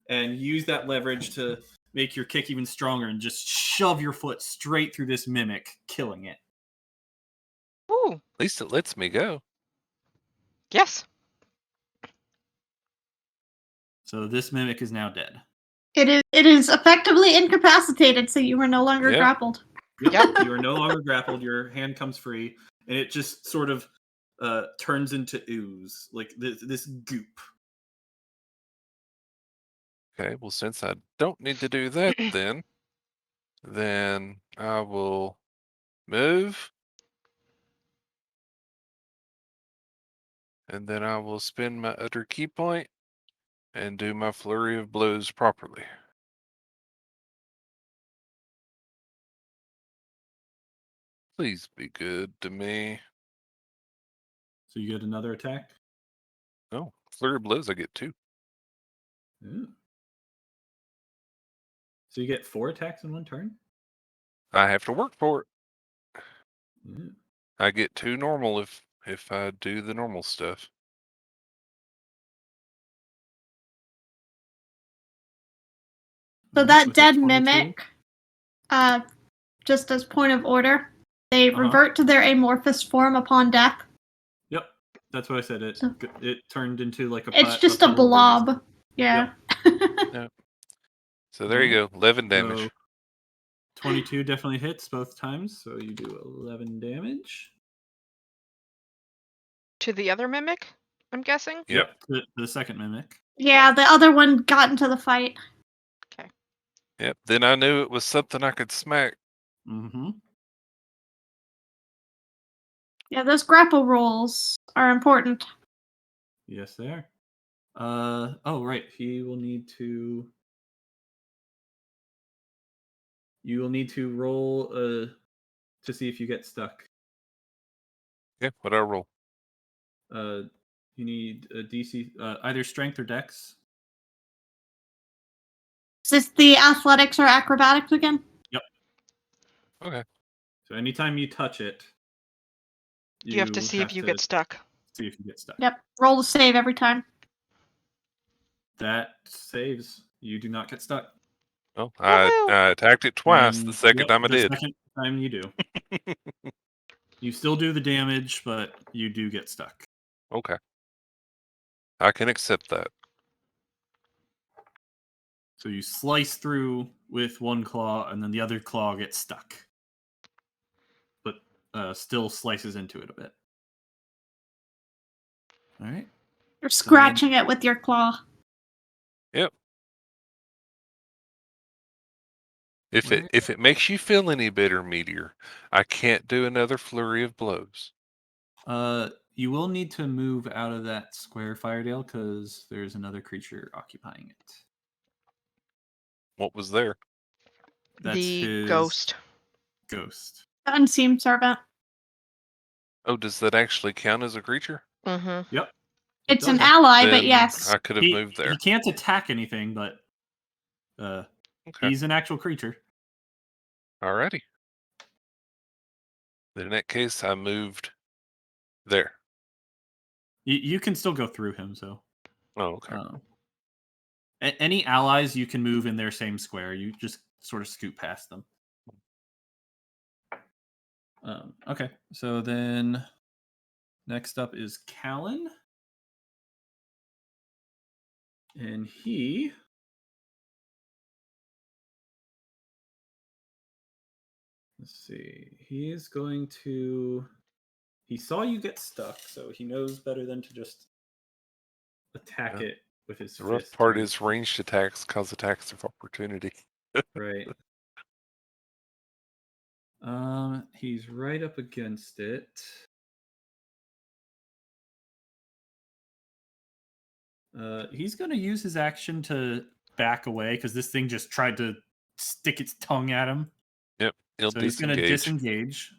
and use that leverage to make your kick even stronger and just shove your foot straight through this mimic, killing it. Ooh. At least it lets me go. Yes. So this mimic is now dead. It is effectively incapacitated, so you are no longer grappled. Yep, you are no longer grappled. Your hand comes free, and it just sort of turns into ooze, like this goop. Okay, well, since I don't need to do that then I will move. And then I will spend my utter key point and do my flurry of blows properly. Please be good to me. So you get another attack? Oh, flurry of blows, I get 2. Ooh. So you get 4 attacks in one turn? I have to work for it. Ooh. I get 2 normal if I do the normal stuff. So that dead mimic, just as point of order, they revert to their amorphous form upon death. Yep, that's what I said. It turned into like a. It's just a blob. Yeah. Yep. So there you go, 11 damage. So 22 definitely hits both times, so you do 11 damage. To the other mimic, I'm guessing? Yep, the second mimic. Yeah, the other one got into the fight. Okay. Yep, then I knew it was something I could smack. Mm-hmm. Yeah, those grapple rolls are important. Yes, they are. Oh, right. He will need to. You will need to roll to see if you get stuck. Yeah, what I roll? You need a DC, either strength or dex. Is this the athletics or acrobatics again? Yep. Okay. So anytime you touch it, you have to see if you get stuck. See if you get stuck. Yep. Roll to save every time. That saves. You do not get stuck. Well, I attacked it twice. And, the second time I did. The second time you do. You still do the damage, but you do get stuck. Okay. I can accept that. So you slice through with one claw, and then the other claw gets stuck. But still slices into it a bit. All right. You're scratching it with your claw. Yep. If it makes you feel any better, Meteor, I can't do another flurry of blows. You will need to move out of that square, Firedale, because there's another creature occupying it. What was there? That's the his ghost. Ghost. The Unseen Servant. Oh, does that actually count as a creature? Mm-hmm. Yep. It's an does. ally, but Then yes. I could have moved there. He can't attack anything, but Okay. he's an actual creature. Alrighty. Then in that case, I moved there. You can still go through him, so. Oh, okay. Any allies you can move in their same square. You just sort of scoot past them. Okay, so then next up is Callan. And he... Let's see. He is going to... He saw you get stuck, so he knows better than to just attack it with his The rough fist. part is ranged attacks cause attacks of opportunity. Right. He's right up against it. He's going to use his action to back away because this thing just tried to stick its tongue at him. Yep, So he's going to disengage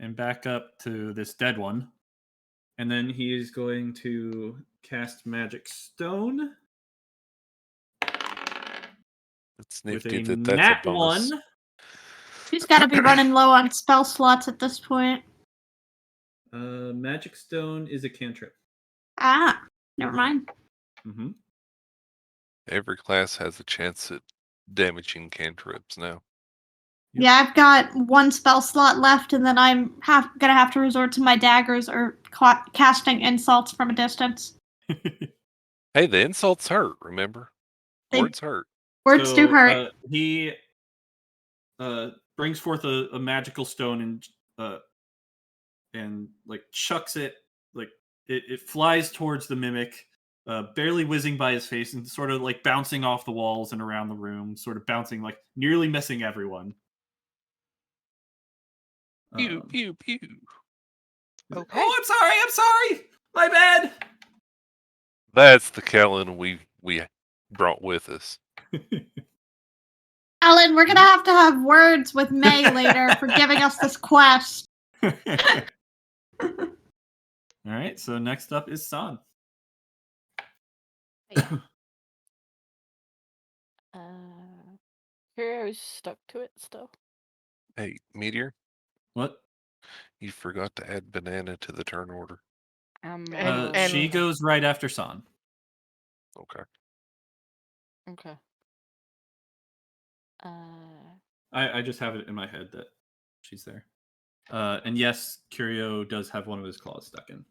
and back up to this dead one. And then he is going to cast Magic Stone. It's With nifty a that's nat a bonus. 1. He's got to be running low on spell slots at this point. Magic Stone is a cantrip. Ah, never mind. Mm-hmm. Every class has a chance at damaging cantrips now. Yep. Yeah, I've got one spell slot left, and then I'm gonna have to resort to my daggers or casting insults from a distance. Hey, the insults hurt, remember? Words hurt. Words do hurt. He brings forth a magical stone and like chucks it, like it flies towards the mimic, barely whizzing by his face and sort of like bouncing off the walls and around the room, sort of bouncing, like nearly missing everyone. Pew, pew, pew. Okay. Oh, I'm sorry. My bad. That's the Callan we brought with us. Alan, we're gonna have words with May later for giving us this quest. All right, so next up is San. Hero's stuck to it still. Hey, Meteor, What? you forgot to add banana to the turn order. She goes right after San. Okay. Okay. I just have it in my head that she's there. And yes, Curio does have one of his claws stuck in.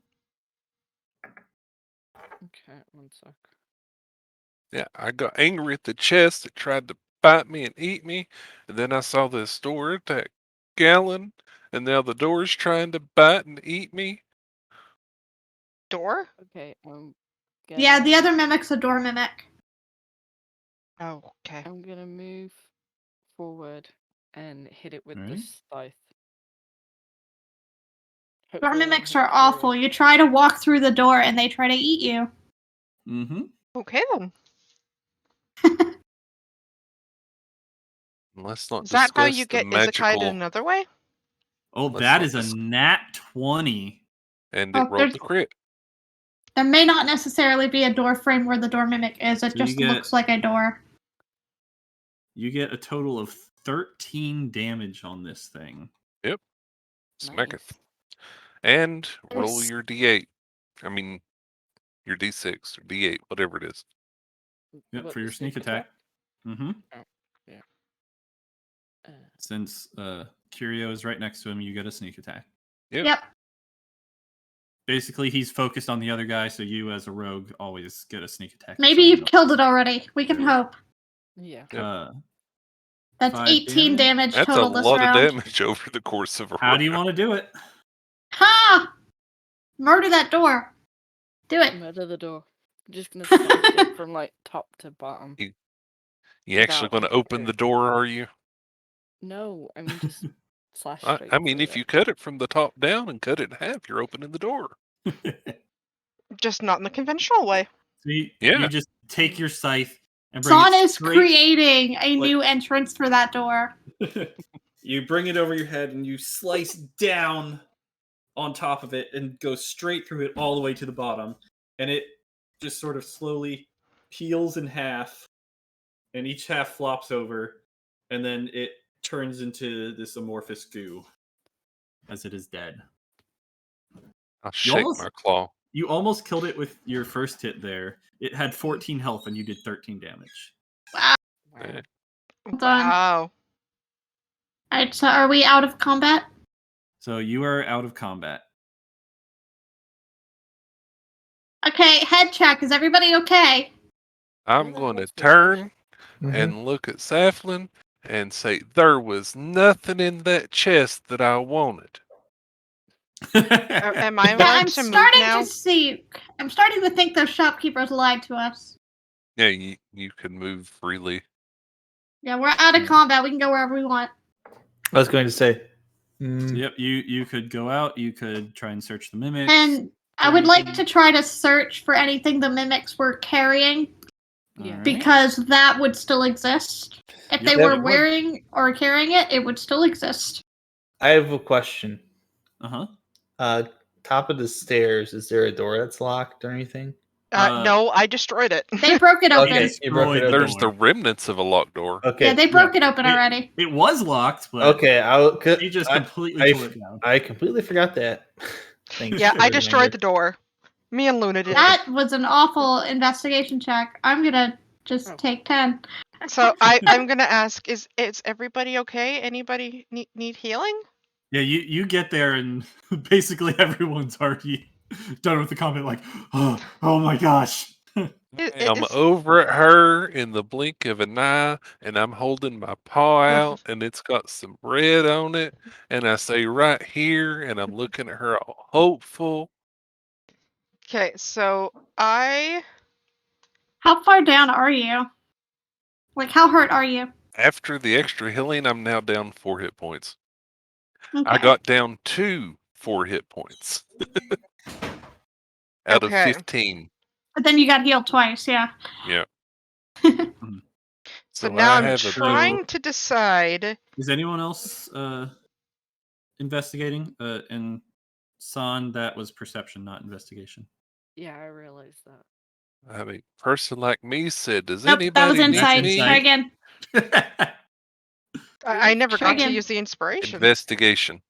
Okay, one sec. Yeah, I got angry at the chest that tried to bite me and eat me, and then I saw this door attack Callan, and now the door's trying to bite and eat me. Door? Okay, Yeah, the other mimic's a door mimic. Oh, okay. I'm gonna move forward and hit it with the Alright. scythe. Door Hopefully I don't mimics hit are Curio. awful. You try to walk through the door and they try to eat you. Mm-hmm. Okay then. Let's not Is that how you discuss the get Izakai magical, another way? Oh, Let's that not is a dis- nat 20. and Oh, it rolled the crit. There may not necessarily be a door frame where the door mimic is. It So you just get- looks like a door. You get a total of 13 damage on this thing. Yep. Smacketh. Nice. And roll Nice. your D8. I mean, your D6 or D8, whatever it is. Yep, What, for the your sneak attack. Mm-hmm. Oh, yeah. Since Curio is right next to him, you get a sneak attack. Yep. Basically, he's focused on the other guy, so you, as a rogue, always get a sneak attack. if Maybe someone you've else- killed it already. We can hope. Yeah. Yep. That's 5 18 damage That's a total this lot round. of damage over the course of a How round. do you want to do it? Ha! Murder that door. Do it. Murder the door. I'm just gonna slice it from like top to bottom. You actually Without going to open the door, are you? No, I mean just Slash I straight mean, through if it. you cut it from the top down and cut it in half, you're opening the door. Just not in the conventional way. So you Yeah. just take your scythe and bring Son it is straight. creating a new entrance for that door. You bring it over your head and you slice down on top of it and go straight through it all the way to the bottom. And it just sort of slowly peels in half, and each half flops over, and then it turns into this amorphous goo as it is dead. I'll shake my claw. You almost killed it with your first hit there. It had 14 health and you did 13 damage. Wow. Yeah. Done. Wow. Alright, so are we out of combat? So you are out of combat. Okay, head check. Is everybody okay? I'm going to turn and look at Saflin and say, there was nothing in that chest that I wanted. Am I Yeah, allowed I'm to move starting now? to see. I'm starting to think those shopkeepers lied to us. Yeah, you can move freely. Yeah, we're out of combat. We can go wherever we want. I was going to say. So, yep, you could go out. You could try and search the mimics. And I would like to try to search for anything the mimics were carrying. Yeah. Because that would still exist. If they were wearing or carrying it, it would still exist. I have a question. Uh-huh. Top of the stairs, is there a door that's locked or anything? No, I destroyed it. They broke it open. Okay, you broke it open. There's the remnants of a locked door. Okay. Yeah, they broke it open already. It was locked, but okay, he just completely tore it down. I completely forgot that. Thanks. Yeah, I destroyed the door. Me and Luna did. That was an awful investigation check. I'm gonna just take 10. So I'm gonna ask: Is everybody okay? Anybody need healing? Yeah, you get there and basically everyone's already done with the combat. Like, oh my gosh. I'm over at her in the blink of an eye, and I'm holding my paw out, and it's got some red on it, and I say right here, and I'm looking at her all hopeful. Okay, so I. How far down are you? Like, how hurt are you? After the extra healing, I'm now down 4 hit points. Okay. I got down to 4 hit points out of 15. But then you got healed twice, yeah. Yeah. So now I'm trying to decide. Is anyone else investigating? And San, that was perception, not investigation. Yeah, I realized that. I mean, person like me said, does Nope, anybody that was insight. need Try again. I never Try got to again. use the inspiration. Investigation.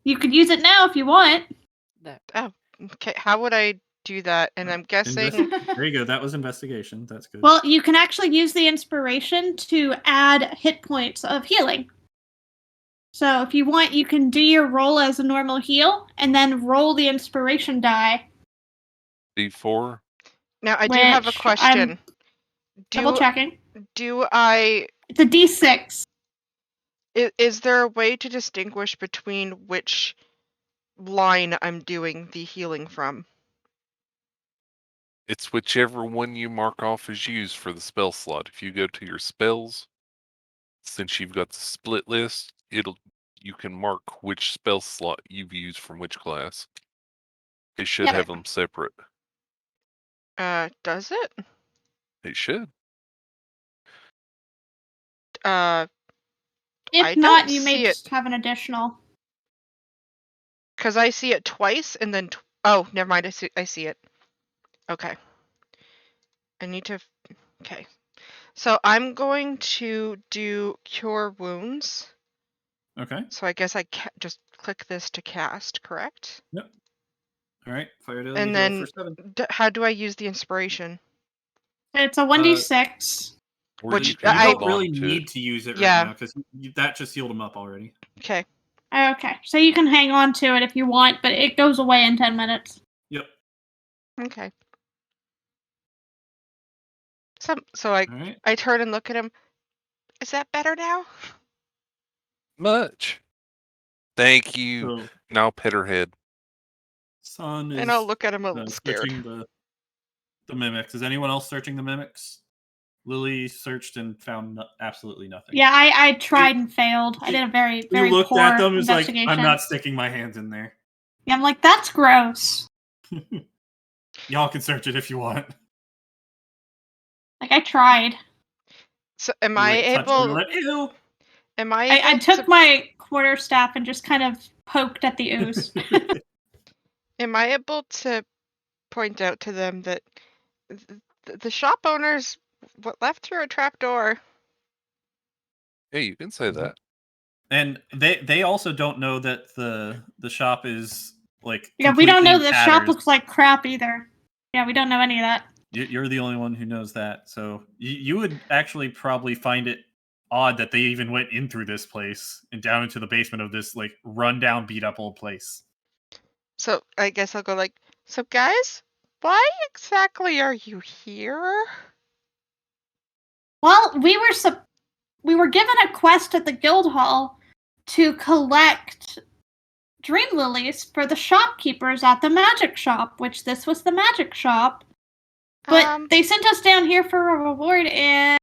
You could use it now if you want. Oh, okay. How would I do that? And I'm guessing. There you go. That was investigation. That's good. Well, you can actually use the inspiration to add hit points of healing. So if you want, you can do your roll as a normal heal, and then roll the inspiration die. D4. Now I do have a question. Double checking. Do I? It's a D6. Is there a way to distinguish between which line I'm doing the healing from? It's whichever one you mark off as used for the spell slot. If you go to your spells, since you've got the split list, you can mark which spell slot you've used from which class. It should have them separate. Does it? It should. If not, you may just have an additional. Because I see it twice, and then oh, never mind. I see it. Okay. I need to. Okay. So I'm going to do Cure Wounds. Okay. So I guess I just click this to cast, correct? Yep. All right. Fire daily. And then how do I use the inspiration? It's a 1d6. Which I don't really need to use it right now because that just healed him up already. Okay. Okay, so you can hang on to it if you want, but it goes away in 10 minutes. Yep. Okay. So I turn and look at him. Is that better now? Much. Thank you. Now pet her head. Son is and I'll look at him a little scared. Searching the mimics. Is anyone else searching the mimics? Lily searched and found absolutely nothing. Yeah, I tried and failed. I did a very, very You looked poor at them and was like, investigation. I'm not sticking my hands in there. Yeah, I'm like, that's gross. Y'all can search it if you want. Like, I tried. So am You, I like, touch them and able? went, ew. Am I able I took to, my quarterstaff and just kind of poked at the ooze. am I able to point out to them that the shop owners left through a trapdoor? Yeah, you can say that. And they also don't know that the shop is like Yeah, we don't know completely the in shop tatters. looks like crap either. Yeah, we don't know any of that. You're the only one who knows that. So you would actually probably find it odd that they even went in through this place and down into the basement of this like rundown, beat up old place. So I guess I'll go like, so guys, why exactly are you here? Well, we were given a quest at the guild hall to collect dream lilies for the shopkeepers at the magic shop, which this was the magic shop. But they sent us down here for a reward, and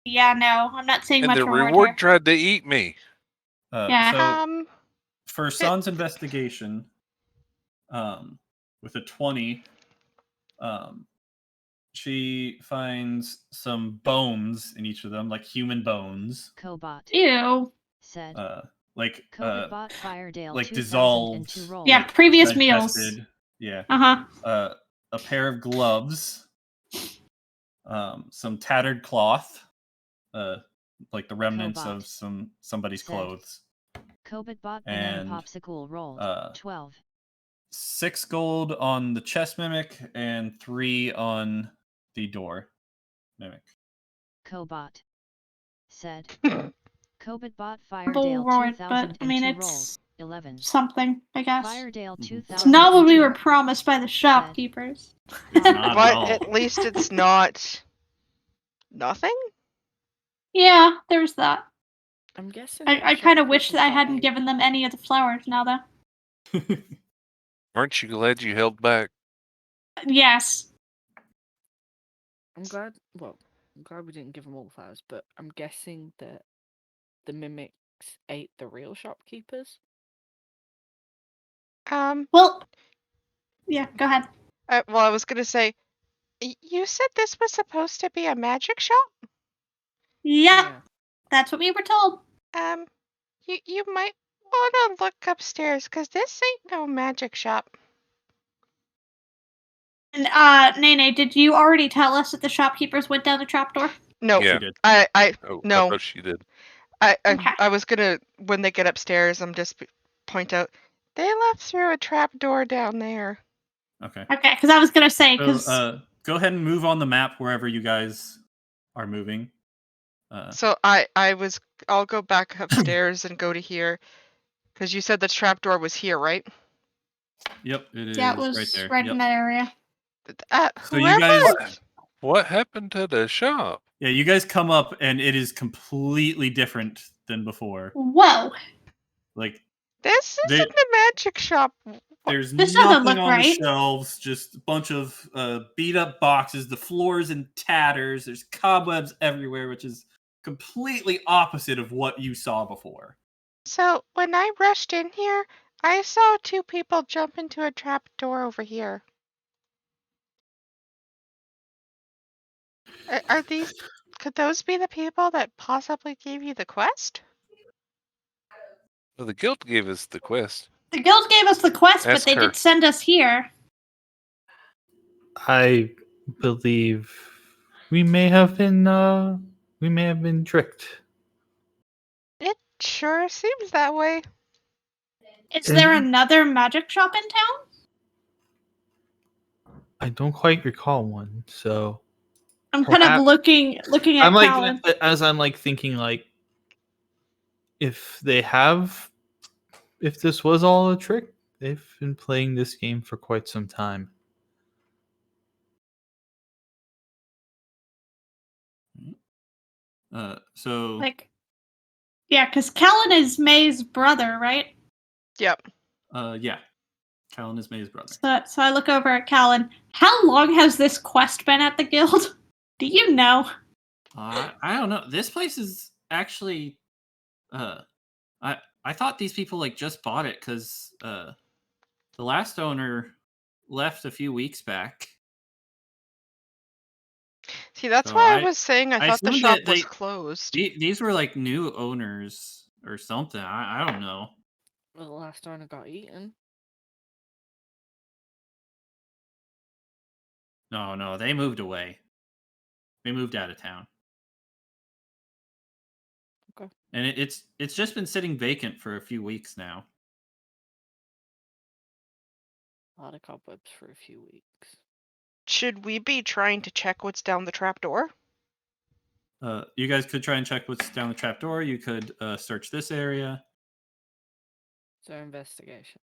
yeah, no, I'm not saying And much the reward reward here. tried to eat me. Yeah. So for Son's investigation, with a 20, she finds some bones in each of them, like human bones. Cobot. Ew. Said. Like Cobot Firedale like 2002 dissolved. roll. Yeah, like, previous digested. meals. Yeah. Uh-huh. A pair of gloves. Some tattered cloth. Like the remnants Cobot. of somebody's Said. clothes. Cobot bought And BananaPopsikul rolled 12. 6 gold on the chest mimic and 3 on the door mimic. Cobot. Said. Cobot bought Reward, Firedale but I mean 2002 it's rolls 11. something, I guess. Firedale Mhm. 2002. It's not what we were promised by the shopkeepers. Not at But all. at least it's not nothing? Yeah, there's that. I'm guessing. I kind of wish that I hadn't given them any of the flowers now, though. Aren't you glad you held back? Yes. I'm glad. Well, I'm glad we didn't give them all the flowers, but I'm guessing that the mimics ate the real shopkeepers. Well. Yeah. Go ahead. Well, I was gonna say, you said this was supposed to be a magic shop? Yeah. That's what we were told. You might want to look upstairs, because this ain't no magic shop. And, Nene, did you already tell us that the shopkeepers went down the trapdoor? No, Yeah. She did. No. Oh, she did. I was gonna, when they get upstairs, I'm just point out, they left through a trapdoor down there. Okay. Okay, because I was gonna say, So, go ahead and move on the map wherever you guys are moving. So I'll go back upstairs and go to here, because you said the trapdoor was here, right? Yep, it is yeah, it was right there. right in that area. So you guys, what happened to the shop? Yeah, you guys come up and it is completely different than before. Whoa. Like this isn't a magic shop. There's This doesn't nothing look on the right. shelves, just a bunch of beat up boxes. The floor's in tatters. There's cobwebs everywhere, which is completely opposite of what you saw before. So when I rushed in here, I saw 2 people jump into a trap door over here. Are these? Could those be the people that possibly gave you the quest? Well, the guild gave us the quest. The guild gave us the quest, Ask but they her. did send us here. I believe we may have been tricked. It sure seems that way. Is there another magic shop in town? I don't quite recall one, so I'm kind of looking at I'm like Callan. as I'm like thinking like if this was all a trick, they've been playing this game for quite some time. So yeah, because Callan is May's brother, right? Yep. Yeah. Callan is May's brother. So I look over at Callan. How long has this quest been at the guild? Do you know? I don't know. This place is actually. I thought these people like just bought it because the last owner left a few weeks back. See, that's So why I was saying I thought the assumed shop that was closed. These were like new owners or something. I don't know. Well, the last owner got eaten. No, they moved away. They moved out of town. Okay. And it's just been sitting vacant for a few weeks now. A lot of cobwebs for a few weeks. Should we be trying to check what's down the trapdoor? You guys could try and check what's down the trapdoor. You could search this area. So investigation.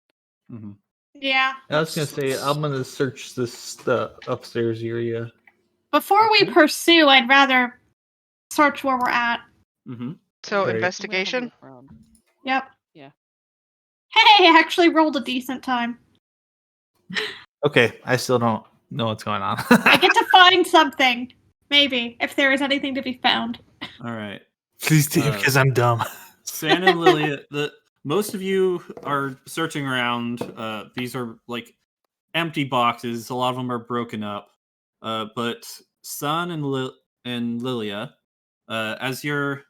Mm-hmm. Yeah. I was gonna say I'm gonna search the upstairs area. Before we Okay. pursue, I'd rather search where we're at. Mm-hmm. So Right. investigation? Yep. Yeah. Hey, I actually rolled a decent time. Okay, I still don't know what's going on. I get to find something. Maybe, if there is anything to be found. All right. Please do, because I'm dumb. San and Lilia, most of you are searching around. These are like empty boxes. A lot of them are broken up. But San and Lilia, as you're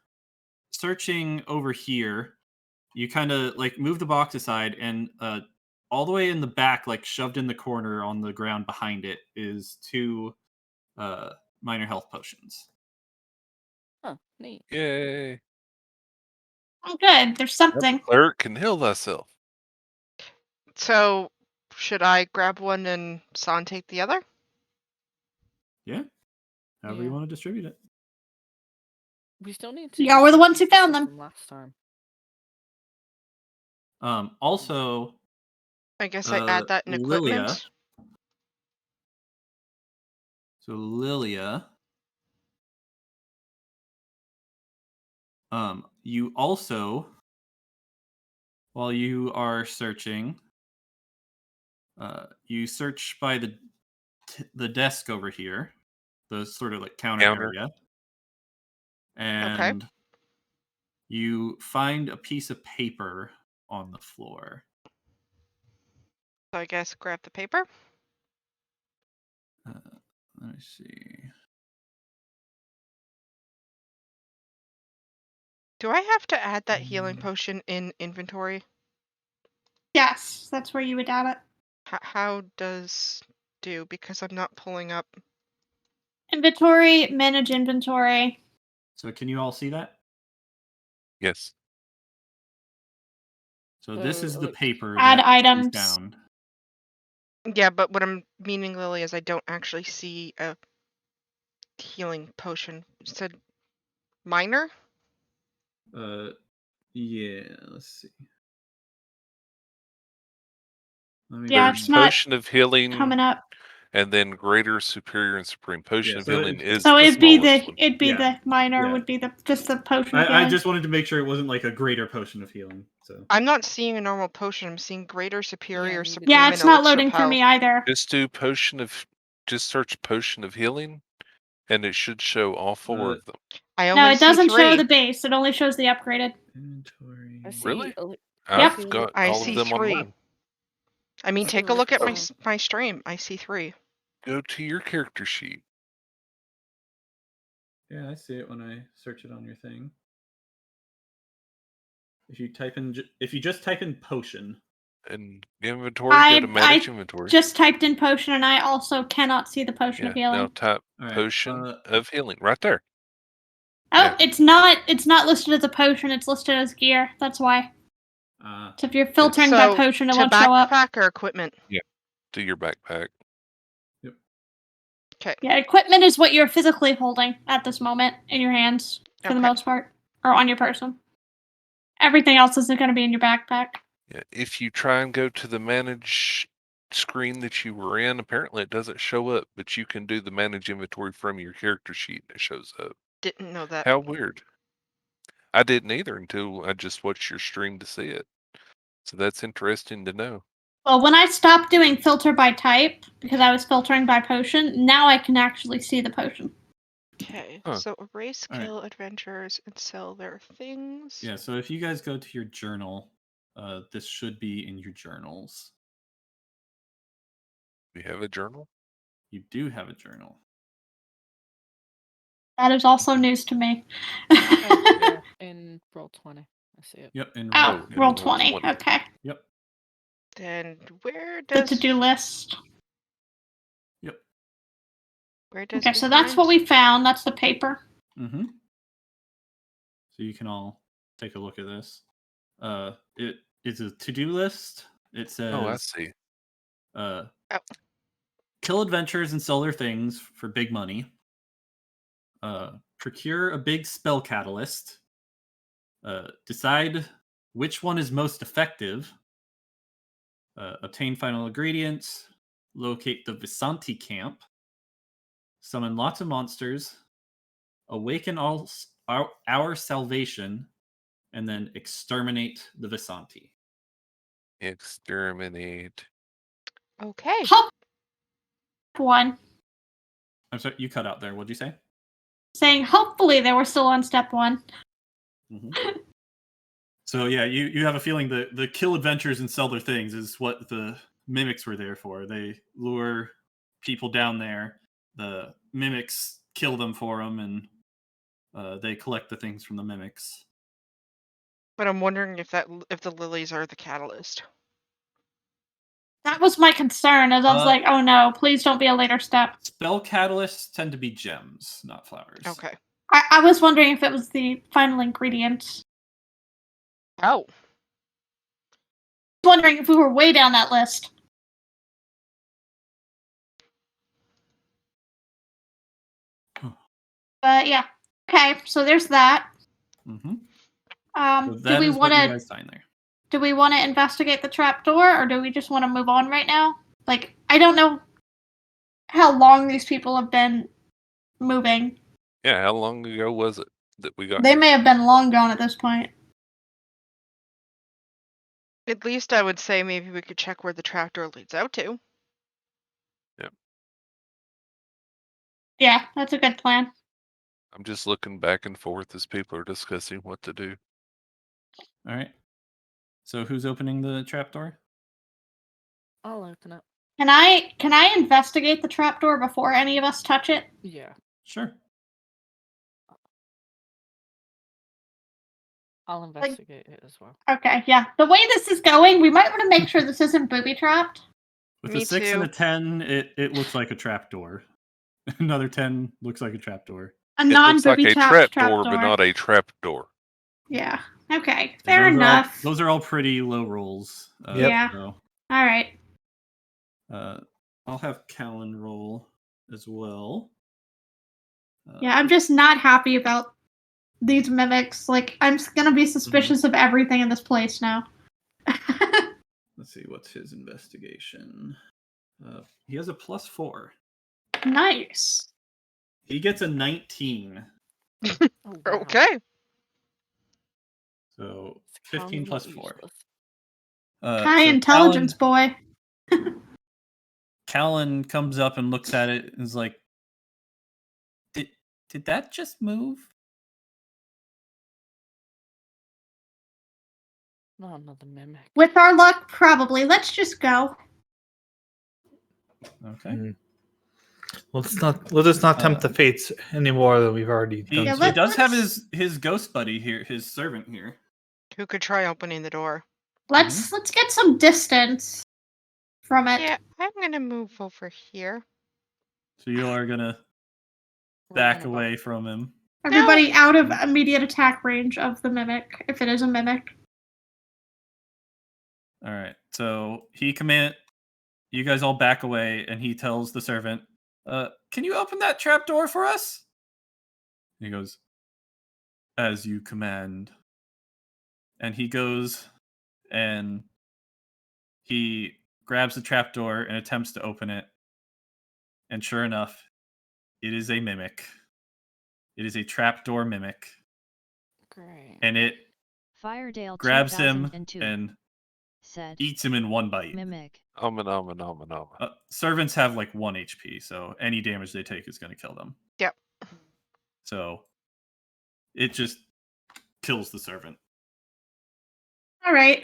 searching over here, you kind of like move the box aside, and all the way in the back, like shoved in the corner on the ground behind it, is 2 minor health potions. Huh, neat. Yay. Oh, good. There's something. Cleric can heal thyself. So, should I grab one and San take the other? Yeah. However you want to distribute it. We still need to. Y'all were the ones who found stuff them. from last time. Also, I guess I add that in Lilia. equipment. So Lilia, you also, while you are searching, you search by the desk over here, the sort of like counter area, and you find a piece of paper on the floor. So I guess grab the paper. Let me see. Do I have to add that healing potion in inventory? Yes, that's where you would add it. How does do? Because I'm not pulling up. Inventory, manage inventory. So can you all see that? Yes. So this is the paper Add that items. is found. Yeah, but what I'm meaning, Lily, is I don't actually see a healing potion. It said minor? Yeah, let's see. Yeah, There's it's not potion of healing coming up. and then greater, superior, and supreme. Potion of so healing is So the it'd be smallest one. the minor Yeah. would be just the potion of I healing. just wanted to make sure it wasn't like a greater potion of healing. So I'm not seeing a normal potion. I'm seeing greater, superior, supreme, Yeah, and it's not elixir loading for health. me either. Just do just search potion of healing, and it should show all 4 of them. I No, only it doesn't see show 3. the base. It only shows the upgraded. inventory. I see. Really? Yep. I've got I all see of them 3. on mine. I mean, I take see a look at Rift, so- my stream. I see 3. Go to your character sheet. Yeah, I see it when I search it on your thing. If you just type in potion And inventory, go to manage inventory. Just typed in potion, and I also cannot see the potion of healing. Now type potion of healing right there. Oh, it's not listed as a potion. It's listed as gear. That's why. So if you're filtering by potion, it won't show up. Backpack or equipment? Yeah, to your backpack. Yep. Okay. Yeah, equipment is what you're physically holding at this moment in your hands, for the most part, or on your person. Everything else isn't going to be in your backpack. Yeah, if you try and go to the manage screen that you were in, apparently it doesn't show up, but you can do the manage inventory from your character sheet and it shows up. Didn't know that. How weird. I didn't either until I just watched your stream to see it. So that's interesting to know. Well, when I stopped doing filter by type, because I was filtering by potion, now I can actually see the potion. Okay, Huh. so erase, All right. kill adventurers, and sell their things. Yeah, so if you guys go to your journal, this should be in your journals. We have a journal? You do have a journal. That is also news to me. Oh, yeah, in Roll20. I see it. Yep, in Oh, in roll Roll20. 20. Okay. Yep, Then where The does to-do list. yep. where does Okay, so that's what we found. That's the paper. Mm-hmm. So you can all take a look at this. It is a to-do list. It says, Oh, I see. kill adventures and sell their things for big money. Procure a big spell catalyst. Decide which one is most effective. Obtain final ingredients. Locate the Vistani camp. Summon lots of monsters. Awaken our salvation. And then exterminate the Vistani. Exterminate. Okay. Help one. I'm sorry, you cut out there. What'd you say? Saying hopefully they were still on step 1. Mm-hmm. So yeah, you have a feeling that the kill adventures and sell their things is what the mimics were there for. They lure people down there. The mimics kill them for them, and they collect the things from the mimics. But I'm wondering if the lilies are the catalyst. That was my concern, as I was like, oh no, please don't be a later step. Spell catalysts tend to be gems, not flowers. Okay. I was wondering if it was the final ingredient. Oh. I was wondering if we were way down that list. But yeah. Okay, so there's that. Mm-hmm. So Do we want to sign there? Do we want to investigate the trapdoor, or do we just want to move on right now? Like, I don't know how long these people have been moving. Yeah, how long ago was it that we got They here? may have been long gone at this point. At least I would say maybe we could check where the trapdoor leads out to. Yeah, that's a good plan. I'm just looking back and forth as people are discussing what to do. All right. So who's opening the trapdoor? I'll open it. Can I investigate the trapdoor before any of us touch it? Yeah. Sure. I'll investigate it as well. Okay, yeah. The way this is going, we might want to make sure this isn't booby trapped. With Me a 6 too. and a 10, it looks like a trapdoor. Another 10 looks like a trapdoor. A It looks like non-booby a trapped trapdoor, but not a trapdoor. Yeah. Okay. And Fair enough. Those are all pretty low rolls. Yep. Yeah. So, All right. I'll have Callan roll as well. Yeah, I'm just not happy about these mimics. Like, I'm gonna be suspicious of everything in this place now. Let's see, what's his investigation? He has a +4. Nice. He gets a 19. Oh, wow. Okay. So It's 15 kind of plus 4. useless. High So intelligence boy. Callan comes up and looks at it and is like, Did that just move? Not another mimic. With our luck, probably. Let's just go. Okay. Let us not tempt the fates any more than we've already done. Yeah, He so. does have his ghost buddy here, his servant here. Who could try opening the door? Let's get some distance from it. Yeah, I'm gonna move over here. So you are gonna back away from him. Everybody out of immediate attack range of the mimic, if it is a mimic. All right. So you guys all back away, and he tells the servant, "Can you open that trap door for us?" And he goes, "As you command." And he goes and he grabs the trapdoor and attempts to open it. And sure enough, it is a mimic. It is a trapdoor mimic. Great. And it Firedale grabs him 2002 and said, eats him in one bite. Mimic. Servants have like 1 HP, so any damage they take is going to kill them. Yep. So it just kills the servant. All right.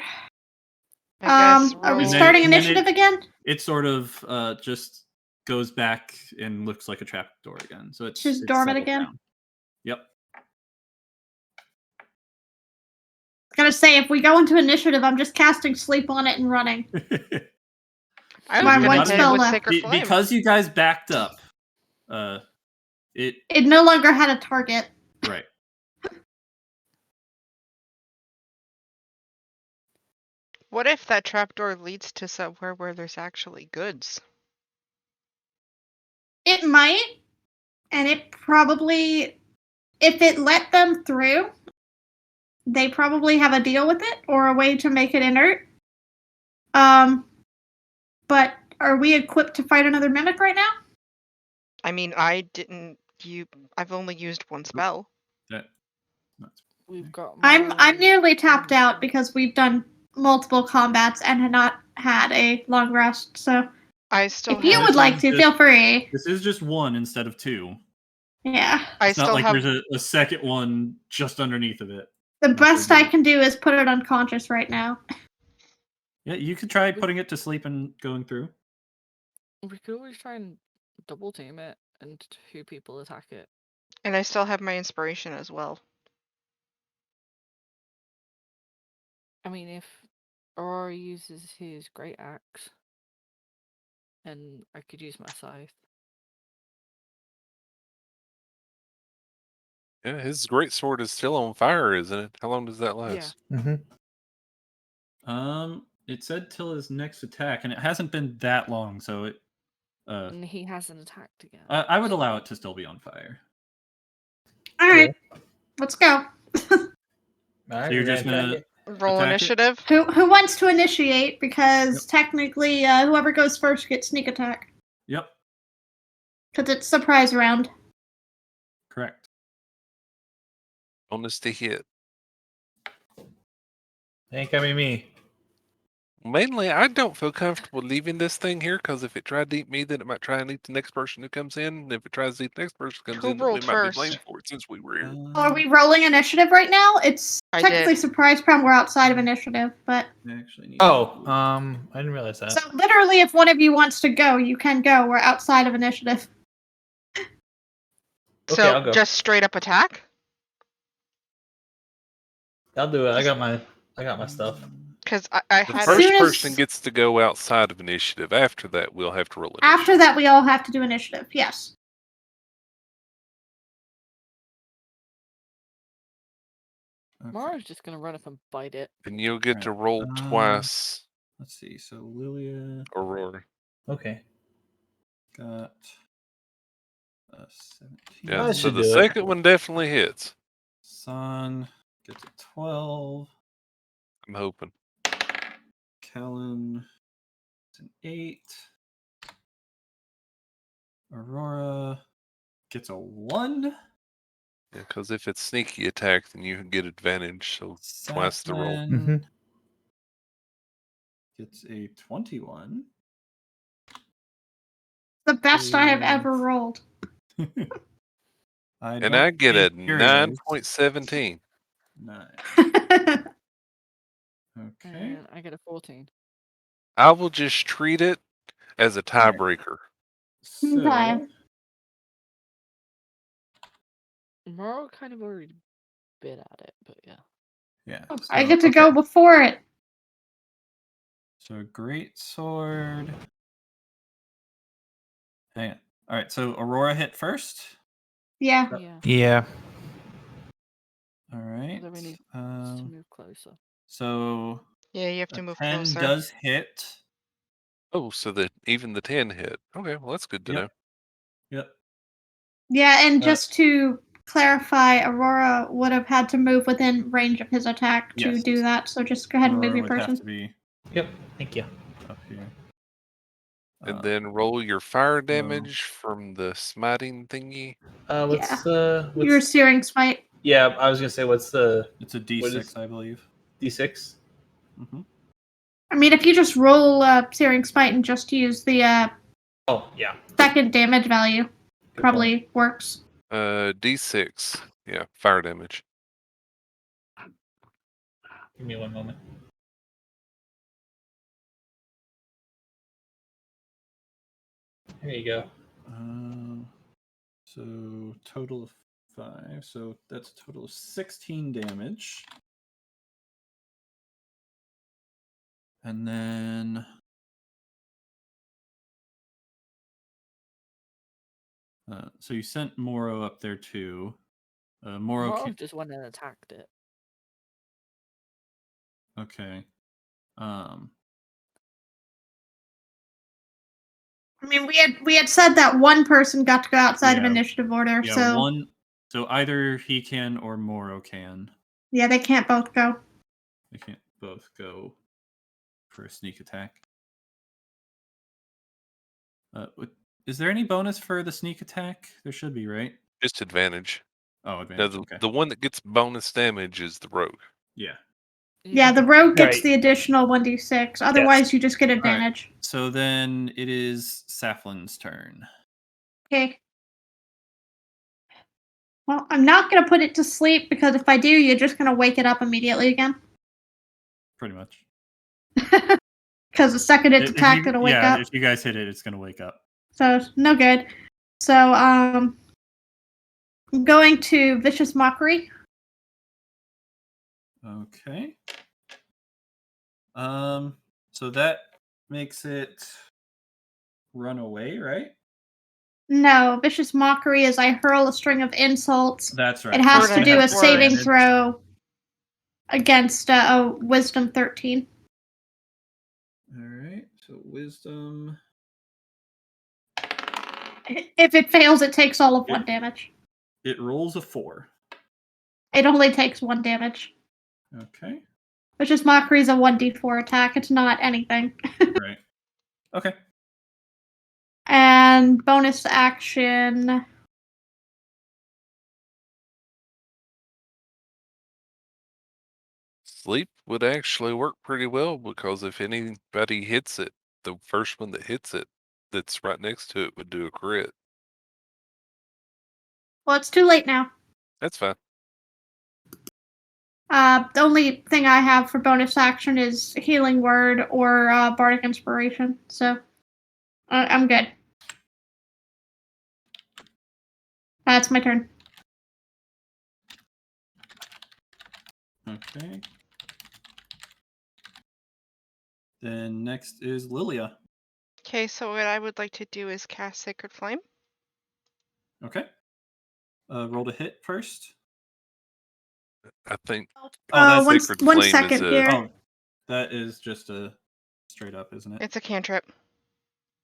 I guess Are we roll- starting and then initiative again? It sort of just goes back and looks like a trapdoor again. So it's Just dormant settled again? down. Yep. I was gonna say, if we go into initiative, I'm just casting sleep on it and running. I My was one gonna hit it spell with left. Sacred Flame. Because you guys backed up, it no longer had a target. right. What if that trapdoor leads to somewhere where there's actually goods? It might, and it probably, if it let them through, they probably have a deal with it or a way to make it inert. But are we equipped to fight another mimic right now? I mean, I've only used one spell. We've got. I'm nearly tapped out because we've done multiple combats and had not had a long rest. So I still if you have, would like to, feel free. This is just one instead of two. Yeah. I It's not still like have. there's a second one just underneath of it. The Not best very I good. can do is put it unconscious right now. Yeah, you could try putting it to sleep and going through. We could always try and double team it and 2 people attack it. And I still have my inspiration as well. I mean, if Aurora uses his great axe, and I could use my scythe. Yeah, his great sword is still on fire, isn't it? How long does that last? Yeah. It said till his next attack, and it hasn't been that long, so it. And he hasn't attacked again. I would allow it to still be on fire. All right, let's go. So you're just gonna Roll attack it? initiative. Who wants to initiate? Because technically, whoever goes first gets sneak attack. Yep, Because it's surprise round. correct. Bonus to hit. Ain't gonna be me. Mainly, I don't feel comfortable leaving this thing here because if it tried to eat me, then it might try and eat the next person who comes in. And if it tries to eat the next person who comes Who in, then we rolled might be first? blamed for it since we were here. Are we rolling initiative right now? It's I technically did. surprise round. We're outside of initiative, but I actually need I didn't realize that. so literally, if one of you wants to go, you can go. We're outside of initiative. Okay, So I'll go. just straight up attack? I'll do it. I got my stuff. Because I The had first soon as- person gets to go outside of initiative. After that, we'll have to roll it. After that, we all have to do initiative. Yes. Okay. Mara's just gonna run up and bite it. And you'll get to Right. roll twice, Let's see. So Lilia Aurora. Okay. got a 17. Yeah, I so should the do it. second one definitely hits. Son gets a 12. I'm hoping. Callan gets an 8. Aurora gets a 1. Yeah, because if it's sneaky attack, then you can get advantage. So twice the roll. Saffron gets a 21. The best I have ever rolled. And I get a Curios. 9.17. Nice. Okay. And I get a 14. I will just treat it as a tiebreaker. So, Okay. Mara kind of already bit at it, but yeah. yeah. I so- get to go before it. So great sword. Hang on. All right. So Aurora hit first. Yeah. Yeah. Yeah. All right. Then we need to move closer. So Yeah, you have to a move 10 closer. does hit. Oh, so that even the 10 hit. Okay, well that's good to know. Yep. Yeah, and just to clarify, Aurora would have had to move within range of his attack to Yes. do that. So just go ahead and Aurora move your would have person. to be Yep. Thank you. up here. And then roll your fire damage from the smiting thingy. What's Your Searing Smite. Yeah, I was gonna say what's the It's a what D6, is- I believe. D6? Mm-hmm. I mean, if you just roll Searing Smite and just use the Oh yeah. second damage value, Good probably works. D6. Yeah, fire damage. Give me one moment. Here you go. So total of 5. So that's a total of 16 damage. And then so you sent Moro up there too. Moro just went and attacked it. Okay. I mean, we had said that one person got to go outside of initiative order, Yeah, so one. So either he can or Moro can. yeah, they can't both go. They can't both go for a sneak attack. Is there any bonus for the sneak attack? There should be, right? Just advantage. Oh, advantage. Now, Okay. the one that gets bonus damage is the rogue. Yeah. Yeah, the rogue gets Right. the additional 1d6. Otherwise, you just get advantage. So then it is Saflin's turn. Okay. Well, I'm not going to put it to sleep because if I do, you're just going to wake it up immediately again. Pretty much. Because the second it's attacked, it'll wake up. If you guys hit it, it's going to wake up. So, no good. So, I'm going to Vicious Mockery. Okay. So that makes it run away, right? No, Vicious Mockery is I hurl a string of insults. That's right. It has So to it do a has saving advantage. throw against a Wisdom 13. All right. So wisdom. If it fails, it takes all of 1 damage. It rolls a 4. It only takes 1 damage. Okay. Vicious Mockery is a 1d4 attack. It's not anything. Right. Okay. And bonus action. Sleep would actually work pretty well because if anybody hits it, the first one that hits it that's right next to it would do a crit. Well, it's too late now. That's fine. The only thing I have for bonus action is Healing Word or Bardic Inspiration. So I'm good. That's my turn. Okay. Then next is Lilia. Okay, so what I would like to do is cast Sacred Flame. Okay. Roll to hit first. I think that's one Sacred one Flame second is here. Oh, that is just a straight up, isn't it? It's a cantrip.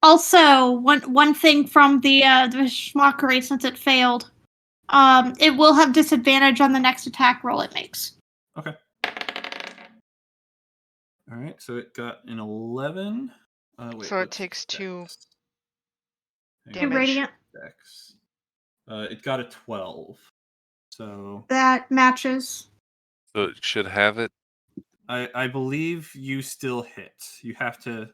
Also, one thing from the Mockery, since it failed, it will have disadvantage on the next attack roll it makes. Okay. All right. So it got an 11. So it takes 2 2 damage. radiant. Dex. It got a 12. So That matches. so it should have it. I believe you still hit. You have to.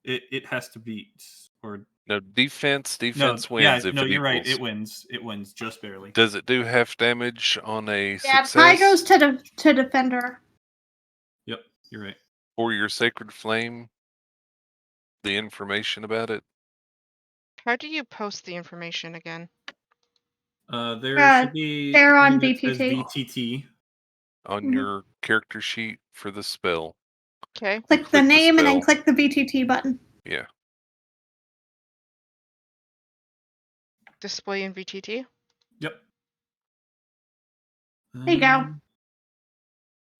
It has to beat or No, defense no. wins Yeah, if no, it you're right. equals. It wins. It wins just barely. Does it do half damage on a Yeah, success? tie goes to defender. Yep, you're right. For your Sacred Flame, the information about it? How do you post the information again? There should be they're on something that says VTT. VTT. On Mhm. your character sheet for the spell. Okay. Click the click the name and then spell. click the VTT button. Yeah. Display in VTT. Yep. There you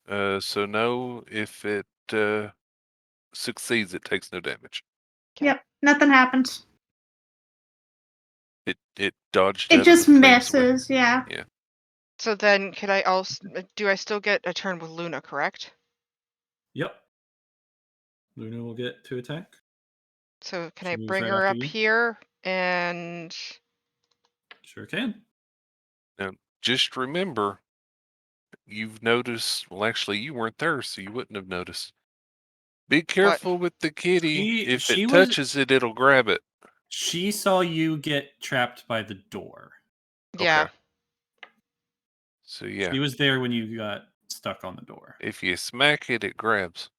go. So no, if it succeeds, it takes no damage. Okay. Yep, nothing happens. It dodged. It out just of the flame's way. misses, yeah. Yeah. So then, could I also do? I still get a turn with Luna, correct? Yep. Luna will get to attack. So can She I moves bring right her after up you. here and? Sure can. Now, just remember, you've noticed. Well, actually, you weren't there, so you wouldn't have noticed. Be careful with the kitty. If she it was- touches it, it'll grab it. She saw you get trapped by the door. Yeah. Okay. So yeah, He was there when you got stuck on the door. if you smack it, it grabs.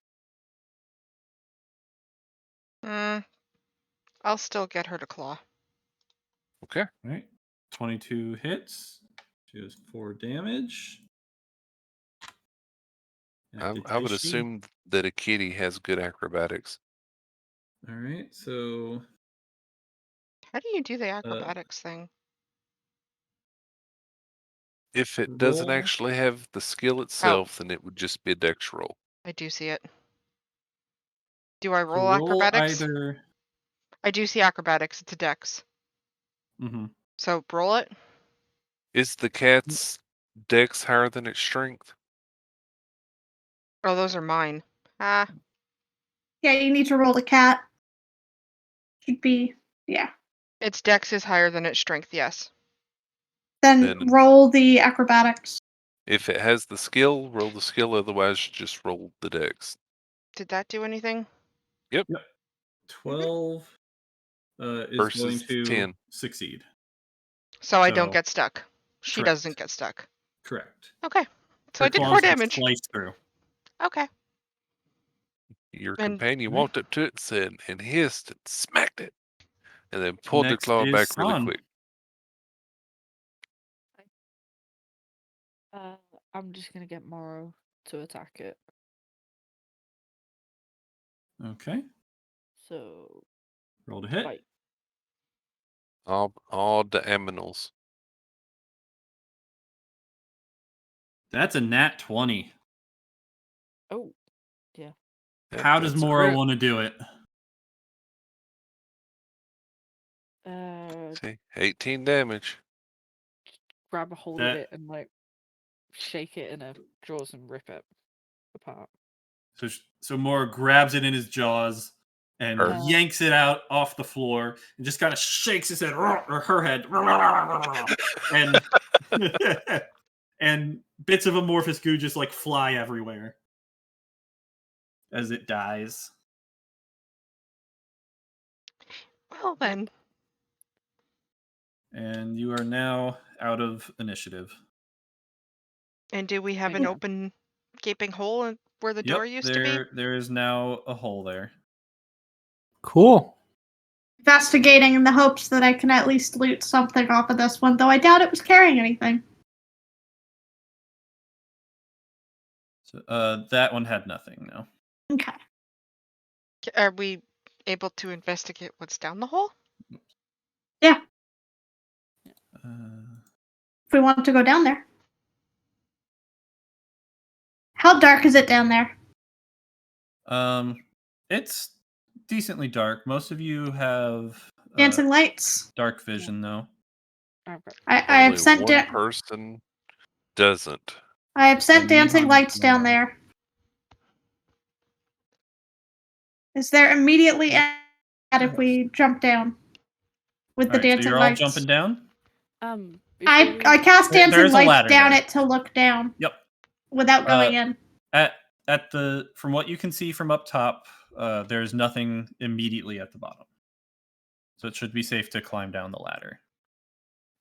I'll still get her to claw. Okay. All right. 22 hits. She does 4 damage. I would assume that a kitty has good acrobatics. All right, so How do you do the acrobatics thing? If it doesn't roll. actually have the skill itself, then it would just be a dex roll. I do see it. Do I So roll acrobatics? Either. I do see acrobatics. It's a dex. Mm-hmm. So roll it. Is the cat's dex higher than its strength? Oh, those are mine. Ah. Yeah, you need to roll the cat. Should be, yeah. Its dex is higher than its strength, yes. Then roll the acrobatics. If it has the skill, roll the skill. Otherwise, just roll the dex. Did that do anything? Yep. 12 is Versus going to 10. succeed. So I don't get stuck. She correct. doesn't get stuck. Correct. Okay. So Her I did 4 claws just damage. slice through. Okay. Your And- companion walked up to it and said, and hissed and smacked it, and then pulled the Next claw is back really San. quick. I'm just gonna get Morrow to attack it. Okay. So Roll to hit. fight. All the aminals. That's a nat 20. Oh, yeah. Yep, How does that's a Moro crit. want to do it? See, 18 damage. Grab a hold of it and like shake it in her jaws and rip it apart. So Moro grabs it in his jaws and yanks it out off the floor and just kind of shakes his head or her head and and bits of amorphous goo just like fly everywhere as it dies. Well then. And you are now out of initiative. And do we have an open gaping hole where the door used to be? There is now a hole there. Cool. Investigating in the hopes that I can at least loot something off of this one, though I doubt it was carrying anything. So that one had nothing, no. Okay. Are we able to investigate what's down the hole? Yeah. If we want to go down there. How dark is it down there? It's decently dark. Most of you have dancing lights. Dark vision, though. I have sent one person doesn't. I have sent dancing lights down there. Is there immediately if we jump down with the dancing so you're lights? all jumping down? I cast dancing lights down it to look down. Yep. Without going in. At the from what you can see from up top, there's nothing immediately at the bottom. So it should be safe to climb down the ladder.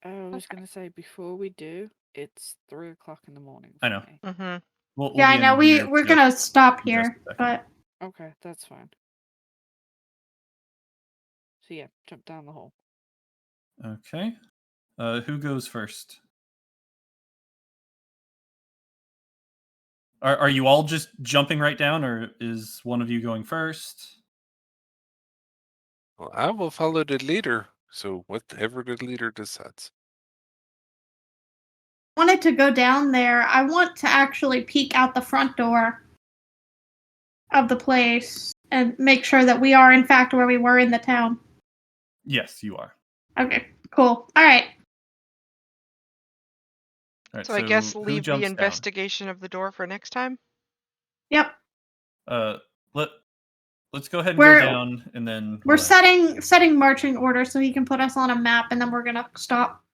I was gonna say before we do, it's 3 o'clock in the morning. I know. Mm-hmm. We'll I know. We're gonna stop here, but okay, that's fine. So yeah, jump down the hole. Okay. Who goes first? Are you all just jumping right down, or is one of you going first? Well, I will follow the leader. So whatever the leader decides. I wanted to go down there. I want to actually peek out the front door of the place and make sure that we are in fact where we were in the town. Yes, you are. Okay, cool. All right. So I guess leave the investigation of the door for next time? Yep. Let's go ahead and go down, and then we're setting marching order so he can put us on a map, and then we're gonna stop.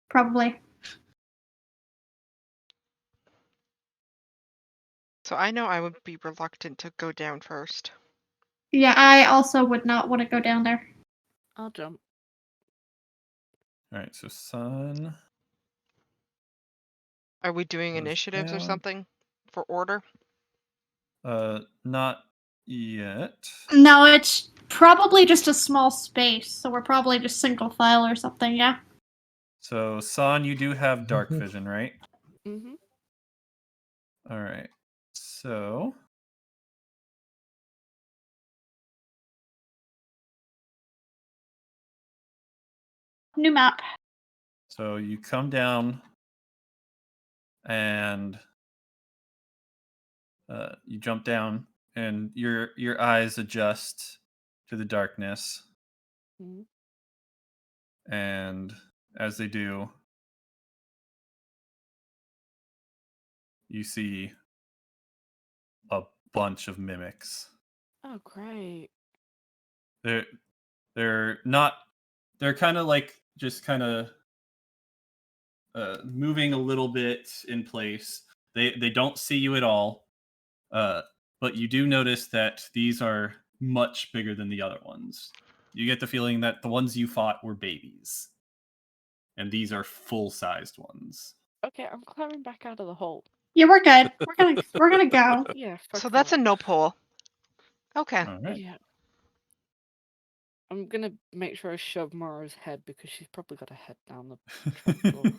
Probably. So I know I would be reluctant to go down first. Yeah, I also would not want to go down there. I'll jump. All right, so Sun. Are we doing Goes initiatives or down. something for order? Not yet. No, it's probably just a small space, so we're probably just single file or something, yeah? So, San, you do have dark vision, right? Mm-hmm. All right. So, New map. so you come down and you jump down, and your eyes adjust to the darkness. Mm-hmm. And as they do, you see a bunch of mimics. Oh, great. They're not. They're kind of like just kind of moving a little bit in place. They don't see you at all, but you do notice that these are much bigger than the other ones. You get the feeling that the ones you fought were babies, and these are full-sized ones. Okay, I'm climbing back out of the hole. Yeah, we're good. We're gonna go. Yeah, So that's a no pull. Okay. All right. Yeah. I'm gonna make sure I shove Mara's head because she's probably got a head down the trapdoor.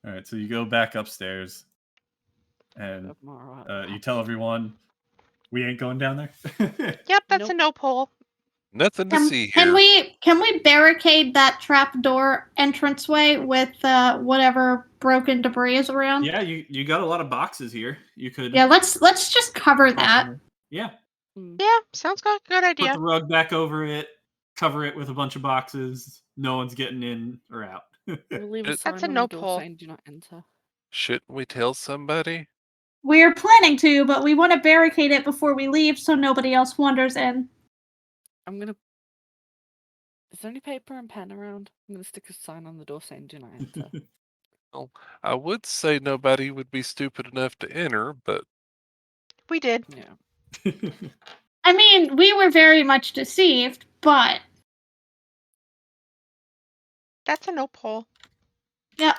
All right, so you go back upstairs, and Shove Mara out. you tell everyone, "We ain't going down there." Yep, that's a Nope. no pull. Nothing to see Can here. we barricade that trapdoor entranceway with whatever broken debris is around? Yeah, you got a lot of boxes here. You could. Yeah, let's just cover that. Yeah. Yeah, sounds good. Good Put idea. the rug back over it, cover it with a bunch of boxes. No one's getting in or out. We'll leave a That's sign a on no the door pull. saying "Do not enter." Shouldn't we tell somebody? We're planning to, but we want to barricade it before we leave so nobody else wanders in. I'm gonna. Is there any paper and pen around? I'm gonna stick a sign on the door saying "Do not enter." Well, I would say nobody would be stupid enough to enter, but We did. Yeah. I mean, we were very much deceived, but That's a no pull. yeah.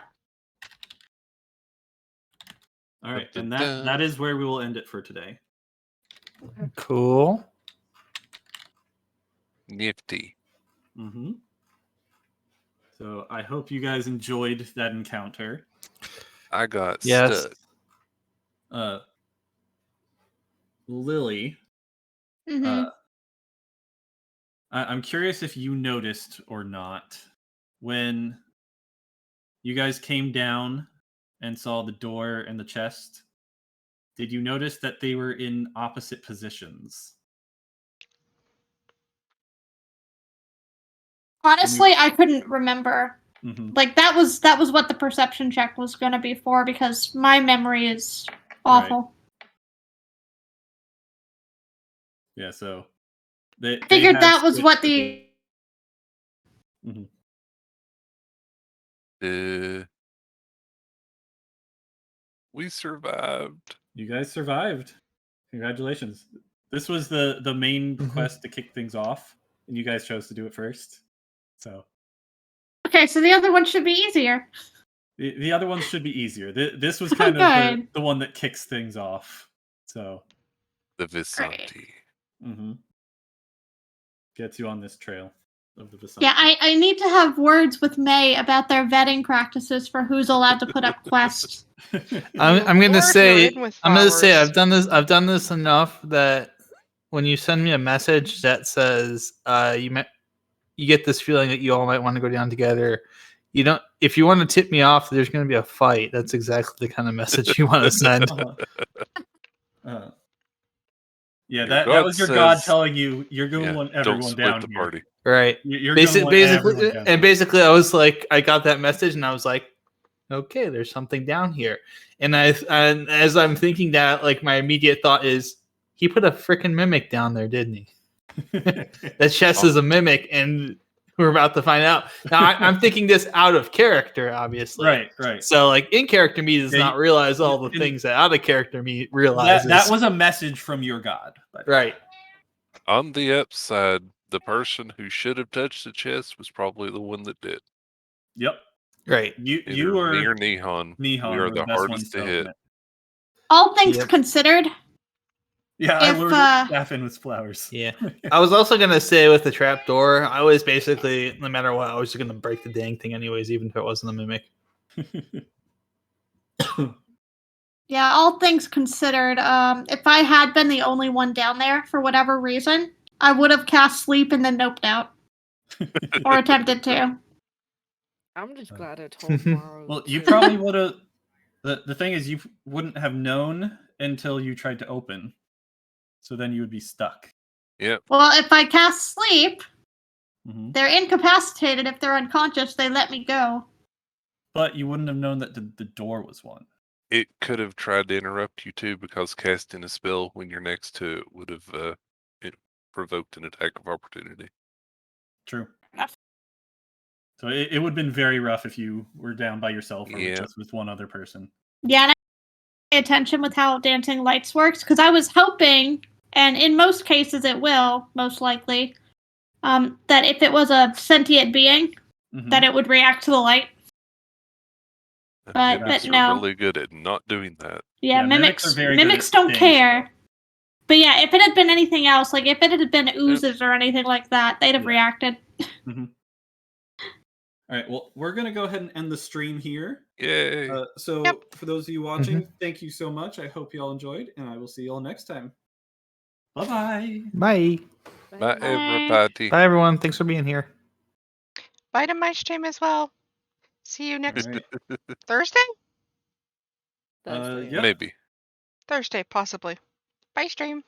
All right, and that is where we will end it for today. Cool. nifty. Mm-hmm. So I hope you guys enjoyed that encounter. I got Yes. stuck. Lily, Mm-hmm. I'm curious if you noticed or not when you guys came down and saw the door and the chest. Did you notice that they were in opposite positions? Honestly, I couldn't remember. Mm-hmm. Like that was what the perception check was going to be for because my memory is awful. Right. Yeah, so they Figured had that was switched what the. the We survived. You guys survived. Congratulations. This was the main quest to kick things off, and you guys chose to do it first. So Okay, so the other one should be easier. the other ones should be easier. This was kind of the one that kicks things off. So the Vistani. Mm-hmm. Gets you on this trail of the Vistani. Yeah, I need to have words with May about their vetting practices for who's allowed to put up quests. I'm gonna say I've I've done this enough that when you send me a message that says you get this feeling that you all might want to go down together. You don't. If you want to tip me off, there's going to be a fight. That's exactly the kind of message you want to send. Yeah, that was your God telling you you're going to want everyone down here. Party. Right. You're basically, I was like, I got that message, and I was like, okay, there's something down here. And as I'm thinking that, like, my immediate thought is, he put a freaking mimic down there, didn't he? That chest is a mimic, and we're about to find out. Now, I'm thinking this out of character, obviously. Right. So, like, in character me does not realize all the things that out of character me realizes. That was a message from your God. Right. On the upside, the person who should have touched the chest was probably the one that did. Yep. Right. You Either are me or Nihon. We are were the best hardest ones to open hit. it. All things Yep. considered, Yeah, I If, lured staff in with flowers. Yeah. I was also gonna say with the trapdoor, I was basically, no matter what, I was just gonna break the dang thing anyways, even if it wasn't a mimic. yeah, all things considered, if I had been the only one down there for whatever reason, I would have cast sleep and then noped out. Or attempted to. I'm just glad I told Morrow. Well, you probably would have. The thing is, you wouldn't have known until you tried to open. So then you would be stuck. Yep. Well, if I cast sleep, Mhm. they're incapacitated. If they're unconscious, they let me go. But you wouldn't have known that the door was one. It could have tried to interrupt you too, because casting a spell when you're next to it would have provoked an attack of opportunity. True. So it would have been very rough if you were down by yourself or Yeah. just with one other person. Yeah, and I pay attention with how Dancing Lights works, because I was hoping, and in most cases it will, most likely, that if it was a sentient being, that it would react to the light. But Mimics no. are really good at not doing that. Yeah, mimics don't care. But yeah, if it had been anything else, like if it had been oozes or anything like that, they'd have reacted. All right, well, we're going to go ahead and end the stream here. Yay. So for those of you watching, thank you so much. I hope you all enjoyed, and I will see you all next time. Bye-bye. Bye. Bye, everybody. Bye, everyone. Thanks for being here. Bye to my stream as well. See you next Right. Thursday? Yep. Maybe. Thursday, possibly. Bye, stream.